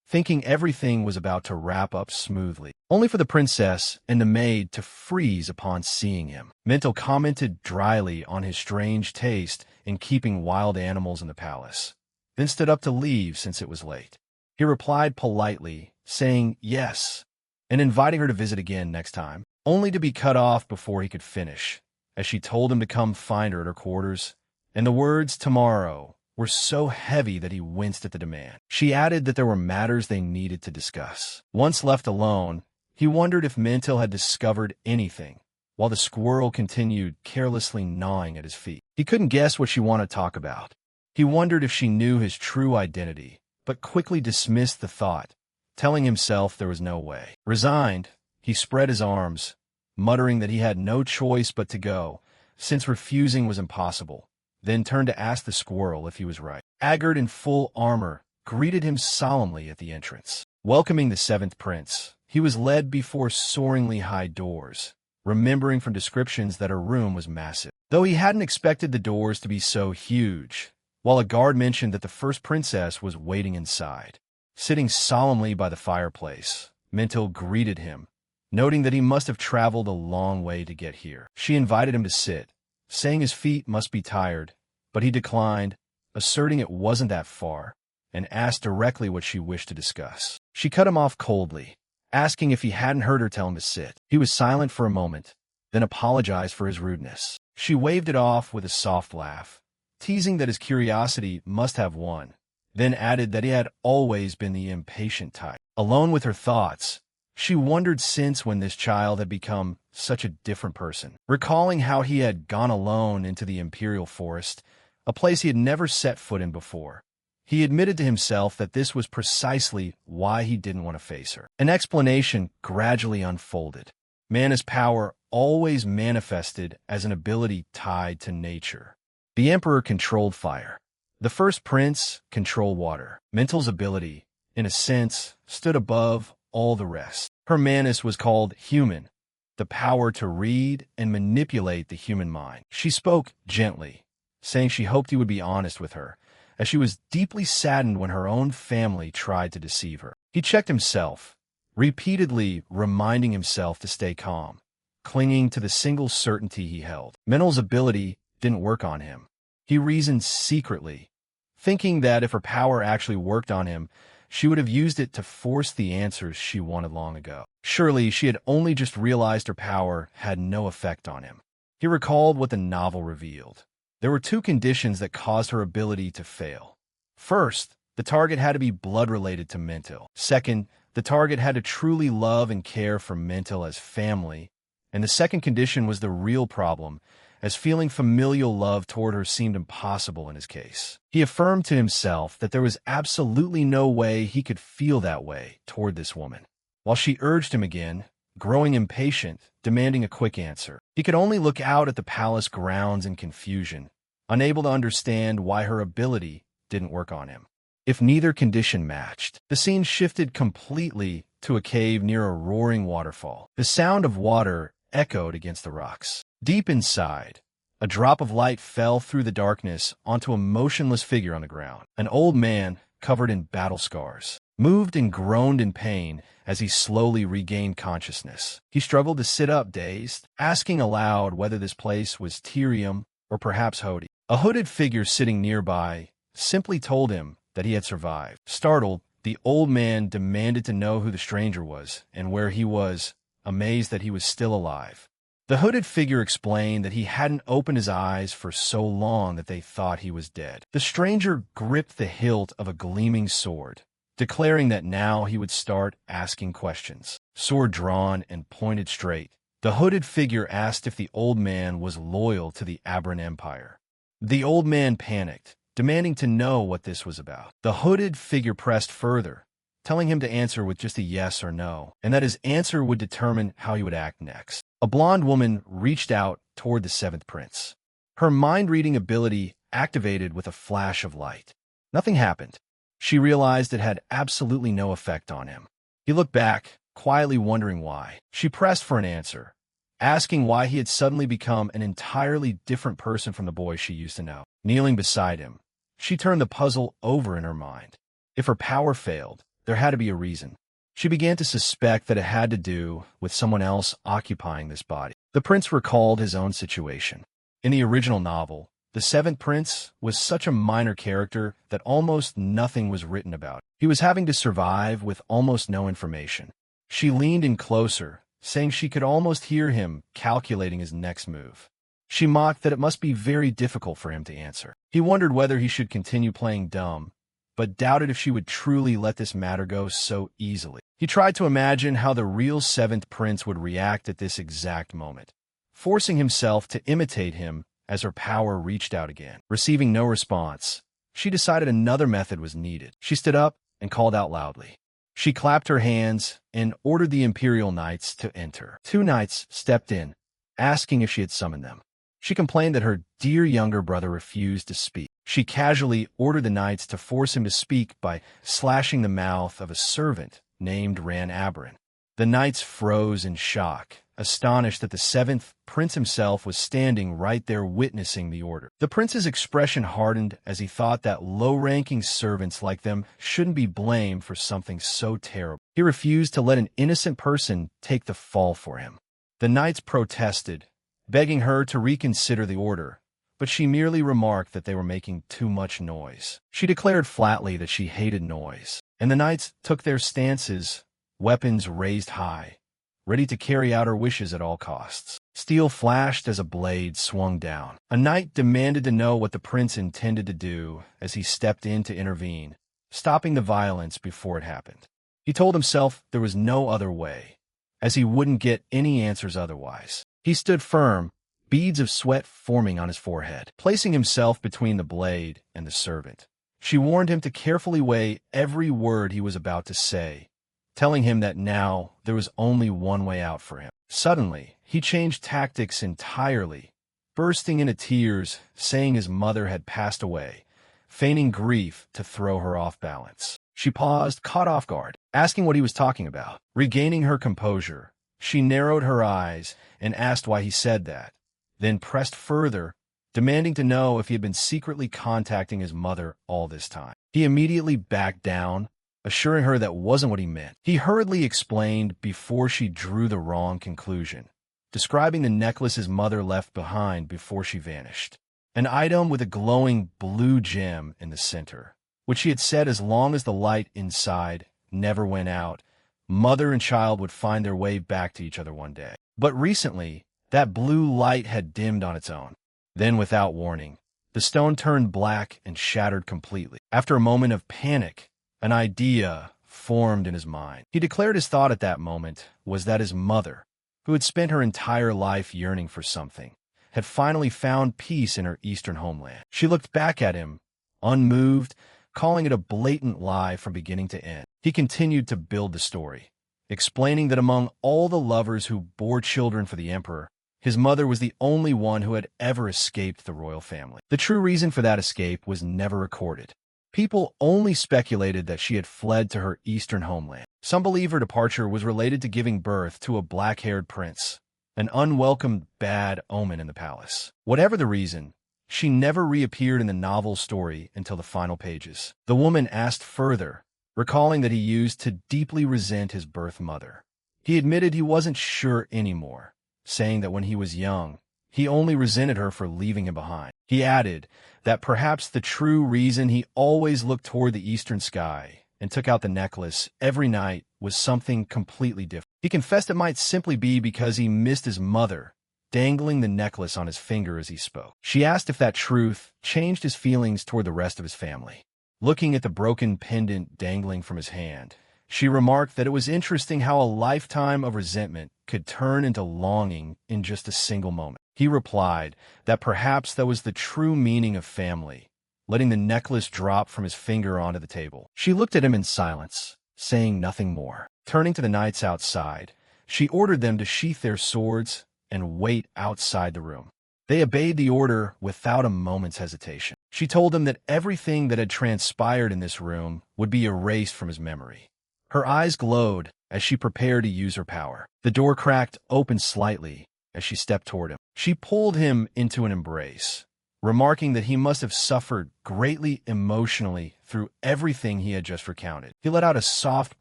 thinking everything was about to wrap up smoothly, only for the princess and the maid to freeze upon seeing him. Mintel commented dryly on his strange taste in keeping wild animals in the palace, then stood up to leave since it was late. He replied politely, saying yes, and inviting her to visit again next time, only to be cut off before he could finish, as she told him to come find her at her quarters, and the words "tomorrow" were so heavy that he winced at the demand. She added that there were matters they needed to discuss. Once left alone, he wondered if Mintel had discovered anything, while the squirrel continued carelessly gnawing at his feet. He couldn't guess what she wanted to talk about. He wondered if she knew his true identity, but quickly dismissed the thought, telling himself there was no way. Resigned, he spread his arms, muttering that he had no choice but to go, since refusing was impossible, then turned to ask the squirrel if he was right. Agard in full armor greeted him solemnly at the entrance. Welcoming the seventh prince, he was led before soaringly high doors, remembering from descriptions that her room was massive. Though he hadn't expected the doors to be so huge, while a guard mentioned that the first princess was waiting inside. Sitting solemnly by the fireplace, Mintel greeted him, noting that he must have traveled a long way to get here. She invited him to sit, saying his feet must be tired, but he declined, asserting it wasn't that far, and asked directly what she wished to discuss. She cut him off coldly, asking if he hadn't heard her tell him to sit. He was silent for a moment, then apologized for his rudeness. She waved it off with a soft laugh, teasing that his curiosity must have won, then added that he had always been the impatient type. Alone with her thoughts, she wondered since when this child had become such a different person. Recalling how he had gone alone into the imperial forest, a place he had never set foot in before, he admitted to himself that this was precisely why he didn't want to face her. An explanation gradually unfolded. Manna's power always manifested as an ability tied to nature. The emperor controlled fire. The first prince controlled water. Mintel's ability, in a sense, stood above all the rest. Her manus was called human, the power to read and manipulate the human mind. She spoke gently, saying she hoped he would be honest with her, as she was deeply saddened when her own family tried to deceive her. He checked himself, repeatedly reminding himself to stay calm, clinging to the single certainty he held. Mintel's ability didn't work on him. He reasoned secretly, thinking that if her power actually worked on him, she would have used it to force the answers she wanted long ago. Surely she had only just realized her power had no effect on him. He recalled what the novel revealed. There were two conditions that caused her ability to fail. First, the target had to be blood-related to Mintel. Second, the target had to truly love and care for Mintel as family. And the second condition was the real problem, as feeling familial love toward her seemed impossible in his case. He affirmed to himself that there was absolutely no way he could feel that way toward this woman. While she urged him again, growing impatient, demanding a quick answer, he could only look out at the palace grounds in confusion, unable to understand why her ability didn't work on him. If neither condition matched, the scene shifted completely to a cave near a roaring waterfall. The sound of water echoed against the rocks. Deep inside, a drop of light fell through the darkness onto a motionless figure on the ground. An old man, covered in battle scars, moved and groaned in pain as he slowly regained consciousness. He struggled to sit up, dazed, asking aloud whether this place was Tyrium or perhaps Hody. A hooded figure sitting nearby simply told him that he had survived. Startled, the old man demanded to know who the stranger was and where he was, amazed that he was still alive. The hooded figure explained that he hadn't opened his eyes for so long that they thought he was dead. The stranger gripped the hilt of a gleaming sword, declaring that now he would start asking questions. Sword drawn and pointed straight, The hooded figure asked if the old man was loyal to the Abran Empire. The old man panicked, demanding to know what this was about. The hooded figure pressed further, telling him to answer with just a yes or no, and that his answer would determine how he would act next. A blonde woman reached out toward the seventh prince. Her mind-reading ability activated with a flash of light. Nothing happened. She realized it had absolutely no effect on him. He looked back, quietly wondering why. She pressed for an answer, asking why he had suddenly become an entirely different person from the boy she used to know. Kneeling beside him, she turned the puzzle over in her mind. If her power failed, there had to be a reason. She began to suspect that it had to do with someone else occupying this body. The prince recalled his own situation. In the original novel, the seventh prince was such a minor character that almost nothing was written about. He was having to survive with almost no information. She leaned in closer, saying she could almost hear him calculating his next move. She mocked that it must be very difficult for him to answer. He wondered whether he should continue playing dumb, but doubted if she would truly let this matter go so easily. He tried to imagine how the real seventh prince would react at this exact moment, forcing himself to imitate him as her power reached out again. Receiving no response, she decided another method was needed. She stood up and called out loudly. She clapped her hands and ordered the Imperial Knights to enter. 2 knights stepped in, asking if she had summoned them. She complained that her dear younger brother refused to speak. She casually ordered the knights to force him to speak by slashing the mouth of a servant named Ran Abran. The knights froze in shock, astonished that the seventh prince himself was standing right there witnessing the order. The prince's expression hardened as he thought that low-ranking servants like them shouldn't be blamed for something so terrible. He refused to let an innocent person take the fall for him. The knights protested, begging her to reconsider the order, but she merely remarked that they were making too much noise. She declared flatly that she hated noise, and the knights took their stances, weapons raised high, ready to carry out her wishes at all costs. Steel flashed as a blade swung down. A knight demanded to know what the prince intended to do as he stepped in to intervene, stopping the violence before it happened. He told himself there was no other way, as he wouldn't get any answers otherwise. He stood firm, beads of sweat forming on his forehead, placing himself between the blade and the servant. She warned him to carefully weigh every word he was about to say, telling him that now there was only one way out for him. Suddenly, he changed tactics entirely, bursting into tears, saying his mother had passed away, feigning grief to throw her off balance. She paused, caught off guard, asking what he was talking about. Regaining her composure, she narrowed her eyes and asked why he said that, then pressed further, demanding to know if he had been secretly contacting his mother all this time. He immediately backed down, assuring her that wasn't what he meant. He hurriedly explained before she drew the wrong conclusion, describing the necklace his mother left behind before she vanished. An item with a glowing blue gem in the center, which she had said as long as the light inside never went out, mother and child would find their way back to each other one day. But recently, that blue light had dimmed on its own. Then, without warning, the stone turned black and shattered completely. After a moment of panic, an idea formed in his mind. He declared his thought at that moment was that his mother, who had spent her entire life yearning for something, had finally found peace in her eastern homeland. She looked back at him, unmoved, calling it a blatant lie from beginning to end. He continued to build the story, explaining that among all the lovers who bore children for the emperor, his mother was the only one who had ever escaped the royal family. The true reason for that escape was never recorded. People only speculated that she had fled to her eastern homeland. Some believe her departure was related to giving birth to a black-haired prince, an unwelcome bad omen in the palace. Whatever the reason, she never reappeared in the novel's story until the final pages. The woman asked further, recalling that he used to deeply resent his birth mother. He admitted he wasn't sure anymore, saying that when he was young, he only resented her for leaving him behind. He added that perhaps the true reason he always looked toward the eastern sky and took out the necklace every night was something completely different. He confessed it might simply be because he missed his mother, dangling the necklace on his finger as he spoke. She asked if that truth changed his feelings toward the rest of his family. Looking at the broken pendant dangling from his hand, She remarked that it was interesting how a lifetime of resentment could turn into longing in just a single moment. He replied that perhaps that was the true meaning of family, letting the necklace drop from his finger onto the table. She looked at him in silence, saying nothing more. Turning to the knights outside, she ordered them to sheath their swords and wait outside the room. They obeyed the order without a moment's hesitation. She told them that everything that had transpired in this room would be erased from his memory. Her eyes glowed as she prepared to use her power. The door cracked open slightly as she stepped toward him. She pulled him into an embrace, remarking that he must have suffered greatly emotionally through everything he had just recounted. He let out a soft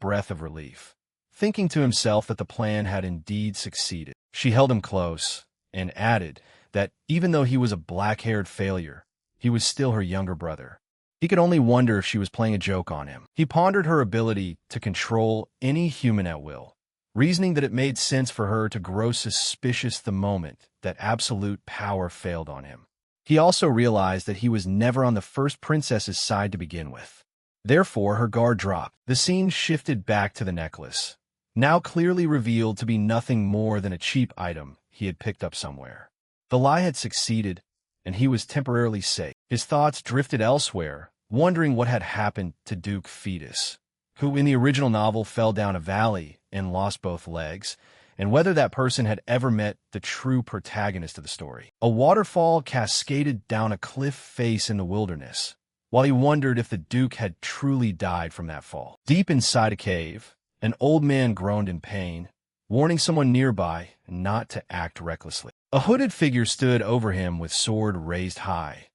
breath of relief, thinking to himself that the plan had indeed succeeded. She held him close and added that even though he was a black-haired failure, he was still her younger brother. He could only wonder if she was playing a joke on him. He pondered her ability to control any human at will, reasoning that it made sense for her to grow suspicious the moment that absolute power failed on him. He also realized that he was never on the first princess's side to begin with. Therefore, her guard dropped. The scene shifted back to the necklace, now clearly revealed to be nothing more than a cheap item he had picked up somewhere. The lie had succeeded, and he was temporarily safe. His thoughts drifted elsewhere, wondering what had happened to Duke Fetus, who in the original novel fell down a valley and lost both legs, and whether that person had ever met the true protagonist of the story. A waterfall cascaded down a cliff face in the wilderness, while he wondered if the Duke had truly died from that fall. Deep inside a cave, an old man groaned in pain, warning someone nearby not to act recklessly. A hooded figure stood over him with sword raised high,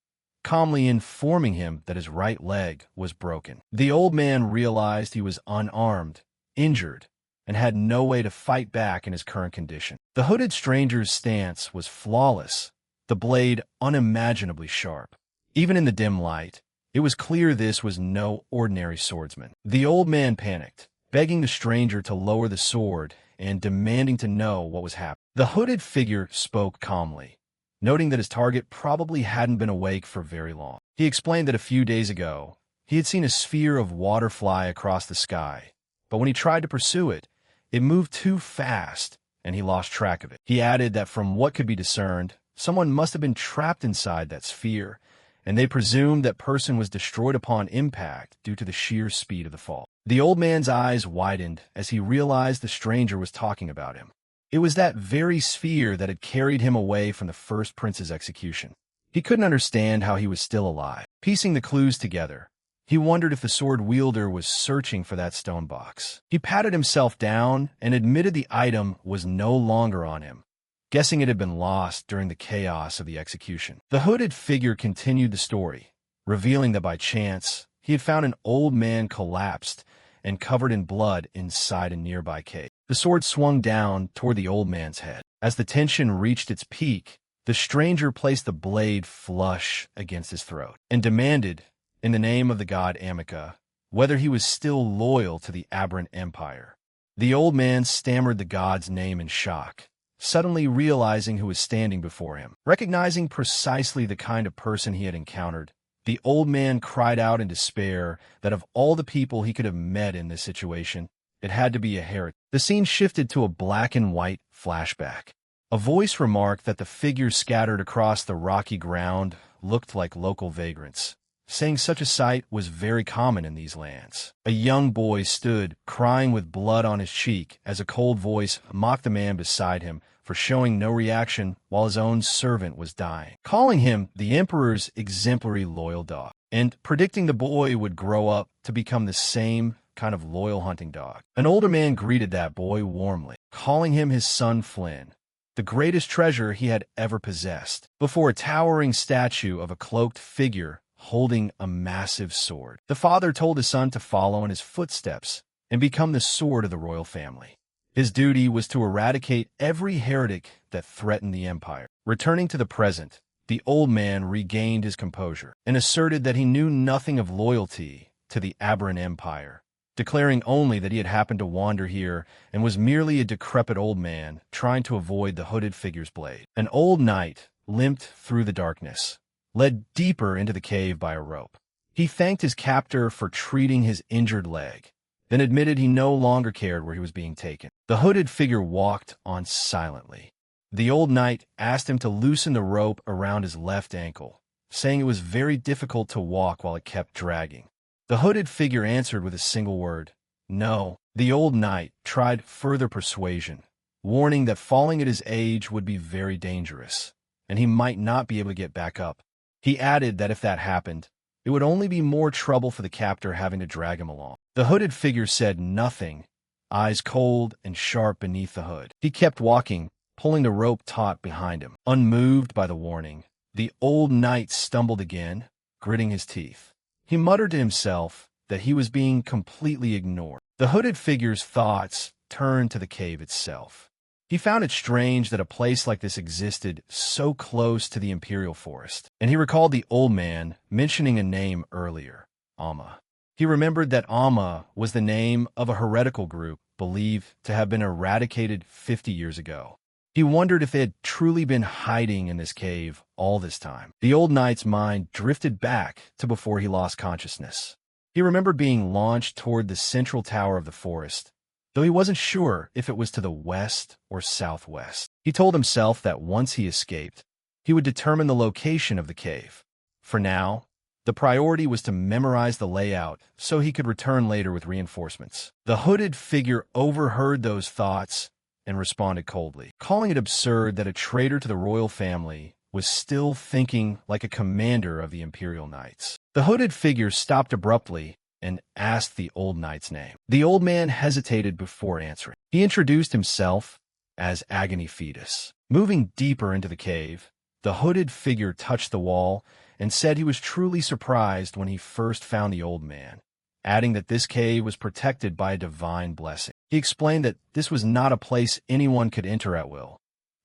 calmly informing him that his right leg was broken. The old man realized he was unarmed, injured, and had no way to fight back in his current condition. The hooded stranger's stance was flawless, the blade unimaginably sharp. Even in the dim light, it was clear this was no ordinary swordsman. The old man panicked, begging the stranger to lower the sword and demanding to know what was happening. The hooded figure spoke calmly, noting that his target probably hadn't been awake for very long. He explained that a few days ago, he had seen a sphere of water fly across the sky, but when he tried to pursue it, it moved too fast, and he lost track of it. He added that from what could be discerned, someone must have been trapped inside that sphere, and they presumed that person was destroyed upon impact due to the sheer speed of the fall. The old man's eyes widened as he realized the stranger was talking about him. It was that very sphere that had carried him away from the first prince's execution. He couldn't understand how he was still alive. Piecing the clues together, he wondered if the sword wielder was searching for that stone box. He patted himself down and admitted the item was no longer on him, guessing it had been lost during the chaos of the execution. The hooded figure continued the story, revealing that by chance, he had found an old man collapsed and covered in blood inside a nearby cave. The sword swung down toward the old man's head. As the tension reached its peak, the stranger placed the blade flush against his throat and demanded, in the name of the god Amica, whether he was still loyal to the Aberrant Empire. The old man stammered the god's name in shock, suddenly realizing who was standing before him. Recognizing precisely the kind of person he had encountered, the old man cried out in despair that of all the people he could have met in this situation, it had to be a heretic. The scene shifted to a black and white flashback. A voice remarked that the figures scattered across the rocky ground looked like local vagrants, saying such a sight was very common in these lands. A young boy stood, crying with blood on his cheek, as a cold voice mocked the man beside him for showing no reaction while his own servant was dying, calling him the emperor's exemplary loyal dog, and predicting the boy would grow up to become the same kind of loyal hunting dog. An older man greeted that boy warmly, calling him his son Flynn, the greatest treasure he had ever possessed, before a towering statue of a cloaked figure holding a massive sword. The father told his son to follow in his footsteps and become the sword of the royal family. His duty was to eradicate every heretic that threatened the empire. Returning to the present, the old man regained his composure and asserted that he knew nothing of loyalty to the Aberrant Empire, declaring only that he had happened to wander here and was merely a decrepit old man trying to avoid the hooded figure's blade. An old knight limped through the darkness, led deeper into the cave by a rope. He thanked his captor for treating his injured leg then admitted he no longer cared where he was being taken. The hooded figure walked on silently. The old knight asked him to loosen the rope around his left ankle, saying it was very difficult to walk while it kept dragging. The hooded figure answered with a single word, "No." The old knight tried further persuasion, warning that falling at his age would be very dangerous, and he might not be able to get back up. He added that if that happened, it would only be more trouble for the captor having to drag him along. The hooded figure said nothing, eyes cold and sharp beneath the hood. He kept walking, pulling the rope taut behind him. Unmoved by the warning, the old knight stumbled again, gritting his teeth. He muttered to himself that he was being completely ignored. The hooded figure's thoughts turned to the cave itself. He found it strange that a place like this existed so close to the imperial forest, and he recalled the old man mentioning a name earlier, Amma. He remembered that Amma was the name of a heretical group believed to have been eradicated 50 years ago. He wondered if they had truly been hiding in this cave all this time. The old knight's mind drifted back to before he lost consciousness. He remembered being launched toward the central tower of the forest, though he wasn't sure if it was to the west or southwest. He told himself that once he escaped, he would determine the location of the cave. For now, the priority was to memorize the layout so he could return later with reinforcements. The hooded figure overheard those thoughts and responded coldly, calling it absurd that a traitor to the royal family was still thinking like a commander of the Imperial Knights. The hooded figure stopped abruptly and asked the old knight's name. The old man hesitated before answering. He introduced himself as Agony Fetus. Moving deeper into the cave, the hooded figure touched the wall and said he was truly surprised when he first found the old man, adding that this cave was protected by a divine blessing. He explained that this was not a place anyone could enter at will,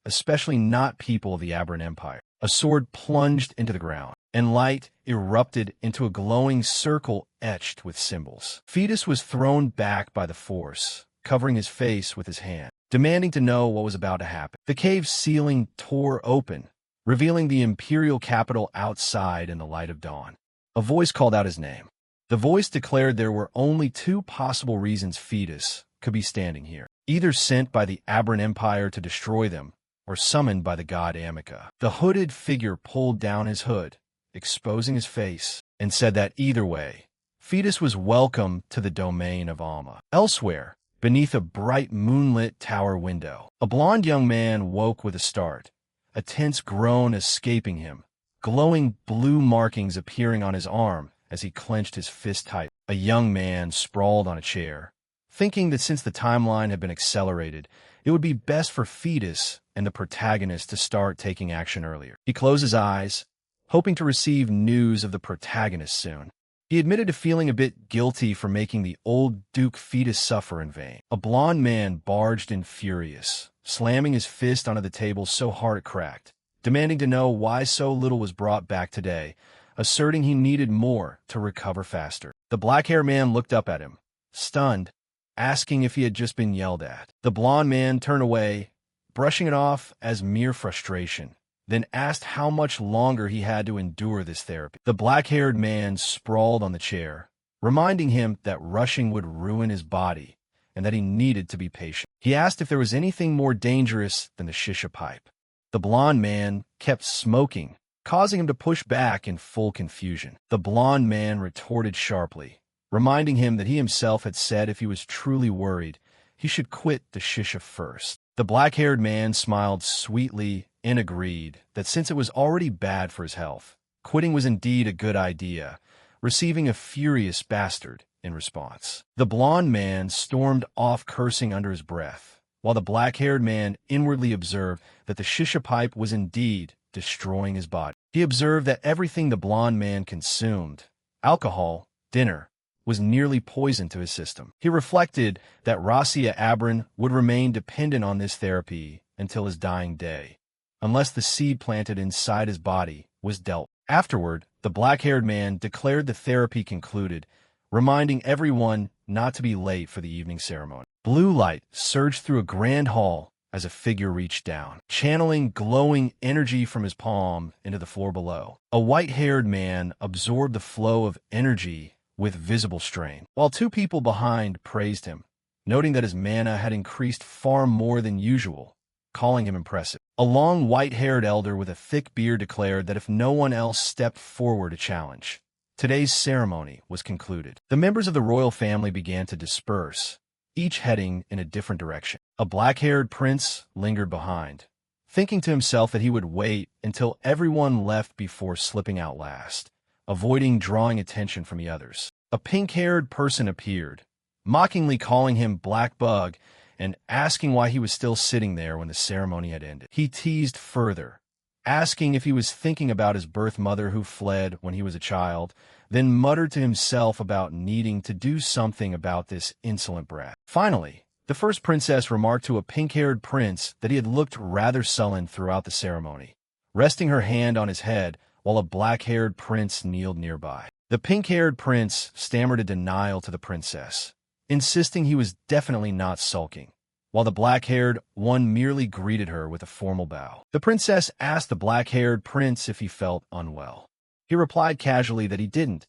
especially not people of the Aberrant Empire. A sword plunged into the ground, and light erupted into a glowing circle etched with symbols. Fetus was thrown back by the force, covering his face with his hand, demanding to know what was about to happen. The cave's ceiling tore open, revealing the imperial capital outside in the light of dawn. A voice called out his name. The voice declared there were only two possible reasons Fetus could be standing here, either sent by the Aberrant Empire to destroy them, or summoned by the god Amica. The hooded figure pulled down his hood, exposing his face, and said that either way, Fetus was welcome to the domain of Amma. Elsewhere, beneath a bright moonlit tower window, a blond young man woke with a start, a tense groan escaping him, glowing blue markings appearing on his arm as he clenched his fist tight. A young man sprawled on a chair, thinking that since the timeline had been accelerated, it would be best for Fetus and the protagonist to start taking action earlier. He closed his eyes, hoping to receive news of the protagonist soon. He admitted to feeling a bit guilty for making the old Duke Fetus suffer in vain. A blond man barged in furious, slamming his fist onto the table so hard it cracked, demanding to know why so little was brought back today, asserting he needed more to recover faster. The black-haired man looked up at him, stunned, asking if he had just been yelled at. The blond man turned away, brushing it off as mere frustration, then asked how much longer he had to endure this therapy. The black-haired man sprawled on the chair, reminding him that rushing would ruin his body and that he needed to be patient. He asked if there was anything more dangerous than the shisha pipe. The blond man kept smoking, causing him to push back in full confusion. The blond man retorted sharply, reminding him that he himself had said if he was truly worried, he should quit the shisha first. The black-haired man smiled sweetly and agreed that since it was already bad for his health, quitting was indeed a good idea, receiving a furious bastard in response. The blond man stormed off cursing under his breath, while the black-haired man inwardly observed that the shisha pipe was indeed destroying his body. He observed that everything the blond man consumed, alcohol, dinner, was nearly poison to his system. He reflected that Rasia Abrin would remain dependent on this therapy until his dying day, unless the seed planted inside his body was dealt. Afterward, the black-haired man declared the therapy concluded, reminding everyone not to be late for the evening ceremony. Blue light surged through a grand hall as a figure reached down, channeling glowing energy from his palm into the floor below. A white-haired man absorbed the flow of energy with visible strain, while two people behind praised him, noting that his mana had increased far more than usual, calling him impressive. A long white-haired elder with a thick beard declared that if no one else stepped forward to challenge, today's ceremony was concluded. The members of the royal family began to disperse, each heading in a different direction. A black-haired prince lingered behind, thinking to himself that he would wait until everyone left before slipping out last, avoiding drawing attention from the others. A pink-haired person appeared, mockingly calling him Black Bug and asking why he was still sitting there when the ceremony had ended. He teased further, asking if he was thinking about his birth mother who fled when he was a child, then muttered to himself about needing to do something about this insolent brat. Finally, the first princess remarked to a pink-haired prince that he had looked rather sullen throughout the ceremony, resting her hand on his head while a black-haired prince kneeled nearby. The pink-haired prince stammered a denial to the princess, insisting he was definitely not sulking, while the black-haired one merely greeted her with a formal bow. The princess asked the black-haired prince if he felt unwell. He replied casually that he didn't,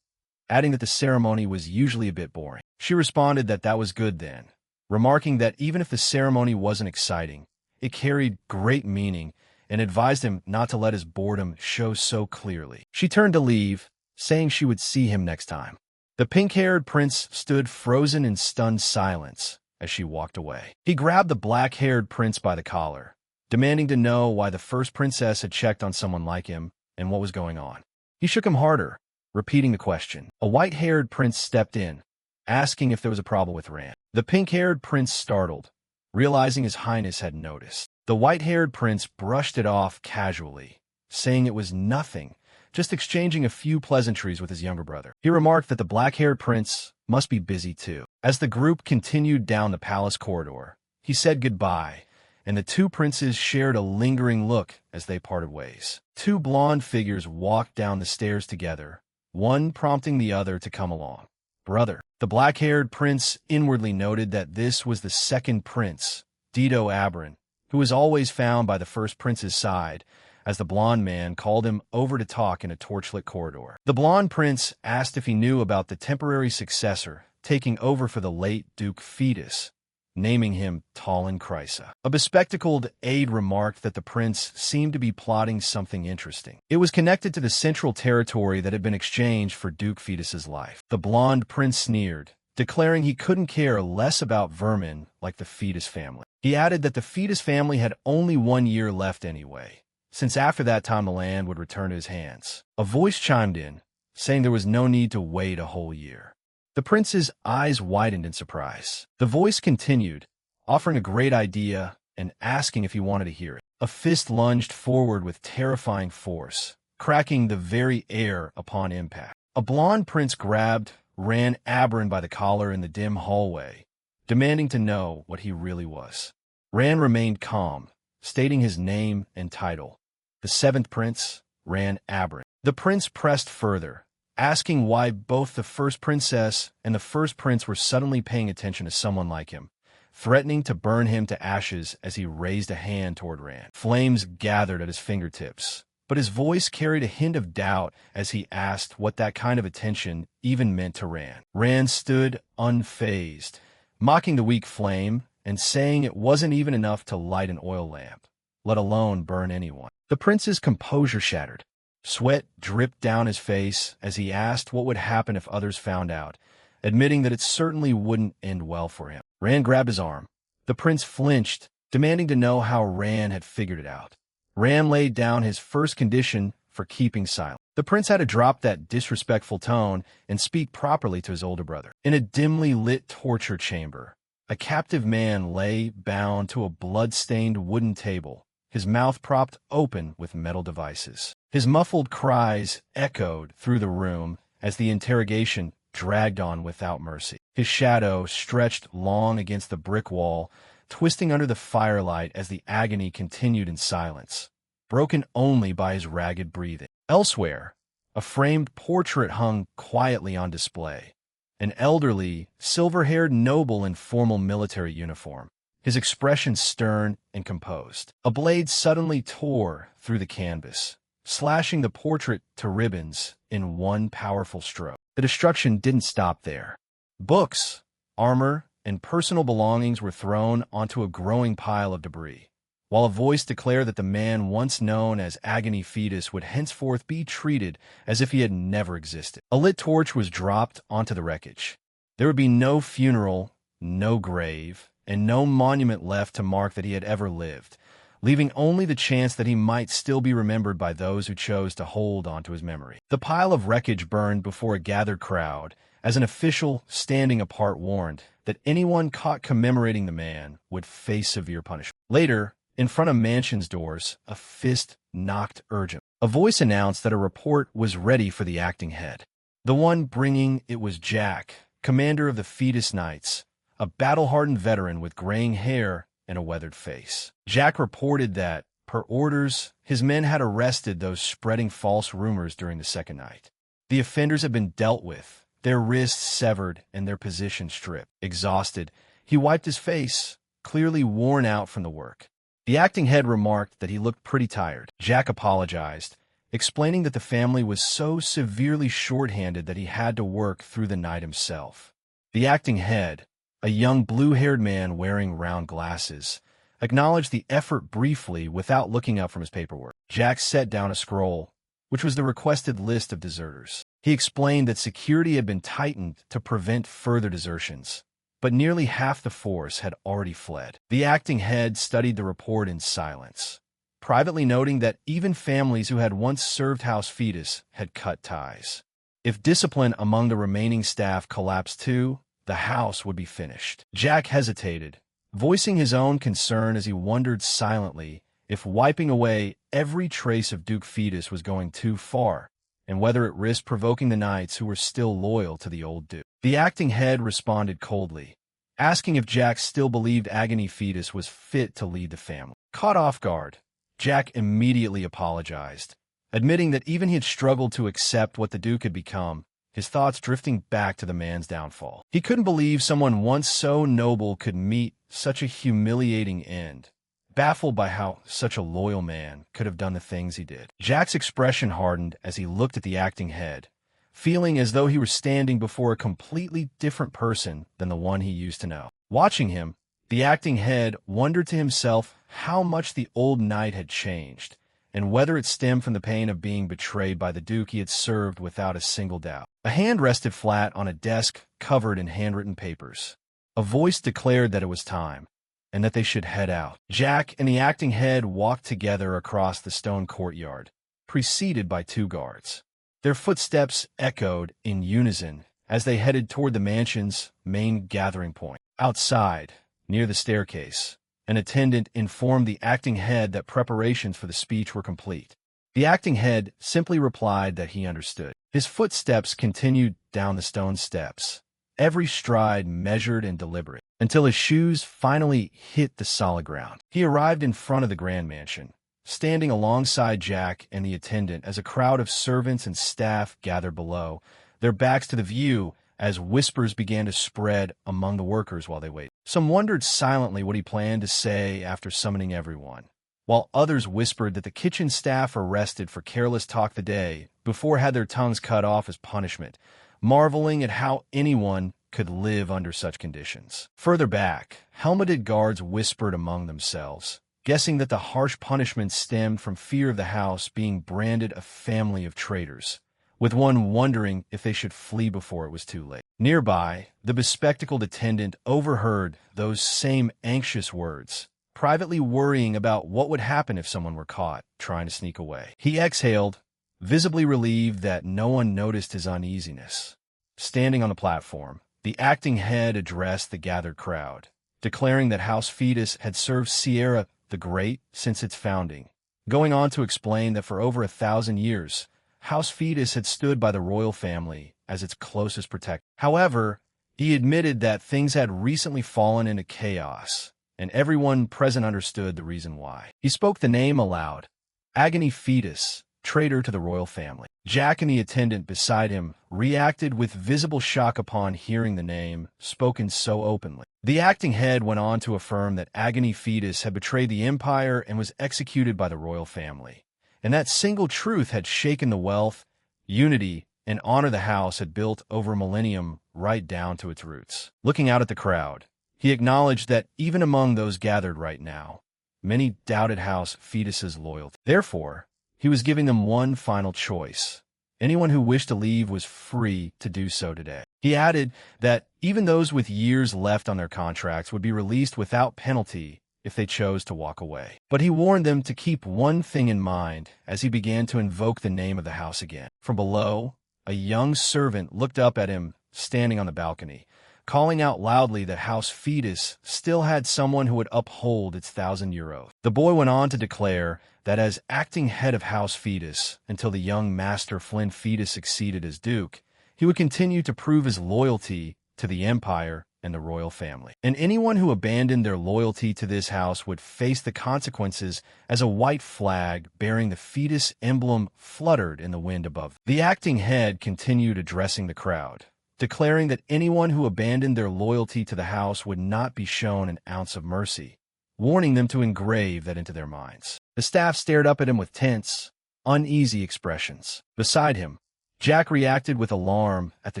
adding that the ceremony was usually a bit boring. She responded that that was good then, remarking that even if the ceremony wasn't exciting, it carried great meaning, and advised him not to let his boredom show so clearly. She turned to leave, saying she would see him next time. The pink-haired prince stood frozen in stunned silence as she walked away. He grabbed the black-haired prince by the collar, demanding to know why the first princess had checked on someone like him and what was going on. He shook him harder, repeating the question. A white-haired prince stepped in, asking if there was a problem with Rand. The pink-haired prince startled, realizing his highness had noticed. The white-haired prince brushed it off casually, saying it was nothing, just exchanging a few pleasantries with his younger brother. He remarked that the black-haired prince must be busy too. As the group continued down the palace corridor, he said goodbye, and the two princes shared a lingering look as they parted ways. Two blonde figures walked down the stairs together, one prompting the other to come along. Brother. The black-haired prince inwardly noted that this was the second prince, Dido Abrin, who was always found by the first prince's side, as the blonde man called him over to talk in a torchlit corridor. The blonde prince asked if he knew about the temporary successor taking over for the late Duke Fetus, naming him Talon Chrysa. A bespectacled aide remarked that the prince seemed to be plotting something interesting. It was connected to the central territory that had been exchanged for Duke Fetus's life. The blonde prince sneered, declaring he couldn't care less about vermin like the Fetus family. He added that the Fetus family had only 1 year left anyway, since after that time the land would return to his hands. A voice chimed in, saying there was no need to wait a whole year. The prince's eyes widened in surprise. The voice continued, offering a great idea and asking if he wanted to hear it. A fist lunged forward with terrifying force, cracking the very air upon impact. A blonde prince grabbed Ran Abrin by the collar in the dim hallway, demanding to know what he really was. Ran remained calm, stating his name and title. The seventh prince, Ran Abrin. The prince pressed further, asking why both the first princess and the first prince were suddenly paying attention to someone like him, threatening to burn him to ashes as he raised a hand toward Ran. Flames gathered at his fingertips, but his voice carried a hint of doubt as he asked what that kind of attention even meant to Ran. Ran stood unfazed, mocking the weak flame and saying it wasn't even enough to light an oil lamp, let alone burn anyone. The prince's composure shattered. Sweat dripped down his face as he asked what would happen if others found out, admitting that it certainly wouldn't end well for him. Ran grabbed his arm. The prince flinched, demanding to know how Ran had figured it out. Ran laid down his first condition for keeping silent. The prince had to drop that disrespectful tone and speak properly to his older brother. In a dimly lit torture chamber, a captive man lay bound to a blood-stained wooden table, his mouth propped open with metal devices. His muffled cries echoed through the room as the interrogation dragged on without mercy. His shadow stretched long against the brick wall, twisting under the firelight as the agony continued in silence, broken only by his ragged breathing. Elsewhere, a framed portrait hung quietly on display, an elderly, silver-haired noble in formal military uniform, his expression stern and composed. A blade suddenly tore through the canvas, slashing the portrait to ribbons in one powerful stroke. The destruction didn't stop there. Books, armor, and personal belongings were thrown onto a growing pile of debris, while a voice declared that the man once known as Agony Fetus would henceforth be treated as if he had never existed. A lit torch was dropped onto the wreckage. There would be no funeral, no grave, and no monument left to mark that he had ever lived, leaving only the chance that he might still be remembered by those who chose to hold on to his memory. The pile of wreckage burned before a gathered crowd, as an official standing apart warned that anyone caught commemorating the man would face severe punishment. Later, in front of mansion's doors, a fist knocked urgently. A voice announced that a report was ready for the acting head. The one bringing it was Jack, commander of the Fetus Knights, a battle-hardened veteran with graying hair and a weathered face. Jack reported that, per orders, his men had arrested those spreading false rumors during the second night. The offenders had been dealt with, their wrists severed and their positions stripped. Exhausted, he wiped his face, clearly worn out from the work. The acting head remarked that he looked pretty tired. Jack apologized, explaining that the family was so severely short-handed that he had to work through the night himself. The acting head, a young blue-haired man wearing round glasses, acknowledged the effort briefly without looking up from his paperwork. Jack set down a scroll, which was the requested list of deserters. He explained that security had been tightened to prevent further desertions, but nearly half the force had already fled. The acting head studied the report in silence, privately noting that even families who had once served House Fetus had cut ties. If discipline among the remaining staff collapsed too, the house would be finished. Jack hesitated, voicing his own concern as he wondered silently if wiping away every trace of Duke Fetus was going too far, and whether it risked provoking the knights who were still loyal to the old Duke. The acting head responded coldly, asking if Jack still believed Agony Fetus was fit to lead the family. Caught off guard, Jack immediately apologized, admitting that even he had struggled to accept what the Duke had become, his thoughts drifting back to the man's downfall. He couldn't believe someone once so noble could meet such a humiliating end, baffled by how such a loyal man could have done the things he did. Jack's expression hardened as he looked at the acting head, feeling as though he were standing before a completely different person than the one he used to know. Watching him, the acting head wondered to himself how much the old knight had changed, and whether it stemmed from the pain of being betrayed by the Duke he had served without a single doubt. A hand rested flat on a desk covered in handwritten papers. A voice declared that it was time, and that they should head out. Jack and the acting head walked together across the stone courtyard, preceded by two guards. Their footsteps echoed in unison as they headed toward the mansion's main gathering point. Outside, near the staircase, an attendant informed the acting head that preparations for the speech were complete. The acting head simply replied that he understood. His footsteps continued down the stone steps, every stride measured and deliberate, until his shoes finally hit the solid ground. He arrived in front of the grand mansion, standing alongside Jack and the attendant as a crowd of servants and staff gathered below, their backs to the view as whispers began to spread among the workers while they waited. Some wondered silently what he planned to say after summoning everyone, while others whispered that the kitchen staff arrested for careless talk the day before had their tongues cut off as punishment, marveling at how anyone could live under such conditions. Further back, helmeted guards whispered among themselves, guessing that the harsh punishment stemmed from fear of the house being branded a family of traitors, with one wondering if they should flee before it was too late. Nearby, the bespectacled attendant overheard those same anxious words, privately worrying about what would happen if someone were caught trying to sneak away. He exhaled, visibly relieved that no one noticed his uneasiness. Standing on the platform, the acting head addressed the gathered crowd, declaring that House Fetus had served Sierra the Great since its founding, going on to explain that for over 1,000 years, House Fetus had stood by the royal family as its closest protector. However, he admitted that things had recently fallen into chaos, and everyone present understood the reason why. He spoke the name aloud, Agony Fetus, traitor to the royal family. Jack and the attendant beside him reacted with visible shock upon hearing the name spoken so openly. The acting head went on to affirm that Agony Fetus had betrayed the empire and was executed by the royal family, and that single truth had shaken the wealth, unity, and honor the house had built over a millennium right down to its roots. Looking out at the crowd, he acknowledged that even among those gathered right now, many doubted House Fetus's loyalty. Therefore, he was giving them one final choice. Anyone who wished to leave was free to do so today. He added that even those with years left on their contracts would be released without penalty if they chose to walk away. But he warned them to keep one thing in mind as he began to invoke the name of the house again. From below, a young servant looked up at him standing on the balcony, calling out loudly that House Fetus still had someone who would uphold its 1,000-year oath. The boy went on to declare that as acting head of House Fetus until the young Master Flynn Fetus succeeded as Duke, he would continue to prove his loyalty to the Empire and the royal family. And anyone who abandoned their loyalty to this house would face the consequences as a white flag bearing the Fetus emblem fluttered in the wind above. The acting head continued addressing the crowd, declaring that anyone who abandoned their loyalty to the house would not be shown an ounce of mercy, warning them to engrave that into their minds. The staff stared up at him with tense, uneasy expressions. Beside him, Jack reacted with alarm at the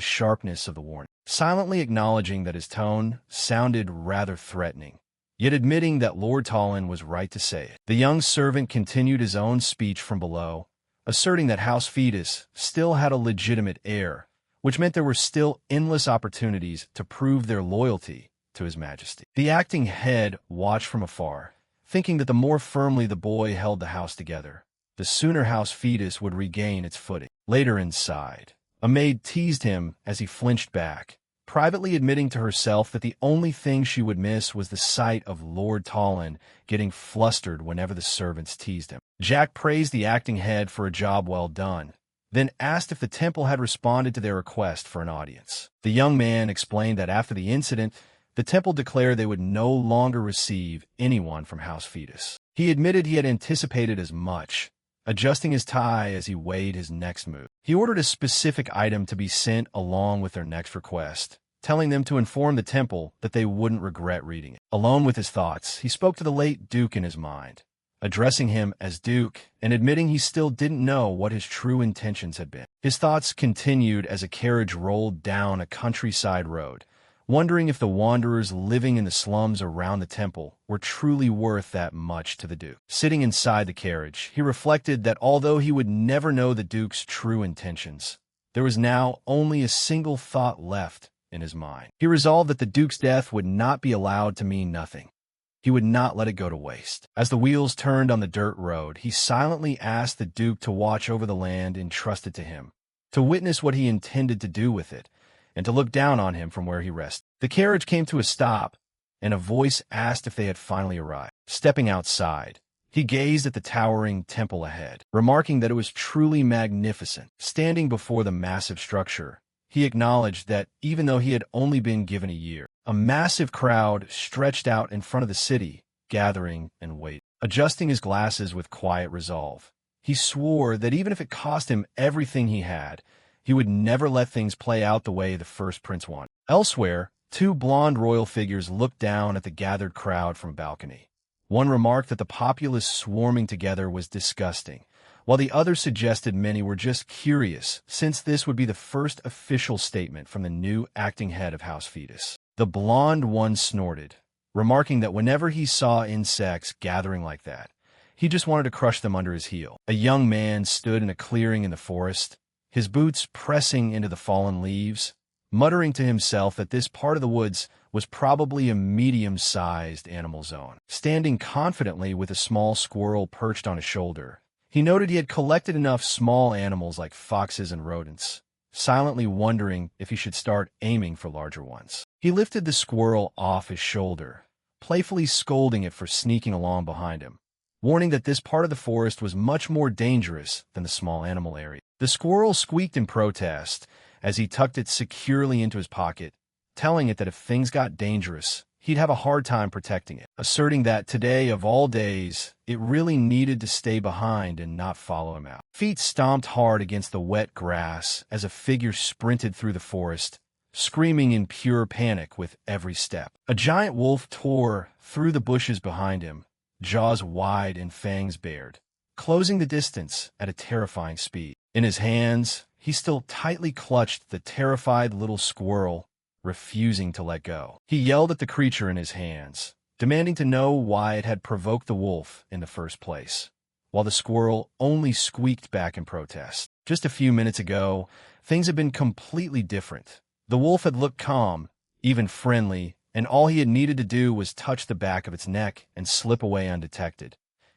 sharpness of the warning, silently acknowledging that his tone sounded rather threatening, yet admitting that Lord Tallon was right to say it. The young servant continued his own speech from below, asserting that House Fetus still had a legitimate heir, which meant there were still endless opportunities to prove their loyalty to His Majesty. The acting head watched from afar, thinking that the more firmly the boy held the house together, the sooner House Fetus would regain its footing. Later inside, a maid teased him as he flinched back, privately admitting to herself that the only thing she would miss was the sight of Lord Tallon getting flustered whenever the servants teased him. Jack praised the acting head for a job well done, then asked if the temple had responded to their request for an audience. The young man explained that after the incident, the temple declared they would no longer receive anyone from House Fetus. He admitted he had anticipated as much, adjusting his tie as he weighed his next move. He ordered a specific item to be sent along with their next request, telling them to inform the temple that they wouldn't regret reading it. Alone with his thoughts, he spoke to the late Duke in his mind, addressing him as Duke and admitting he still didn't know what his true intentions had been. His thoughts continued as a carriage rolled down a countryside road, wondering if the wanderers living in the slums around the temple were truly worth that much to the Duke. Sitting inside the carriage, he reflected that although he would never know the Duke's true intentions, there was now only a single thought left in his mind. He resolved that the Duke's death would not be allowed to mean nothing. He would not let it go to waste. As the wheels turned on the dirt road, he silently asked the Duke to watch over the land entrusted to him, to witness what he intended to do with it, and to look down on him from where he rested. The carriage came to a stop, and a voice asked if they had finally arrived. Stepping outside, he gazed at the towering temple ahead, remarking that it was truly magnificent. Standing before the massive structure, he acknowledged that even though he had only been given a year, a massive crowd stretched out in front of the city, gathering and waiting. Adjusting his glasses with quiet resolve, he swore that even if it cost him everything he had, he would never let things play out the way the first prince wanted. Elsewhere, two blonde royal figures looked down at the gathered crowd from a balcony. One remarked that the populace swarming together was disgusting, while the other suggested many were just curious, since this would be the first official statement from the new acting head of House Fetus. The blonde one snorted, remarking that whenever he saw insects gathering like that, he just wanted to crush them under his heel. A young man stood in a clearing in the forest, his boots pressing into the fallen leaves, muttering to himself that this part of the woods was probably a medium-sized animal zone. Standing confidently with a small squirrel perched on his shoulder, he noted he had collected enough small animals like foxes and rodents, silently wondering if he should start aiming for larger ones. He lifted the squirrel off his shoulder, playfully scolding it for sneaking along behind him, warning that this part of the forest was much more dangerous than the small animal area. The squirrel squeaked in protest as he tucked it securely into his pocket, telling it that if things got dangerous, he'd have a hard time protecting it, asserting that today of all days, it really needed to stay behind and not follow him out. Feet stomped hard against the wet grass as a figure sprinted through the forest, screaming in pure panic with every step. A giant wolf tore through the bushes behind him, jaws wide and fangs bared, closing the distance at a terrifying speed. In his hands, he still tightly clutched the terrified little squirrel, refusing to let go. He yelled at the creature in his hands, demanding to know why it had provoked the wolf in the first place, while the squirrel only squeaked back in protest. Just a few minutes ago, things had been completely different. The wolf had looked calm, even friendly, and all he had needed to do was touch the back of its neck and slip away undetected.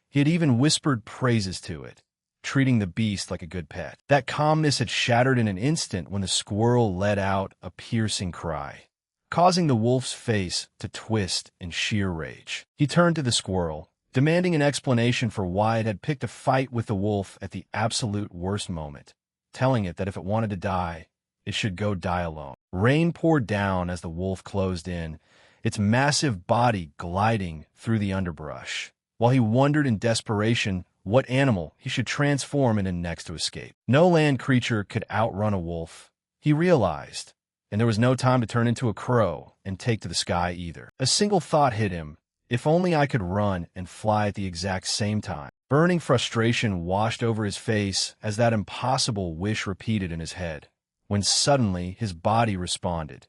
He had even whispered praises to it, treating the beast like a good pet. That calmness had shattered in an instant when the squirrel let out a piercing cry, causing the wolf's face to twist in sheer rage. He turned to the squirrel, demanding an explanation for why it had picked a fight with the wolf at the absolute worst moment, telling it that if it wanted to die, it should go die alone. Rain poured down as the wolf closed in, its massive body gliding through the underbrush, while he wondered in desperation what animal he should transform into next to escape. No land creature could outrun a wolf, he realized, and there was no time to turn into a crow and take to the sky either. A single thought hit him: if only I could run and fly at the exact same time. Burning frustration washed over his face as that impossible wish repeated in his head, when suddenly his body responded.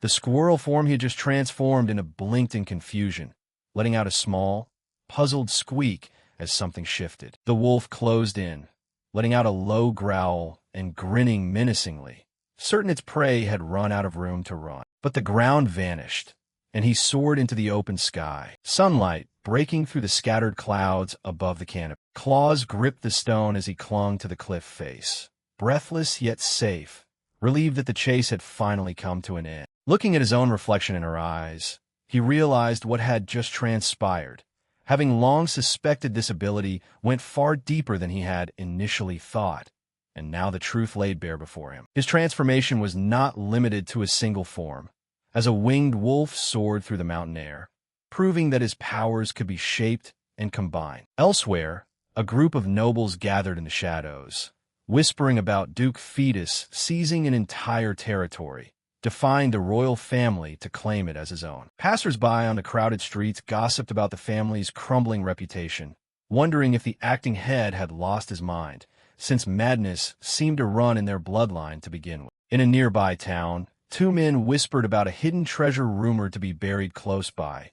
The squirrel form he had just transformed into blinked in confusion, letting out a small, puzzled squeak as something shifted. The wolf closed in, letting out a low growl and grinning menacingly, certain its prey had run out of room to run. But the ground vanished, and he soared into the open sky, sunlight breaking through the scattered clouds above the canopy. Claws gripped the stone as he clung to the cliff face, breathless yet safe, relieved that the chase had finally come to an end. Looking at his own reflection in her eyes, he realized what had just transpired. Having long suspected this ability went far deeper than he had initially thought, and now the truth laid bare before him. His transformation was not limited to a single form, as a winged wolf soared through the mountain air, proving that his powers could be shaped and combined. Elsewhere, a group of nobles gathered in the shadows, whispering about Duke Fetus seizing an entire territory, defying the royal family to claim it as his own. Passers-by on the crowded streets gossiped about the family's crumbling reputation, wondering if the acting head had lost his mind, since madness seemed to run in their bloodline to begin with. In a nearby town, two men whispered about a hidden treasure rumored to be buried close by,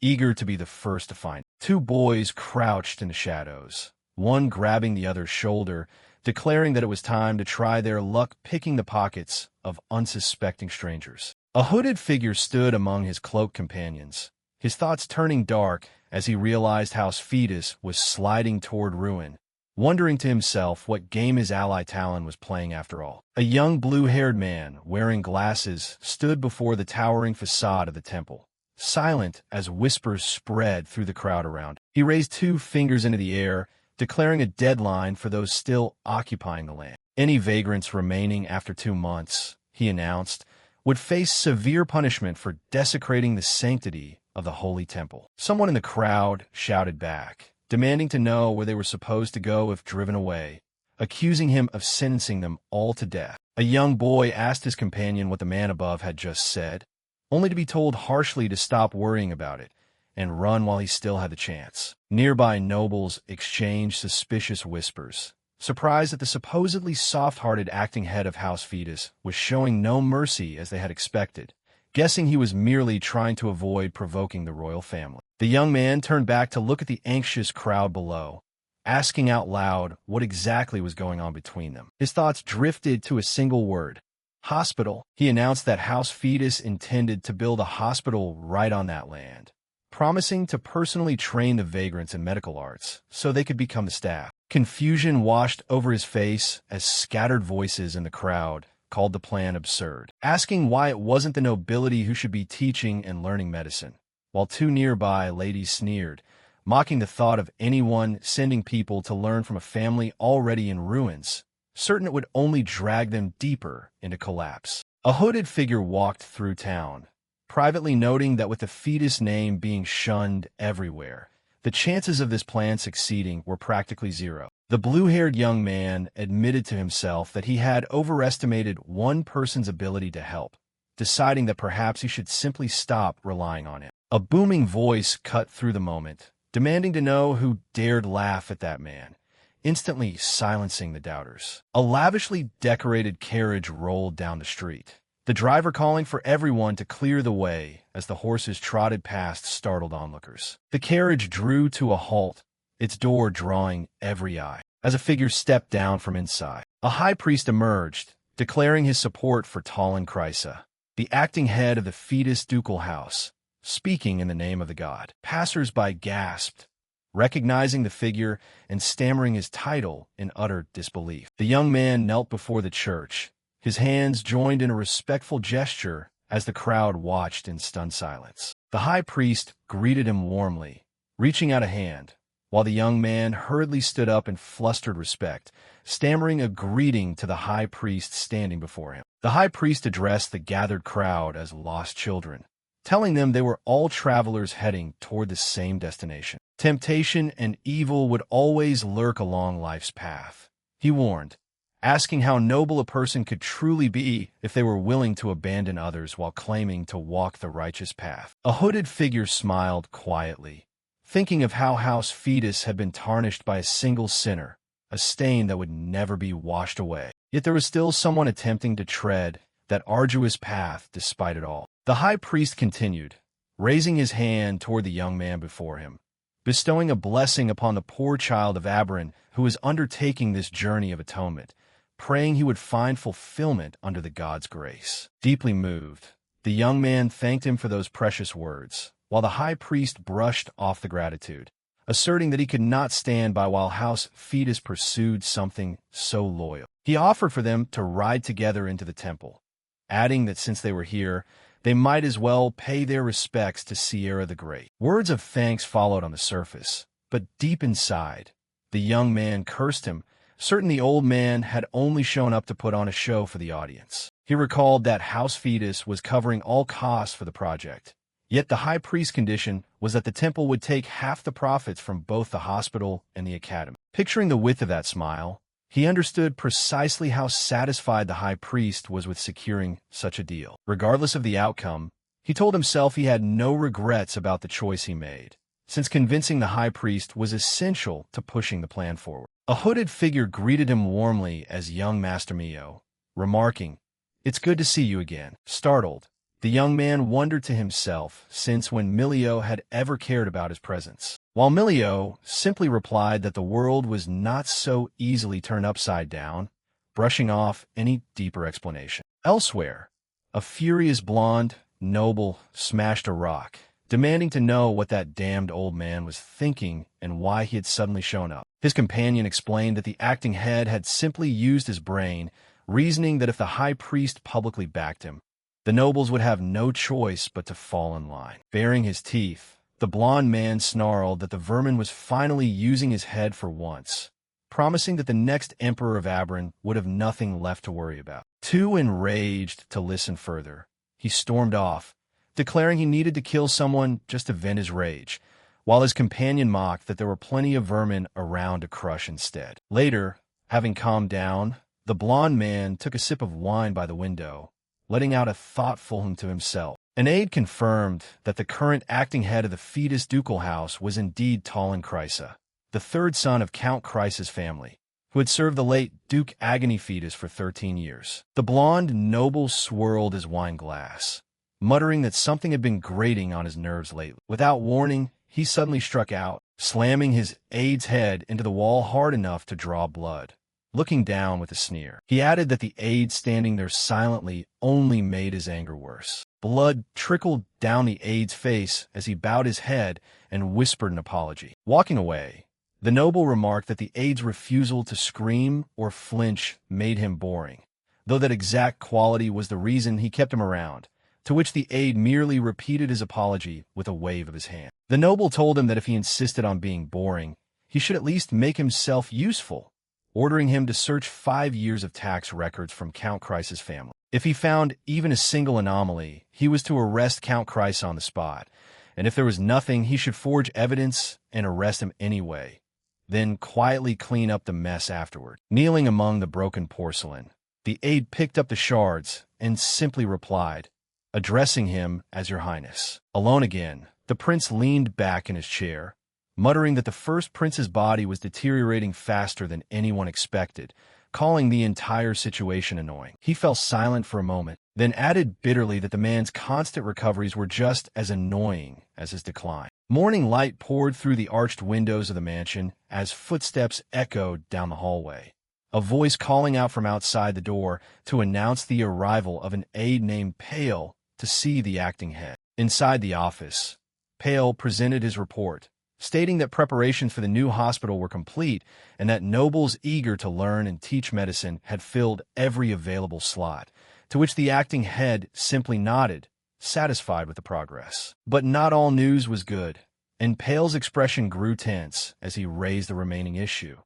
eager to be the first to find it. Two boys crouched in the shadows, one grabbing the other's shoulder, declaring that it was time to try their luck picking the pockets of unsuspecting strangers. A hooded figure stood among his cloaked companions, his thoughts turning dark as he realized House Fetus was sliding toward ruin, wondering to himself what game his ally Talon was playing after all. A young blue-haired man, wearing glasses, stood before the towering facade of the temple, silent as whispers spread through the crowd around. He raised two fingers into the air, declaring a deadline for those still occupying the land. Any vagrants remaining after 2 months, he announced, would face severe punishment for desecrating the sanctity of the holy temple. Someone in the crowd shouted back, demanding to know where they were supposed to go if driven away, accusing him of sentencing them all to death. A young boy asked his companion what the man above had just said, only to be told harshly to stop worrying about it and run while he still had the chance. Nearby nobles exchanged suspicious whispers, surprised that the supposedly soft-hearted acting head of House Fetus was showing no mercy as they had expected, guessing he was merely trying to avoid provoking the royal family. The young man turned back to look at the anxious crowd below, asking out loud what exactly was going on between them. His thoughts drifted to a single word: hospital. He announced that House Fetus intended to build a hospital right on that land, promising to personally train the vagrants in medical arts so they could become the staff. Confusion washed over his face as scattered voices in the crowd called the plan absurd, asking why it wasn't the nobility who should be teaching and learning medicine, while two nearby ladies sneered, mocking the thought of anyone sending people to learn from a family already in ruins, certain it would only drag them deeper into collapse. A hooded figure walked through town, privately noting that with the Fetus name being shunned everywhere, the chances of this plan succeeding were practically zero. The blue-haired young man admitted to himself that he had overestimated one person's ability to help, deciding that perhaps he should simply stop relying on him. A booming voice cut through the moment, demanding to know who dared laugh at that man, instantly silencing the doubters. A lavishly decorated carriage rolled down the street, the driver calling for everyone to clear the way as the horses trotted past startled onlookers. The carriage drew to a halt, its door drawing every eye, as a figure stepped down from inside. A high priest emerged, declaring his support for Talon Krysa, the acting head of the fetus ducal house, speaking in the name of the god. Passers-by gasped, recognizing the figure and stammering his title in utter disbelief. The young man knelt before the church, his hands joined in a respectful gesture as the crowd watched in stunned silence. The high priest greeted him warmly, reaching out a hand, while the young man hurriedly stood up in flustered respect, stammering a greeting to the high priest standing before him. The high priest addressed the gathered crowd as lost children, telling them they were all travelers heading toward the same destination. Temptation and evil would always lurk along life's path, he warned, asking how noble a person could truly be if they were willing to abandon others while claiming to walk the righteous path. A hooded figure smiled quietly, thinking of how House Fetus had been tarnished by a single sinner, a stain that would never be washed away. Yet there was still someone attempting to tread that arduous path despite it all. The high priest continued, raising his hand toward the young man before him, bestowing a blessing upon the poor child of Aberon who was undertaking this journey of atonement, praying he would find fulfillment under the god's grace. Deeply moved, the young man thanked him for those precious words, while the high priest brushed off the gratitude, asserting that he could not stand by while House Fetus pursued something so loyal. He offered for them to ride together into the temple, adding that since they were here, they might as well pay their respects to Sierra the Great. Words of thanks followed on the surface, but deep inside, the young man cursed him, certain the old man had only shown up to put on a show for the audience. He recalled that House Fetus was covering all costs for the project, yet the high priest's condition was that the temple would take half the profits from both the hospital and the academy. Picturing the width of that smile, he understood precisely how satisfied the high priest was with securing such a deal. Regardless of the outcome, he told himself he had no regrets about the choice he made, since convincing the high priest was essential to pushing the plan forward. A hooded figure greeted him warmly as young Master Mio, remarking, "It's good to see you again." Startled, the young man wondered to himself since when Milio had ever cared about his presence, while Milio simply replied that the world was not so easily turned upside down, brushing off any deeper explanation. Elsewhere, a furious blonde noble smashed a rock, demanding to know what that damned old man was thinking and why he had suddenly shown up. His companion explained that the acting head had simply used his brain, reasoning that if the high priest publicly backed him, the nobles would have no choice but to fall in line. Baring his teeth, the blond man snarled that the vermin was finally using his head for once, promising that the next emperor of Aberon would have nothing left to worry about. Too enraged to listen further, he stormed off, declaring he needed to kill someone just to vent his rage, while his companion mocked that there were plenty of vermin around to crush instead. Later, having calmed down, the blond man took a sip of wine by the window, letting out a thoughtful hum to himself. An aide confirmed that the current acting head of the Fetus ducal house was indeed Talon Krysa, the third son of Count Krysa's family, who had served the late Duke Agony Fetus for 13 years. The blond noble swirled his wine glass, muttering that something had been grating on his nerves lately. Without warning, he suddenly struck out, slamming his aide's head into the wall hard enough to draw blood. Looking down with a sneer, he added that the aide standing there silently only made his anger worse. Blood trickled down the aide's face as he bowed his head and whispered an apology. Walking away, the noble remarked that the aide's refusal to scream or flinch made him boring, though that exact quality was the reason he kept him around, to which the aide merely repeated his apology with a wave of his hand. The noble told him that if he insisted on being boring, he should at least make himself useful, ordering him to search 5 years of tax records from Count Krysa's family. If he found even a single anomaly, he was to arrest Count Krysa on the spot, and if there was nothing, he should forge evidence and arrest him anyway, then quietly clean up the mess afterward. Kneeling among the broken porcelain, the aide picked up the shards and simply replied, addressing him as Your Highness. Alone again, the prince leaned back in his chair, muttering that the first prince's body was deteriorating faster than anyone expected, calling the entire situation annoying. He fell silent for a moment, then added bitterly that the man's constant recoveries were just as annoying as his decline. Morning light poured through the arched windows of the mansion as footsteps echoed down the hallway. A voice calling out from outside the door to announce the arrival of an aide named Pale to see the acting head. Inside the office, Pale presented his report, stating that preparations for the new hospital were complete and that nobles eager to learn and teach medicine had filled every available slot, to which the acting head simply nodded, satisfied with the progress. But not all news was good, and Pale's expression grew tense as he raised the remaining issue.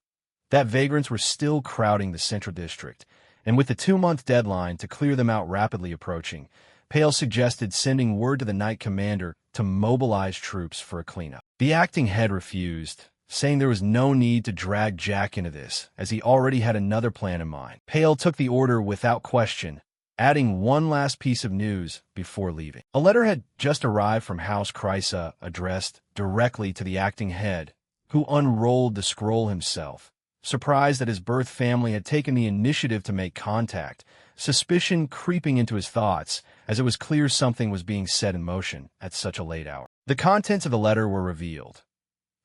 That vagrants were still crowding the central district, and with the 2-month deadline to clear them out rapidly approaching, Pale suggested sending word to the Knight Commander to mobilize troops for a cleanup. The acting head refused, saying there was no need to drag Jack into this, as he already had another plan in mind. Pale took the order without question, adding one last piece of news before leaving. A letter had just arrived from House Krysa addressed directly to the acting head, who unrolled the scroll himself, surprised that his birth family had taken the initiative to make contact, suspicion creeping into his thoughts as it was clear something was being set in motion at such a late hour. The contents of the letter were revealed.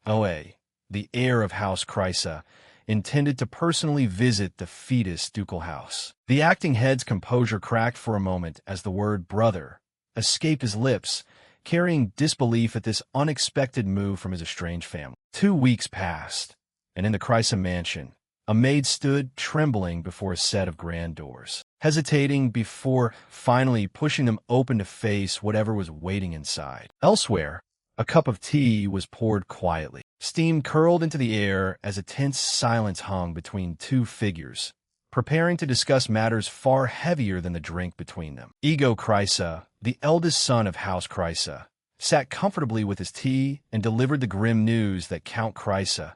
O.A., the heir of House Krysa, intended to personally visit the fetus ducal house. The acting head's composure cracked for a moment as the word brother escaped his lips, carrying disbelief at this unexpected move from his estranged family. 2 weeks passed, and in the Krysa mansion, a maid stood trembling before a set of grand doors, hesitating before finally pushing them open to face whatever was waiting inside. Elsewhere, a cup of tea was poured quietly. Steam curled into the air as a tense silence hung between two figures, preparing to discuss matters far heavier than the drink between them. Ego Krysa, the eldest son of House Krysa, sat comfortably with his tea and delivered the grim news that Count Krysa,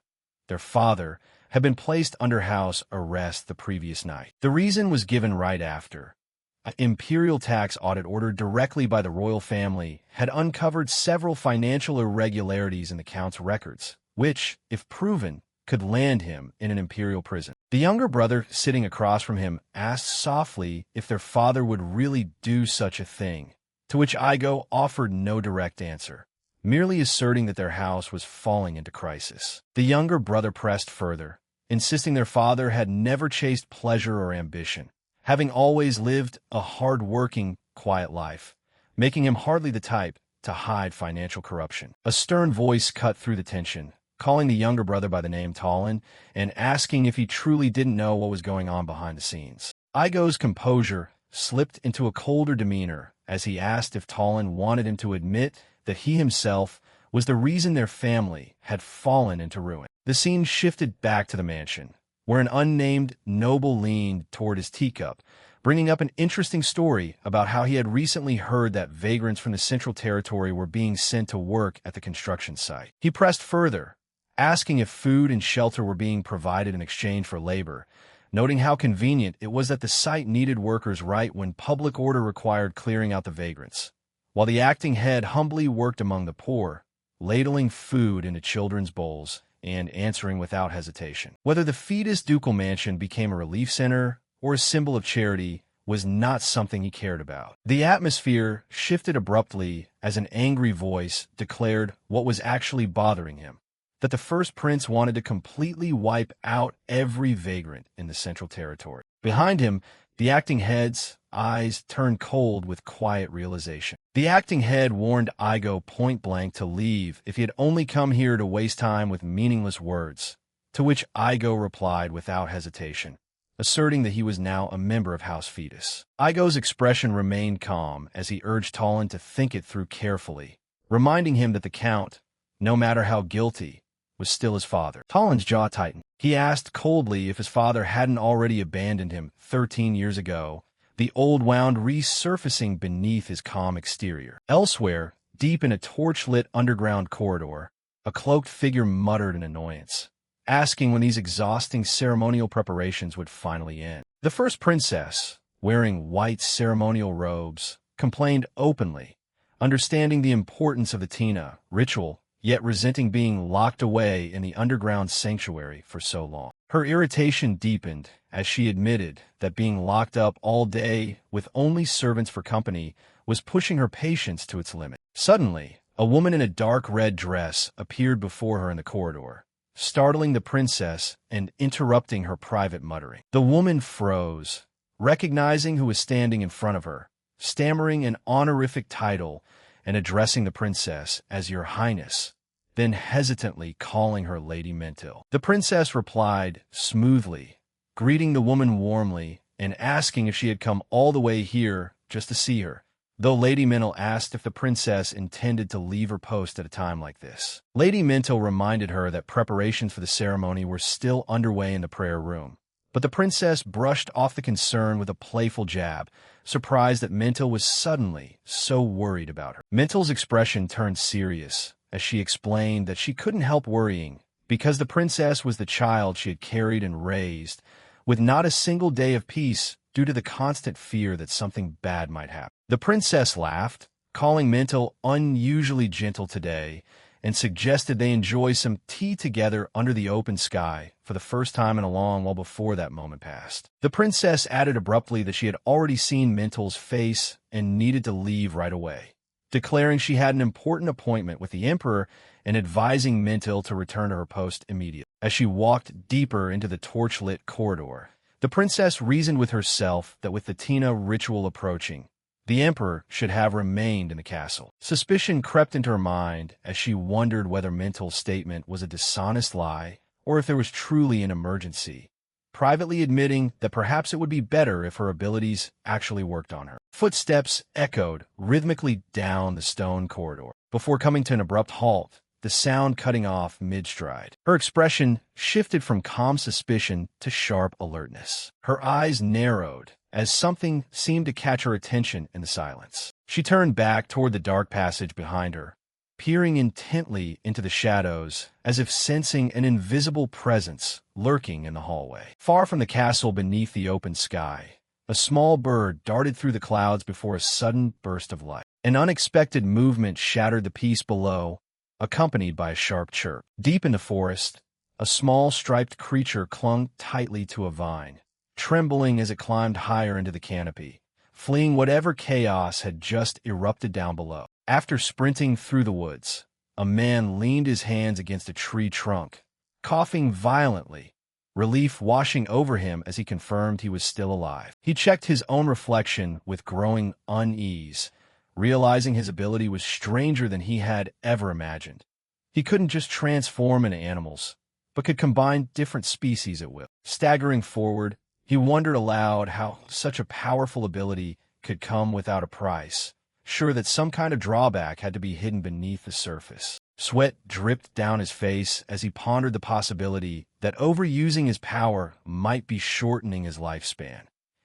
their father, had been placed under house arrest the previous night. The reason was given right after. An imperial tax audit ordered directly by the royal family had uncovered several financial irregularities in the Count's records, which, if proven, could land him in an imperial prison. The younger brother, sitting across from him, asked softly if their father would really do such a thing, to which Igo offered no direct answer, merely asserting that their house was falling into crisis. The younger brother pressed further, insisting their father had never chased pleasure or ambition, having always lived a hard-working, quiet life, making him hardly the type to hide financial corruption. A stern voice cut through the tension, calling the younger brother by the name Talon and asking if he truly didn't know what was going on behind the scenes. Igo's composure slipped into a colder demeanor as he asked if Talon wanted him to admit that he himself was the reason their family had fallen into ruin. The scene shifted back to the mansion, where an unnamed noble leaned toward his teacup, bringing up an interesting story about how he had recently heard that vagrants from the Central Territory were being sent to work at the construction site. He pressed further, asking if food and shelter were being provided in exchange for labor, noting how convenient it was that the site needed workers right when public order required clearing out the vagrants, while the acting head humbly worked among the poor, ladling food into children's bowls and answering without hesitation. Whether the fetus ducal mansion became a relief center or a symbol of charity was not something he cared about. The atmosphere shifted abruptly as an angry voice declared what was actually bothering him, that the first prince wanted to completely wipe out every vagrant in the Central Territory. Behind him, the acting head's eyes turned cold with quiet realization. The acting head warned Igo point-blank to leave if he had only come here to waste time with meaningless words, to which Igo replied without hesitation, asserting that he was now a member of House Fetus. Igo's expression remained calm as he urged Talon to think it through carefully, reminding him that the Count, no matter how guilty, was still his father. Talon's jaw tightened. He asked coldly if his father hadn't already abandoned him 13 years ago, the old wound resurfacing beneath his calm exterior. Elsewhere, deep in a torch-lit underground corridor, a cloaked figure muttered in annoyance, asking when these exhausting ceremonial preparations would finally end. The first princess, wearing white ceremonial robes, complained openly, understanding the importance of the Tina ritual yet resenting being locked away in the underground sanctuary for so long. Her irritation deepened as she admitted that being locked up all day with only servants for company was pushing her patience to its limit. Suddenly, a woman in a dark red dress appeared before her in the corridor, startling the princess and interrupting her private muttering. The woman froze, recognizing who was standing in front of her, stammering an honorific title and addressing the princess as Your Highness, then hesitantly calling her Lady Mentil. The princess replied smoothly, greeting the woman warmly and asking if she had come all the way here just to see her, though Lady Mentil asked if the princess intended to leave her post at a time like this. Lady Mentil reminded her that preparations for the ceremony were still underway in the prayer room, but the princess brushed off the concern with a playful jab, surprised that Mentil was suddenly so worried about her. Mentil's expression turned serious as she explained that she couldn't help worrying because the princess was the child she had carried and raised, with not a single day of peace due to the constant fear that something bad might happen. The princess laughed, calling Mentil unusually gentle today, and suggested they enjoy some tea together under the open sky for the first time in a long while before that moment passed. The princess added abruptly that she had already seen Mentil's face and needed to leave right away, declaring she had an important appointment with the emperor and advising Mentil to return to her post immediately. As she walked deeper into the torch-lit corridor, the princess reasoned with herself that with the Tina ritual approaching, the emperor should have remained in the castle. Suspicion crept into her mind as she wondered whether Mentil's statement was a dishonest lie or if there was truly an emergency, privately admitting that perhaps it would be better if her abilities actually worked on her. Footsteps echoed rhythmically down the stone corridor before coming to an abrupt halt, the sound cutting off mid-stride. Her expression shifted from calm suspicion to sharp alertness. Her eyes narrowed as something seemed to catch her attention in the silence. She turned back toward the dark passage behind her, peering intently into the shadows as if sensing an invisible presence lurking in the hallway. Far from the castle beneath the open sky, a small bird darted through the clouds before a sudden burst of light. An unexpected movement shattered the peace below, accompanied by a sharp chirp. Deep in the forest, a small striped creature clung tightly to a vine, trembling as it climbed higher into the canopy, fleeing whatever chaos had just erupted down below. After sprinting through the woods, a man leaned his hands against a tree trunk, coughing violently, relief washing over him as he confirmed he was still alive. He checked his own reflection with growing unease, realizing his ability was stranger than he had ever imagined. He couldn't just transform into animals, but could combine different species at will. Staggering forward, he wondered aloud how such a powerful ability could come without a price, sure that some kind of drawback had to be hidden beneath the surface. Sweat dripped down his face as he pondered the possibility that overusing his power might be shortening his lifespan.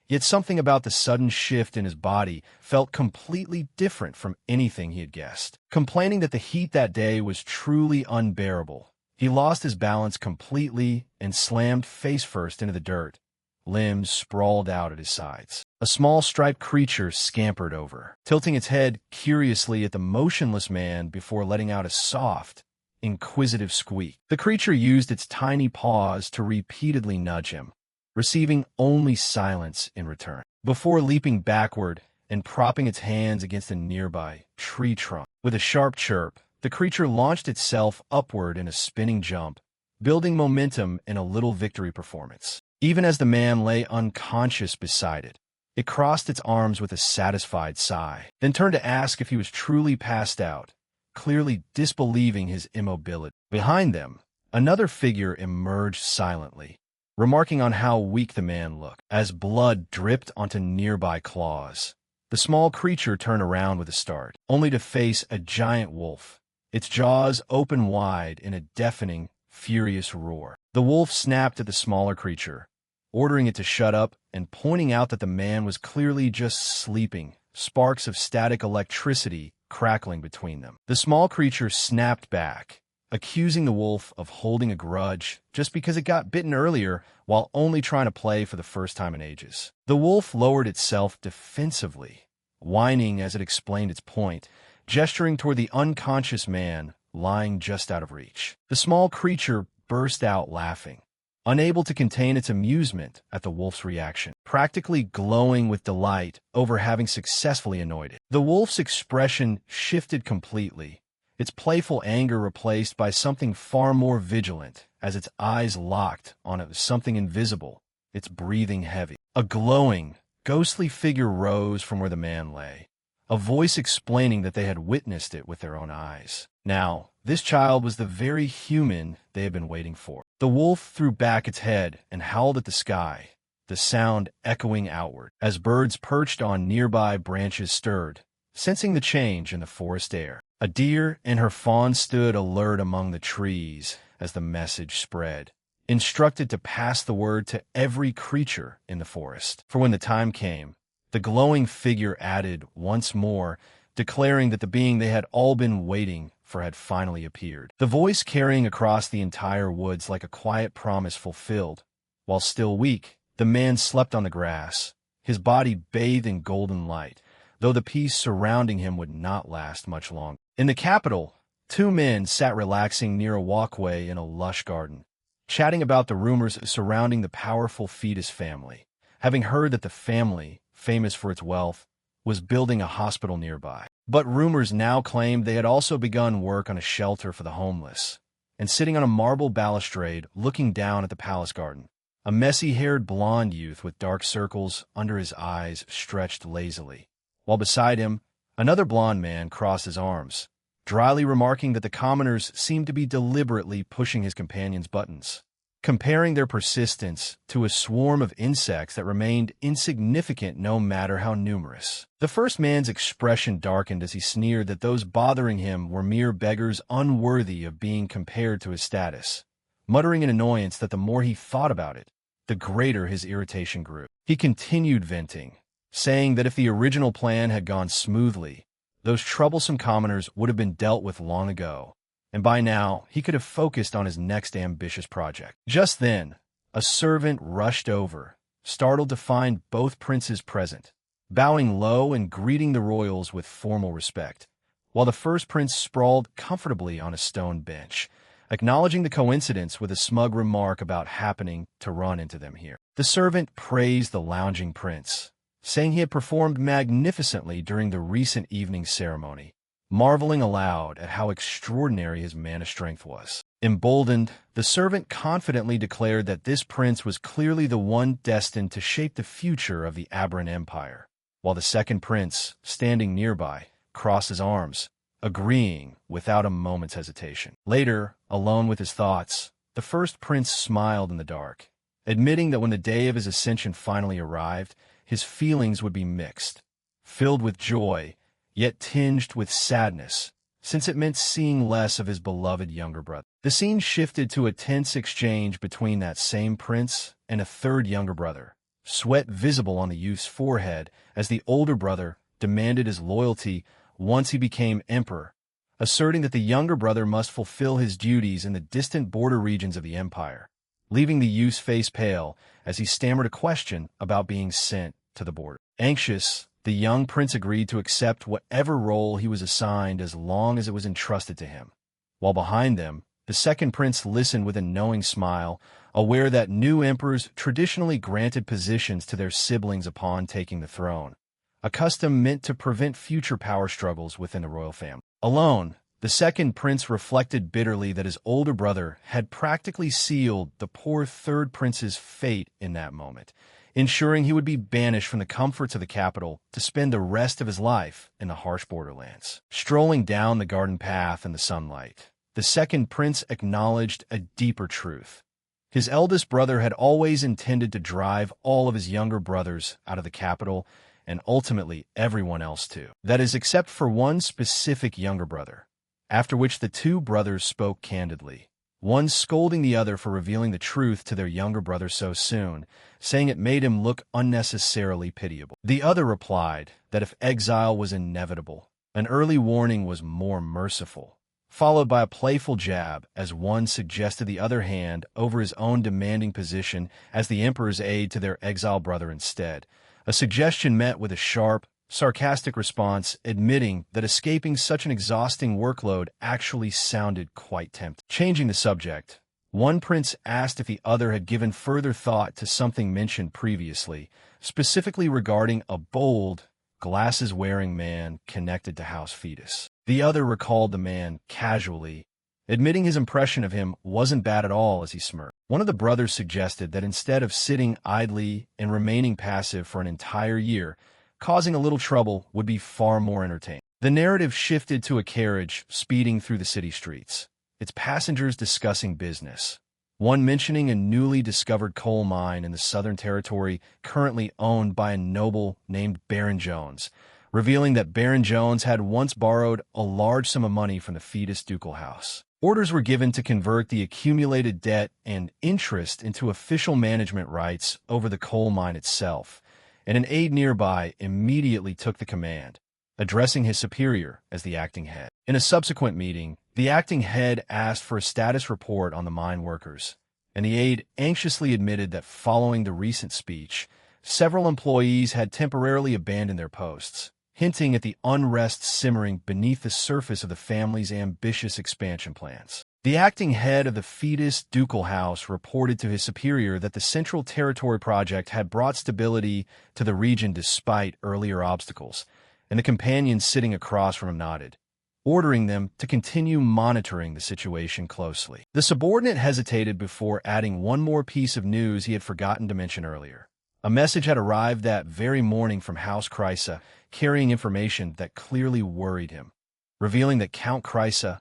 Yet something about the sudden shift in his body felt completely different from anything he had guessed. Complaining that the heat that day was truly unbearable, he lost his balance completely and slammed face first into the dirt, limbs sprawled out at his sides. A small striped creature scampered over, tilting its head curiously at the motionless man before letting out a soft, inquisitive squeak. The creature used its tiny paws to repeatedly nudge him, receiving only silence in return, before leaping backward and propping its hands against a nearby tree trunk. With a sharp chirp, the creature launched itself upward in a spinning jump, building momentum in a little victory performance. Even as the man lay unconscious beside it, it crossed its arms with a satisfied sigh, then turned to ask if he was truly passed out, clearly disbelieving his immobility. Behind them, another figure emerged silently, remarking on how weak the man looked. As blood dripped onto nearby claws, the small creature turned around with a start, only to face a giant wolf, its jaws open wide in a deafening, furious roar. The wolf snapped at the smaller creature, ordering it to shut up and pointing out that the man was clearly just sleeping, sparks of static electricity crackling between them. The small creature snapped back, accusing the wolf of holding a grudge just because it got bitten earlier while only trying to play for the first time in ages. The wolf lowered itself defensively, whining as it explained its point, gesturing toward the unconscious man lying just out of reach. The small creature burst out laughing, unable to contain its amusement at the wolf's reaction, practically glowing with delight over having successfully annoyed it. The wolf's expression shifted completely, its playful anger replaced by something far more vigilant as its eyes locked on something invisible, its breathing heavy. A glowing, ghostly figure rose from where the man lay, a voice explaining that they had witnessed it with their own eyes. Now, this child was the very human they had been waiting for. The wolf threw back its head and howled at the sky, the sound echoing outward as birds perched on nearby branches stirred, sensing the change in the forest air. A deer and her fawn stood alert among the trees as the message spread, instructed to pass the word to every creature in the forest. For when the time came, the glowing figure added once more, declaring that the being they had all been waiting for had finally appeared. The voice carrying across the entire woods like a quiet promise fulfilled. While still weak, the man slept on the grass, his body bathed in golden light, though the peace surrounding him would not last much longer. In the capital, two men sat relaxing near a walkway in a lush garden, chatting about the rumors surrounding the powerful fetus family, having heard that the family, famous for its wealth, was building a hospital nearby. But rumors now claimed they had also begun work on a shelter for the homeless. And sitting on a marble balustrade looking down at the palace garden, a messy-haired blonde youth with dark circles under his eyes stretched lazily, while beside him, another blonde man crossed his arms, dryly remarking that the commoners seemed to be deliberately pushing his companion's buttons, comparing their persistence to a swarm of insects that remained insignificant no matter how numerous. The first man's expression darkened as he sneered that those bothering him were mere beggars unworthy of being compared to his status, muttering in annoyance that the more he thought about it, the greater his irritation grew. He continued venting, saying that if the original plan had gone smoothly, those troublesome commoners would have been dealt with long ago, and by now he could have focused on his next ambitious project. Just then, a servant rushed over, startled to find both princes present, bowing low and greeting the royals with formal respect, while the first prince sprawled comfortably on a stone bench, acknowledging the coincidence with a smug remark about happening to run into them here. The servant praised the lounging prince, saying he had performed magnificently during the recent evening ceremony, marveling aloud at how extraordinary his mana strength was. Emboldened, the servant confidently declared that this prince was clearly the one destined to shape the future of the Aberrant Empire, while the second prince, standing nearby, crossed his arms, agreeing without a moment's hesitation. Later, alone with his thoughts, the first prince smiled in the dark, admitting that when the day of his ascension finally arrived, his feelings would be mixed, filled with joy, yet tinged with sadness, since it meant seeing less of his beloved younger brother. The scene shifted to a tense exchange between that same prince and a third younger brother, sweat visible on the youth's forehead as the older brother demanded his loyalty once he became emperor, asserting that the younger brother must fulfill his duties in the distant border regions of the empire, leaving the youth's face pale as he stammered a question about being sent to the border. Anxious, the young prince agreed to accept whatever role he was assigned as long as it was entrusted to him, while behind them, the second prince listened with a knowing smile, aware that new emperors traditionally granted positions to their siblings upon taking the throne, a custom meant to prevent future power struggles within the royal family. Alone, the second prince reflected bitterly that his older brother had practically sealed the poor third prince's fate in that moment, ensuring he would be banished from the comforts of the capital to spend the rest of his life in the harsh borderlands. Strolling down the garden path in the sunlight, the second prince acknowledged a deeper truth. His eldest brother had always intended to drive all of his younger brothers out of the capital, and ultimately everyone else too. That is, except for one specific younger brother. After which the two brothers spoke candidly, one scolding the other for revealing the truth to their younger brother so soon, saying it made him look unnecessarily pitiable. The other replied that if exile was inevitable, an early warning was more merciful, followed by a playful jab as one suggested the other hand over his own demanding position as the emperor's aide to their exiled brother instead, a suggestion met with a sharp, sarcastic response admitting that escaping such an exhausting workload actually sounded quite tempting. Changing the subject, one prince asked if the other had given further thought to something mentioned previously, specifically regarding a bold, glasses-wearing man connected to House Fetus. The other recalled the man casually, admitting his impression of him wasn't bad at all as he smirked. One of the brothers suggested that instead of sitting idly and remaining passive for an entire year, causing a little trouble would be far more entertaining. The narrative shifted to a carriage speeding through the city streets, its passengers discussing business. One mentioning a newly discovered coal mine in the Southern Territory currently owned by a noble named Baron Jones, revealing that Baron Jones had once borrowed a large sum of money from the Fetus ducal house. Orders were given to convert the accumulated debt and interest into official management rights over the coal mine itself, and an aide nearby immediately took the command, addressing his superior as the acting head. In a subsequent meeting, the acting head asked for a status report on the mine workers, and the aide anxiously admitted that following the recent speech, several employees had temporarily abandoned their posts, hinting at the unrest simmering beneath the surface of the family's ambitious expansion plans. The acting head of the Fetus ducal house reported to his superior that the Central Territory project had brought stability to the region despite earlier obstacles, and the companion sitting across from him nodded, ordering them to continue monitoring the situation closely. The subordinate hesitated before adding one more piece of news he had forgotten to mention earlier. A message had arrived that very morning from House Krysa, carrying information that clearly worried him, revealing that Count Krysa,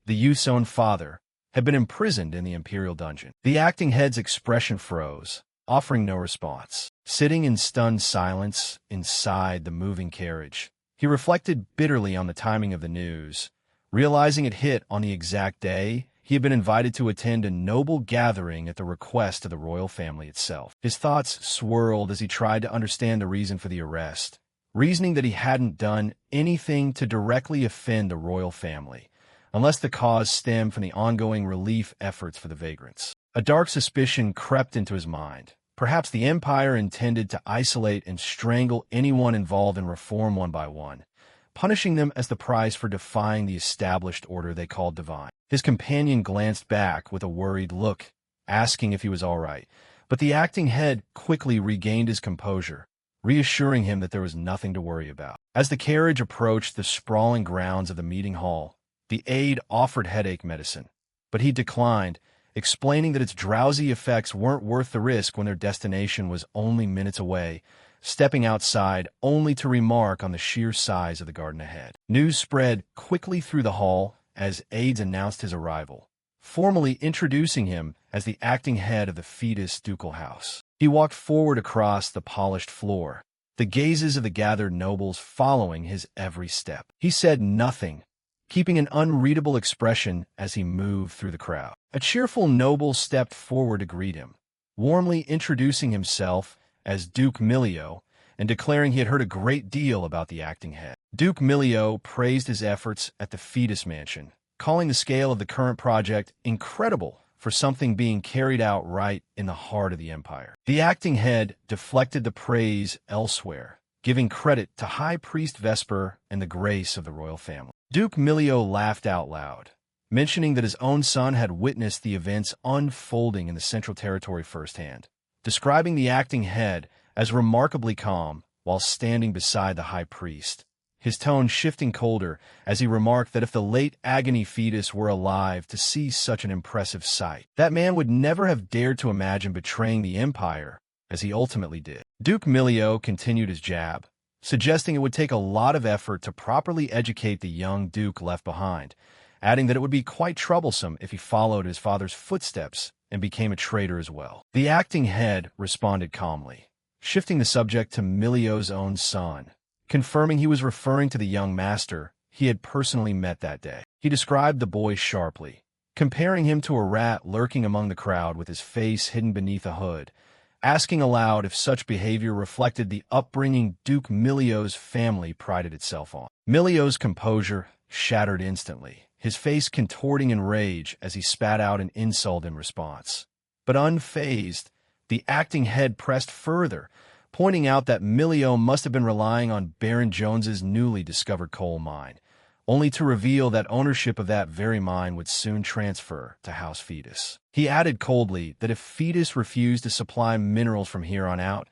the youth's own father, had been imprisoned in the Imperial dungeon. The acting head's expression froze, offering no response. Sitting in stunned silence inside the moving carriage, he reflected bitterly on the timing of the news, realizing it hit on the exact day he had been invited to attend a noble gathering at the request of the royal family itself. His thoughts swirled as he tried to understand the reason for the arrest, reasoning that he hadn't done anything to directly offend the royal family, unless the cause stemmed from the ongoing relief efforts for the vagrants. A dark suspicion crept into his mind. Perhaps the Empire intended to isolate and strangle anyone involved in reform one by one, punishing them as the price for defying the established order they called divine. His companion glanced back with a worried look, asking if he was all right, but the acting head quickly regained his composure, reassuring him that there was nothing to worry about. As the carriage approached the sprawling grounds of the meeting hall, the aide offered headache medicine, but he declined, explaining that its drowsy effects weren't worth the risk when their destination was only minutes away, stepping outside only to remark on the sheer size of the garden ahead. News spread quickly through the hall as aides announced his arrival, formally introducing him as the acting head of the Fetus ducal house. He walked forward across the polished floor, the gazes of the gathered nobles following his every step. He said nothing, keeping an unreadable expression as he moved through the crowd. A cheerful noble stepped forward to greet him, warmly introducing himself as Duke Milio and declaring he had heard a great deal about the acting head. Duke Milio praised his efforts at the Fetus Mansion, calling the scale of the current project incredible for something being carried out right in the heart of the Empire. The acting head deflected the praise elsewhere, giving credit to High Priest Vesper and the grace of the royal family. Duke Milio laughed out loud, mentioning that his own son had witnessed the events unfolding in the Central Territory firsthand, describing the acting head as remarkably calm while standing beside the high priest, his tone shifting colder as he remarked that if the late Agony Fetus were alive to see such an impressive sight, that man would never have dared to imagine betraying the Empire as he ultimately did. Duke Milio continued his jab, suggesting it would take a lot of effort to properly educate the young duke left behind, adding that it would be quite troublesome if he followed his father's footsteps and became a traitor as well. The acting head responded calmly, shifting the subject to Milio's own son, confirming he was referring to the young master he had personally met that day. He described the boy sharply, comparing him to a rat lurking among the crowd with his face hidden beneath a hood, asking aloud if such behavior reflected the upbringing Duke Milio's family prided itself on. Milio's composure shattered instantly, his face contorting in rage as he spat out an insult in response. But unfazed, the acting head pressed further, pointing out that Milio must have been relying on Baron Jones's newly discovered coal mine, only to reveal that ownership of that very mine would soon transfer to House Fetus. He added coldly that if Fetus refused to supply minerals from here on out,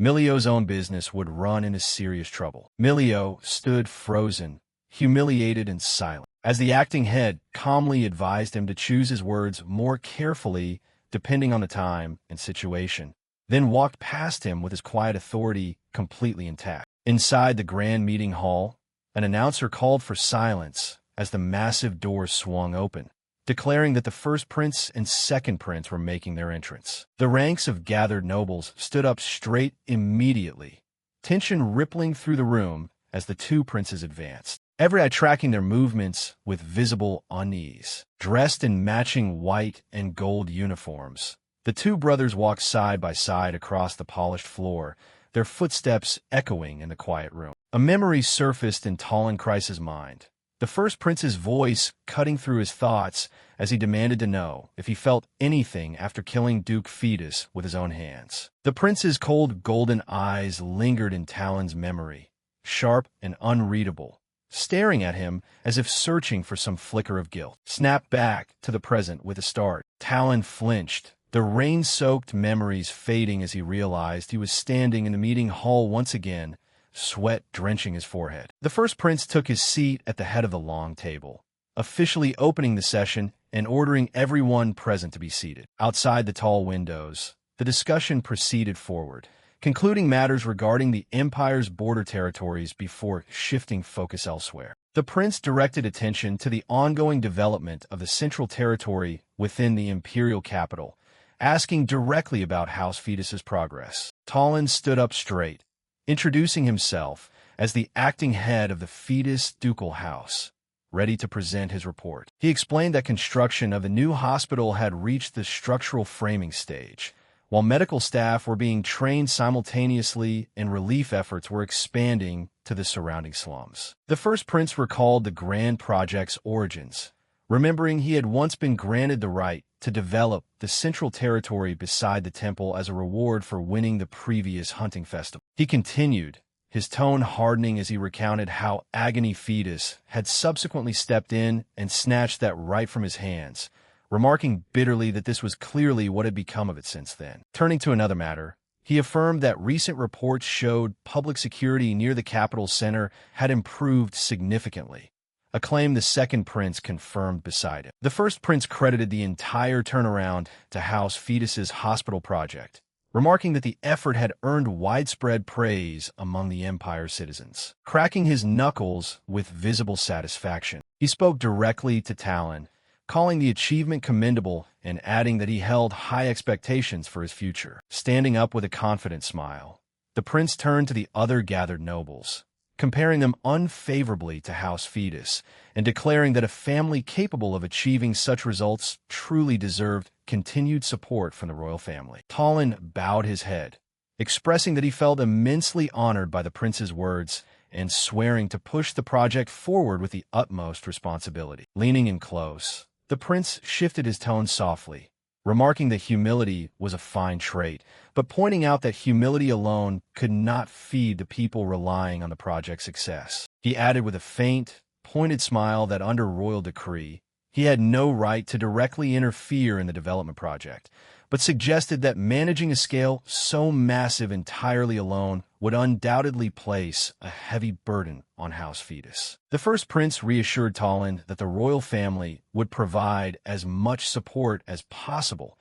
Milio's own business would run into serious trouble. Milio stood frozen, humiliated and silent, as the acting head calmly advised him to choose his words more carefully depending on the time and situation, then walked past him with his quiet authority completely intact. Inside the grand meeting hall, an announcer called for silence as the massive doors swung open, declaring that the first prince and second prince were making their entrance. The ranks of gathered nobles stood up straight immediately, tension rippling through the room as the two princes advanced, every eye tracking their movements with visible unease. Dressed in matching white and gold uniforms, the two brothers walked side by side across the polished floor, their footsteps echoing in the quiet room. A memory surfaced in Tollenkreis's mind, the first prince's voice cutting through his thoughts as he demanded to know if he felt anything after killing Duke Fetus with his own hands. The prince's cold golden eyes lingered in Talon's memory, sharp and unreadable, staring at him as if searching for some flicker of guilt. Snapped back to the present with a start. Talon flinched, the rain-soaked memories fading as he realized he was standing in the meeting hall once again, sweat drenching his forehead. The first prince took his seat at the head of the long table, officially opening the session and ordering everyone present to be seated. Outside the tall windows, the discussion proceeded forward, concluding matters regarding the empire's border territories before shifting focus elsewhere. The prince directed attention to the ongoing development of the central territory within the imperial capital, asking directly about House Fetus's progress. Talon stood up straight, introducing himself as the acting head of the Fetus Ducal House, ready to present his report. He explained that construction of the new hospital had reached the structural framing stage, while medical staff were being trained simultaneously and relief efforts were expanding to the surrounding slums. The first prince recalled the grand project's origins, remembering he had once been granted the right to develop the central territory beside the temple as a reward for winning the previous hunting festival. He continued, his tone hardening as he recounted how Agony Fetus had subsequently stepped in and snatched that right from his hands, remarking bitterly that this was clearly what had become of it since then. Turning to another matter, he affirmed that recent reports showed public security near the capital center had improved significantly, a claim the second prince confirmed beside him. The first prince credited the entire turnaround to House Fetus's hospital project, remarking that the effort had earned widespread praise among the Empire's citizens. Cracking his knuckles with visible satisfaction, he spoke directly to Talon, calling the achievement commendable and adding that he held high expectations for his future. Standing up with a confident smile, the prince turned to the other gathered nobles, comparing them unfavorably to House Fetus and declaring that a family capable of achieving such results truly deserved continued support from the royal family. Talon bowed his head, expressing that he felt immensely honored by the prince's words and swearing to push the project forward with the utmost responsibility. Leaning in close, the prince shifted his tone softly, remarking that humility was a fine trait, but pointing out that humility alone could not feed the people relying on the project's success. He added with a faint, pointed smile that under royal decree, he had no right to directly interfere in the development project, but suggested that managing a scale so massive entirely alone would undoubtedly place a heavy burden on House Fetus. The first prince reassured Talon that the royal family would provide as much support as possible,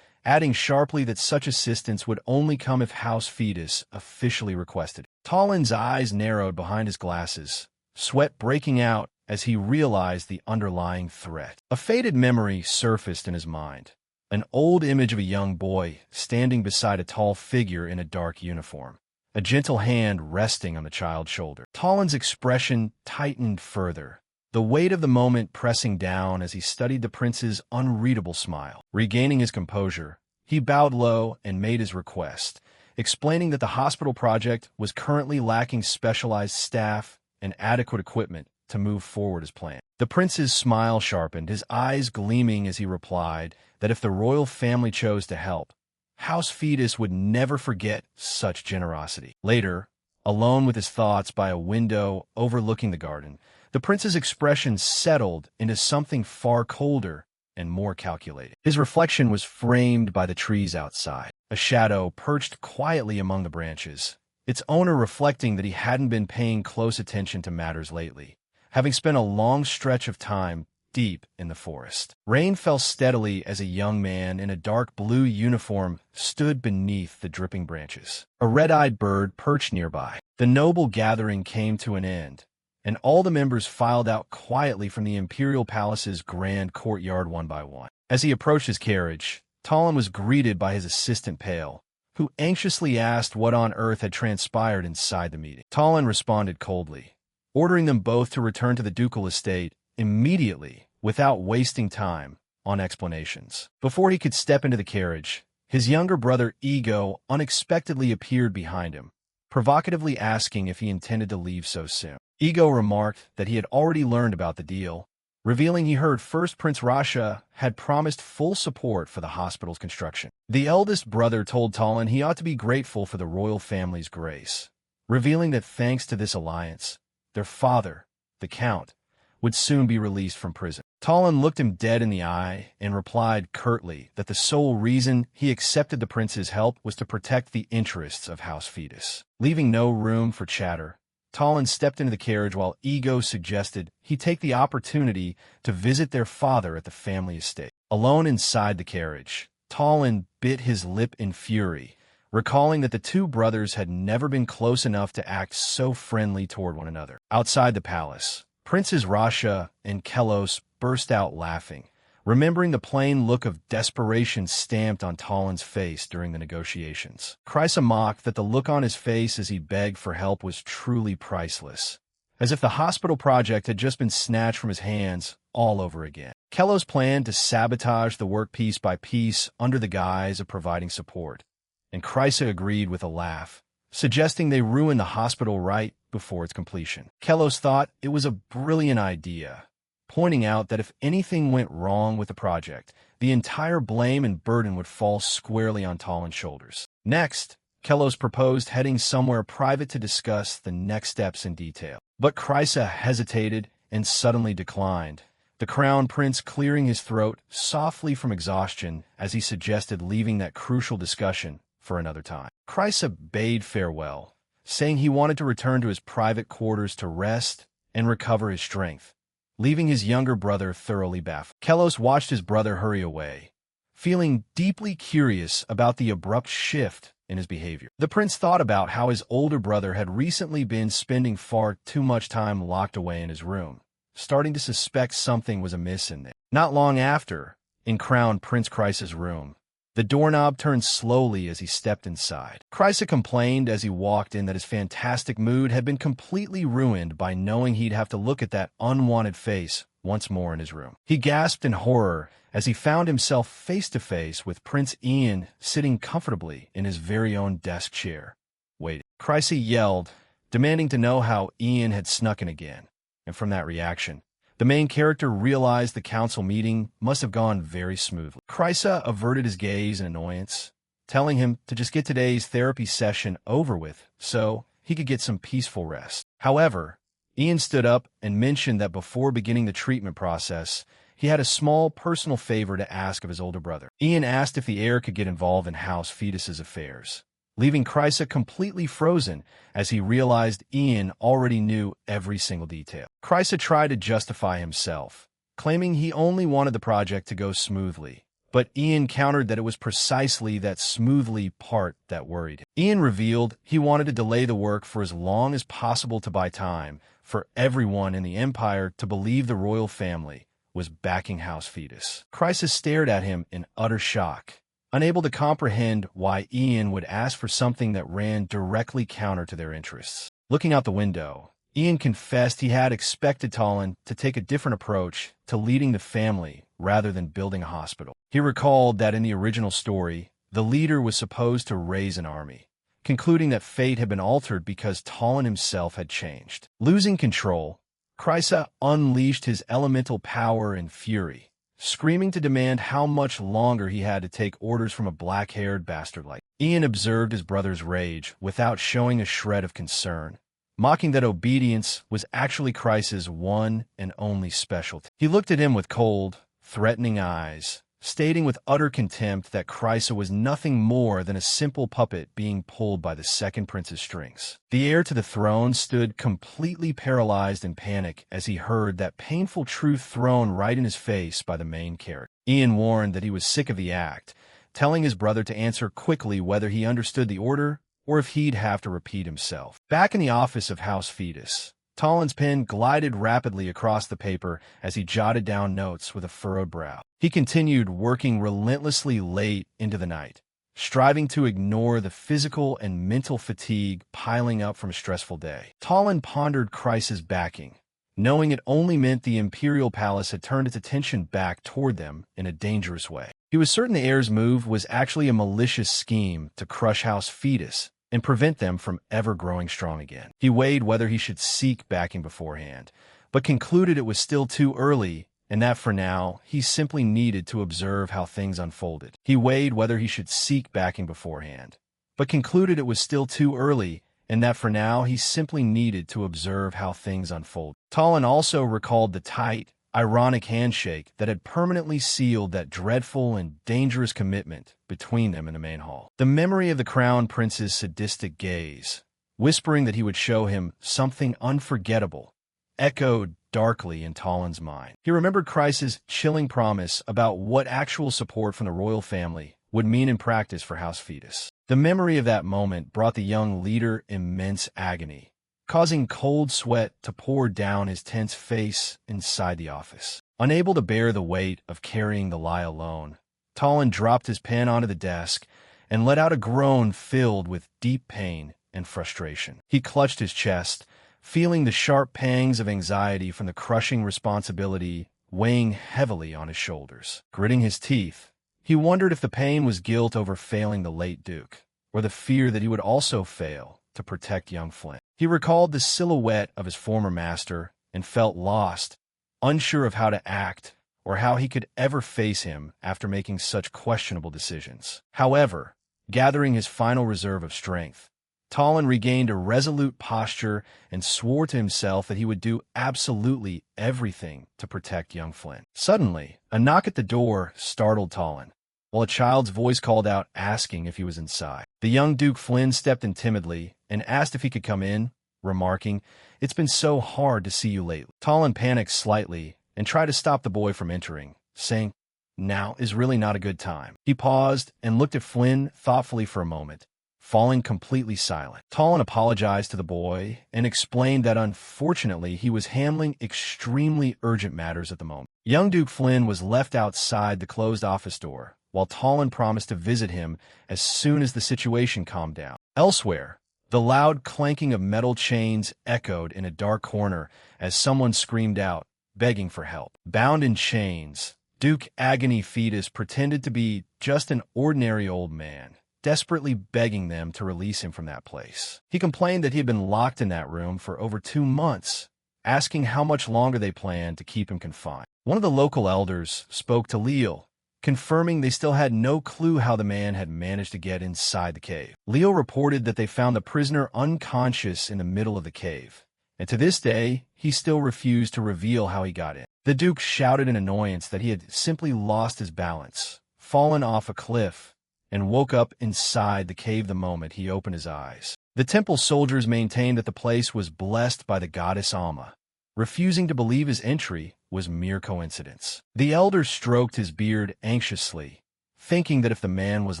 adding sharply that such assistance would only come if House Fetus officially requested. Talon's eyes narrowed behind his glasses, sweat breaking out as he realized the underlying threat. A faded memory surfaced in his mind, an old image of a young boy standing beside a tall figure in a dark uniform, a gentle hand resting on the child's shoulder. Talon's expression tightened further, the weight of the moment pressing down as he studied the prince's unreadable smile. Regaining his composure, he bowed low and made his request, explaining that the hospital project was currently lacking specialized staff and adequate equipment to move forward as planned. The prince's smile sharpened, his eyes gleaming as he replied that if the royal family chose to help, House Fetus would never forget such generosity. Later, alone with his thoughts by a window overlooking the garden, the prince's expression settled into something far colder and more calculated. His reflection was framed by the trees outside, a shadow perched quietly among the branches, its owner reflecting that he hadn't been paying close attention to matters lately, having spent a long stretch of time deep in the forest. Rain fell steadily as a young man in a dark blue uniform stood beneath the dripping branches. A red-eyed bird perched nearby. The noble gathering came to an end, and all the members filed out quietly from the imperial palace's grand courtyard one by one. As he approached his carriage, Talon was greeted by his assistant Pale, who anxiously asked what on earth had transpired inside the meeting. Talon responded coldly, ordering them both to return to the ducal estate immediately, without wasting time on explanations. Before he could step into the carriage, his younger brother Ego unexpectedly appeared behind him, provocatively asking if he intended to leave so soon. Ego remarked that he had already learned about the deal, revealing he heard first Prince Rasha had promised full support for the hospital's construction. The eldest brother told Talon he ought to be grateful for the royal family's grace, revealing that thanks to this alliance, their father, the Count, would soon be released from prison. Talon looked him dead in the eye and replied curtly that the sole reason he accepted the prince's help was to protect the interests of House Fetus. Leaving no room for chatter, Talon stepped into the carriage while Ego suggested he take the opportunity to visit their father at the family estate. Alone inside the carriage, Talon bit his lip in fury, recalling that the two brothers had never been close enough to act so friendly toward one another. Outside the palace, Princes Rasha and Kelos burst out laughing, remembering the plain look of desperation stamped on Talon's face during the negotiations. Chrysa mocked that the look on his face as he begged for help was truly priceless, as if the hospital project had just been snatched from his hands all over again. Kelos planned to sabotage the work piece by piece under the guise of providing support, and Chrysa agreed with a laugh, suggesting they ruin the hospital right before its completion. Kelos thought it was a brilliant idea, pointing out that if anything went wrong with the project, the entire blame and burden would fall squarely on Talon's shoulders. Next, Kelos proposed heading somewhere private to discuss the next steps in detail. But Chrysa hesitated and suddenly declined, the crown prince clearing his throat softly from exhaustion as he suggested leaving that crucial discussion for another time. Chrysa bade farewell, saying he wanted to return to his private quarters to rest and recover his strength, leaving his younger brother thoroughly baffled. Kelos watched his brother hurry away, feeling deeply curious about the abrupt shift in his behavior. The prince thought about how his older brother had recently been spending far too much time locked away in his room, starting to suspect something was amiss in there. Not long after, in Crown Prince Chrysa's room, the doorknob turned slowly as he stepped inside. Chrysa complained as he walked in that his fantastic mood had been completely ruined by knowing he'd have to look at that unwanted face once more in his room. He gasped in horror as he found himself face to face with Prince Ian sitting comfortably in his very own desk chair, waiting. Chrysa yelled, demanding to know how Ian had snuck in again, and from that reaction, the main character realized the council meeting must have gone very smoothly. Chrysa averted his gaze in annoyance, telling him to just get today's therapy session over with so he could get some peaceful rest. However, Ian stood up and mentioned that before beginning the treatment process, he had a small personal favor to ask of his older brother. Ian asked if the heir could get involved in House Fetus's affairs, leaving Chrysa completely frozen as he realized Ian already knew every single detail. Chrysa tried to justify himself, claiming he only wanted the project to go smoothly, but Ian countered that it was precisely that smoothly part that worried him. Ian revealed he wanted to delay the work for as long as possible to buy time for everyone in the Empire to believe the royal family was backing House Fetus. Chrysa stared at him in utter shock, unable to comprehend why Ian would ask for something that ran directly counter to their interests. Looking out the window, Ian confessed he had expected Talon to take a different approach to leading the family rather than building a hospital. He recalled that in the original story, the leader was supposed to raise an army, concluding that fate had been altered because Talon himself had changed. Losing control, Chrysa unleashed his elemental power and fury, screaming to demand how much longer he had to take orders from a black-haired bastard like. Ian observed his brother's rage without showing a shred of concern, mocking that obedience was actually Kreis's one and only specialty. He looked at him with cold, threatening eyes, stating with utter contempt that Kreis was nothing more than a simple puppet being pulled by the second prince's strings. The heir to the throne stood completely paralyzed in panic as he heard that painful truth thrown right in his face by the main character. Ian warned that he was sick of the act, telling his brother to answer quickly whether he understood the order or if he'd have to repeat himself. Back in the office of House Fetus, Talon's pen glided rapidly across the paper as he jotted down notes with a furrowed brow. He continued working relentlessly late into the night, striving to ignore the physical and mental fatigue piling up from a stressful day. Talon pondered Kreis's backing, knowing it only meant the Imperial Palace had turned its attention back toward them in a dangerous way. He was certain the heir's move was actually a malicious scheme to crush House Fetus and prevent them from ever growing strong again. He weighed whether he should seek backing beforehand, but concluded it was still too early and that for now, he simply needed to observe how things unfolded. He weighed whether he should seek backing beforehand, but concluded it was still too early and that for now, he simply needed to observe how things unfolded. Talon also recalled the tight, ironic handshake that had permanently sealed that dreadful and dangerous commitment between them in the main hall. The memory of the Crown Prince's sadistic gaze, whispering that he would show him something unforgettable, echoed darkly in Talon's mind. He remembered Kreis's chilling promise about what actual support from the royal family would mean in practice for House Fetus. The memory of that moment brought the young leader immense agony, causing cold sweat to pour down his tense face inside the office. Unable to bear the weight of carrying the lie alone, Talon dropped his pen onto the desk and let out a groan filled with deep pain and frustration. He clutched his chest, feeling the sharp pangs of anxiety from the crushing responsibility weighing heavily on his shoulders. Gritting his teeth, he wondered if the pain was guilt over failing the late Duke, or the fear that he would also fail to protect young Flynn. He recalled the silhouette of his former master and felt lost, unsure of how to act or how he could ever face him after making such questionable decisions. However, gathering his final reserve of strength, Talon regained a resolute posture and swore to himself that he would do absolutely everything to protect young Flynn. Suddenly, a knock at the door startled Talon, while a child's voice called out asking if he was inside. The young Duke Flynn stepped in timidly and asked if he could come in, remarking, "It's been so hard to see you lately." Talon panicked slightly and tried to stop the boy from entering, saying, "Now is really not a good time." He paused and looked at Flynn thoughtfully for a moment, falling completely silent. Talon apologized to the boy and explained that unfortunately he was handling extremely urgent matters at the moment. Young Duke Flynn was left outside the closed office door, while Talon promised to visit him as soon as the situation calmed down. Elsewhere, the loud clanking of metal chains echoed in a dark corner as someone screamed out, begging for help. Bound in chains, Duke Agony Fetus pretended to be just an ordinary old man, desperately begging them to release him from that place. He complained that he had been locked in that room for over 2 months, asking how much longer they planned to keep him confined. One of the local elders spoke to Leo, confirming they still had no clue how the man had managed to get inside the cave. Leo reported that they found the prisoner unconscious in the middle of the cave, and to this day, he still refused to reveal how he got in. The Duke shouted in annoyance that he had simply lost his balance, fallen off a cliff, and woke up inside the cave the moment he opened his eyes. The temple soldiers maintained that the place was blessed by the goddess Alma, refusing to believe his entry was mere coincidence. The elder stroked his beard anxiously, thinking that if the man was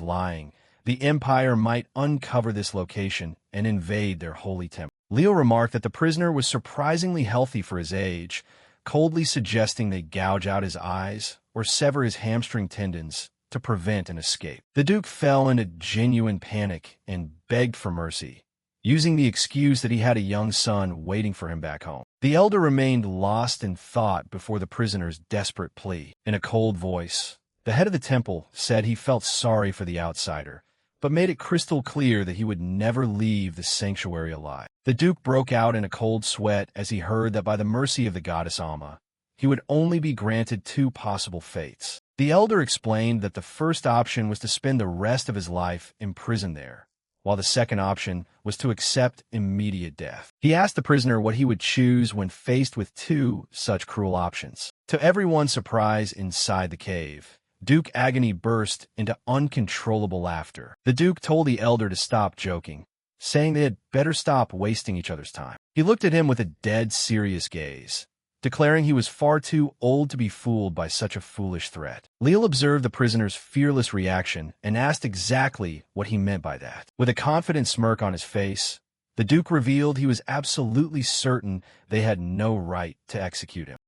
lying, the Empire might uncover this location and invade their holy temple. Leo remarked that the prisoner was surprisingly healthy for his age, coldly suggesting they gouge out his eyes or sever his hamstring tendons to prevent an escape. The Duke fell into genuine panic and begged for mercy, using the excuse that he had a young son waiting for him back home. The elder remained lost in thought before the prisoner's desperate plea. In a cold voice, the head of the temple said he felt sorry for the outsider, but made it crystal clear that he would never leave the sanctuary alive. The Duke broke out in a cold sweat as he heard that by the mercy of the goddess Alma, he would only be granted two possible fates. The elder explained that the first option was to spend the rest of his life imprisoned there, while the second option was to accept immediate death. He asked the prisoner what he would choose when faced with two such cruel options. To everyone's surprise inside the cave, Duke Agony burst into uncontrollable laughter. The Duke told the elder to stop joking, saying they had better stop wasting each other's time. He looked at him with a dead serious gaze, declaring he was far too old to be fooled by such a foolish threat. Leal observed the prisoner's fearless reaction and asked exactly what he meant by that. With a confident smirk on his face, the Duke revealed he was absolutely certain they had no right to execute him.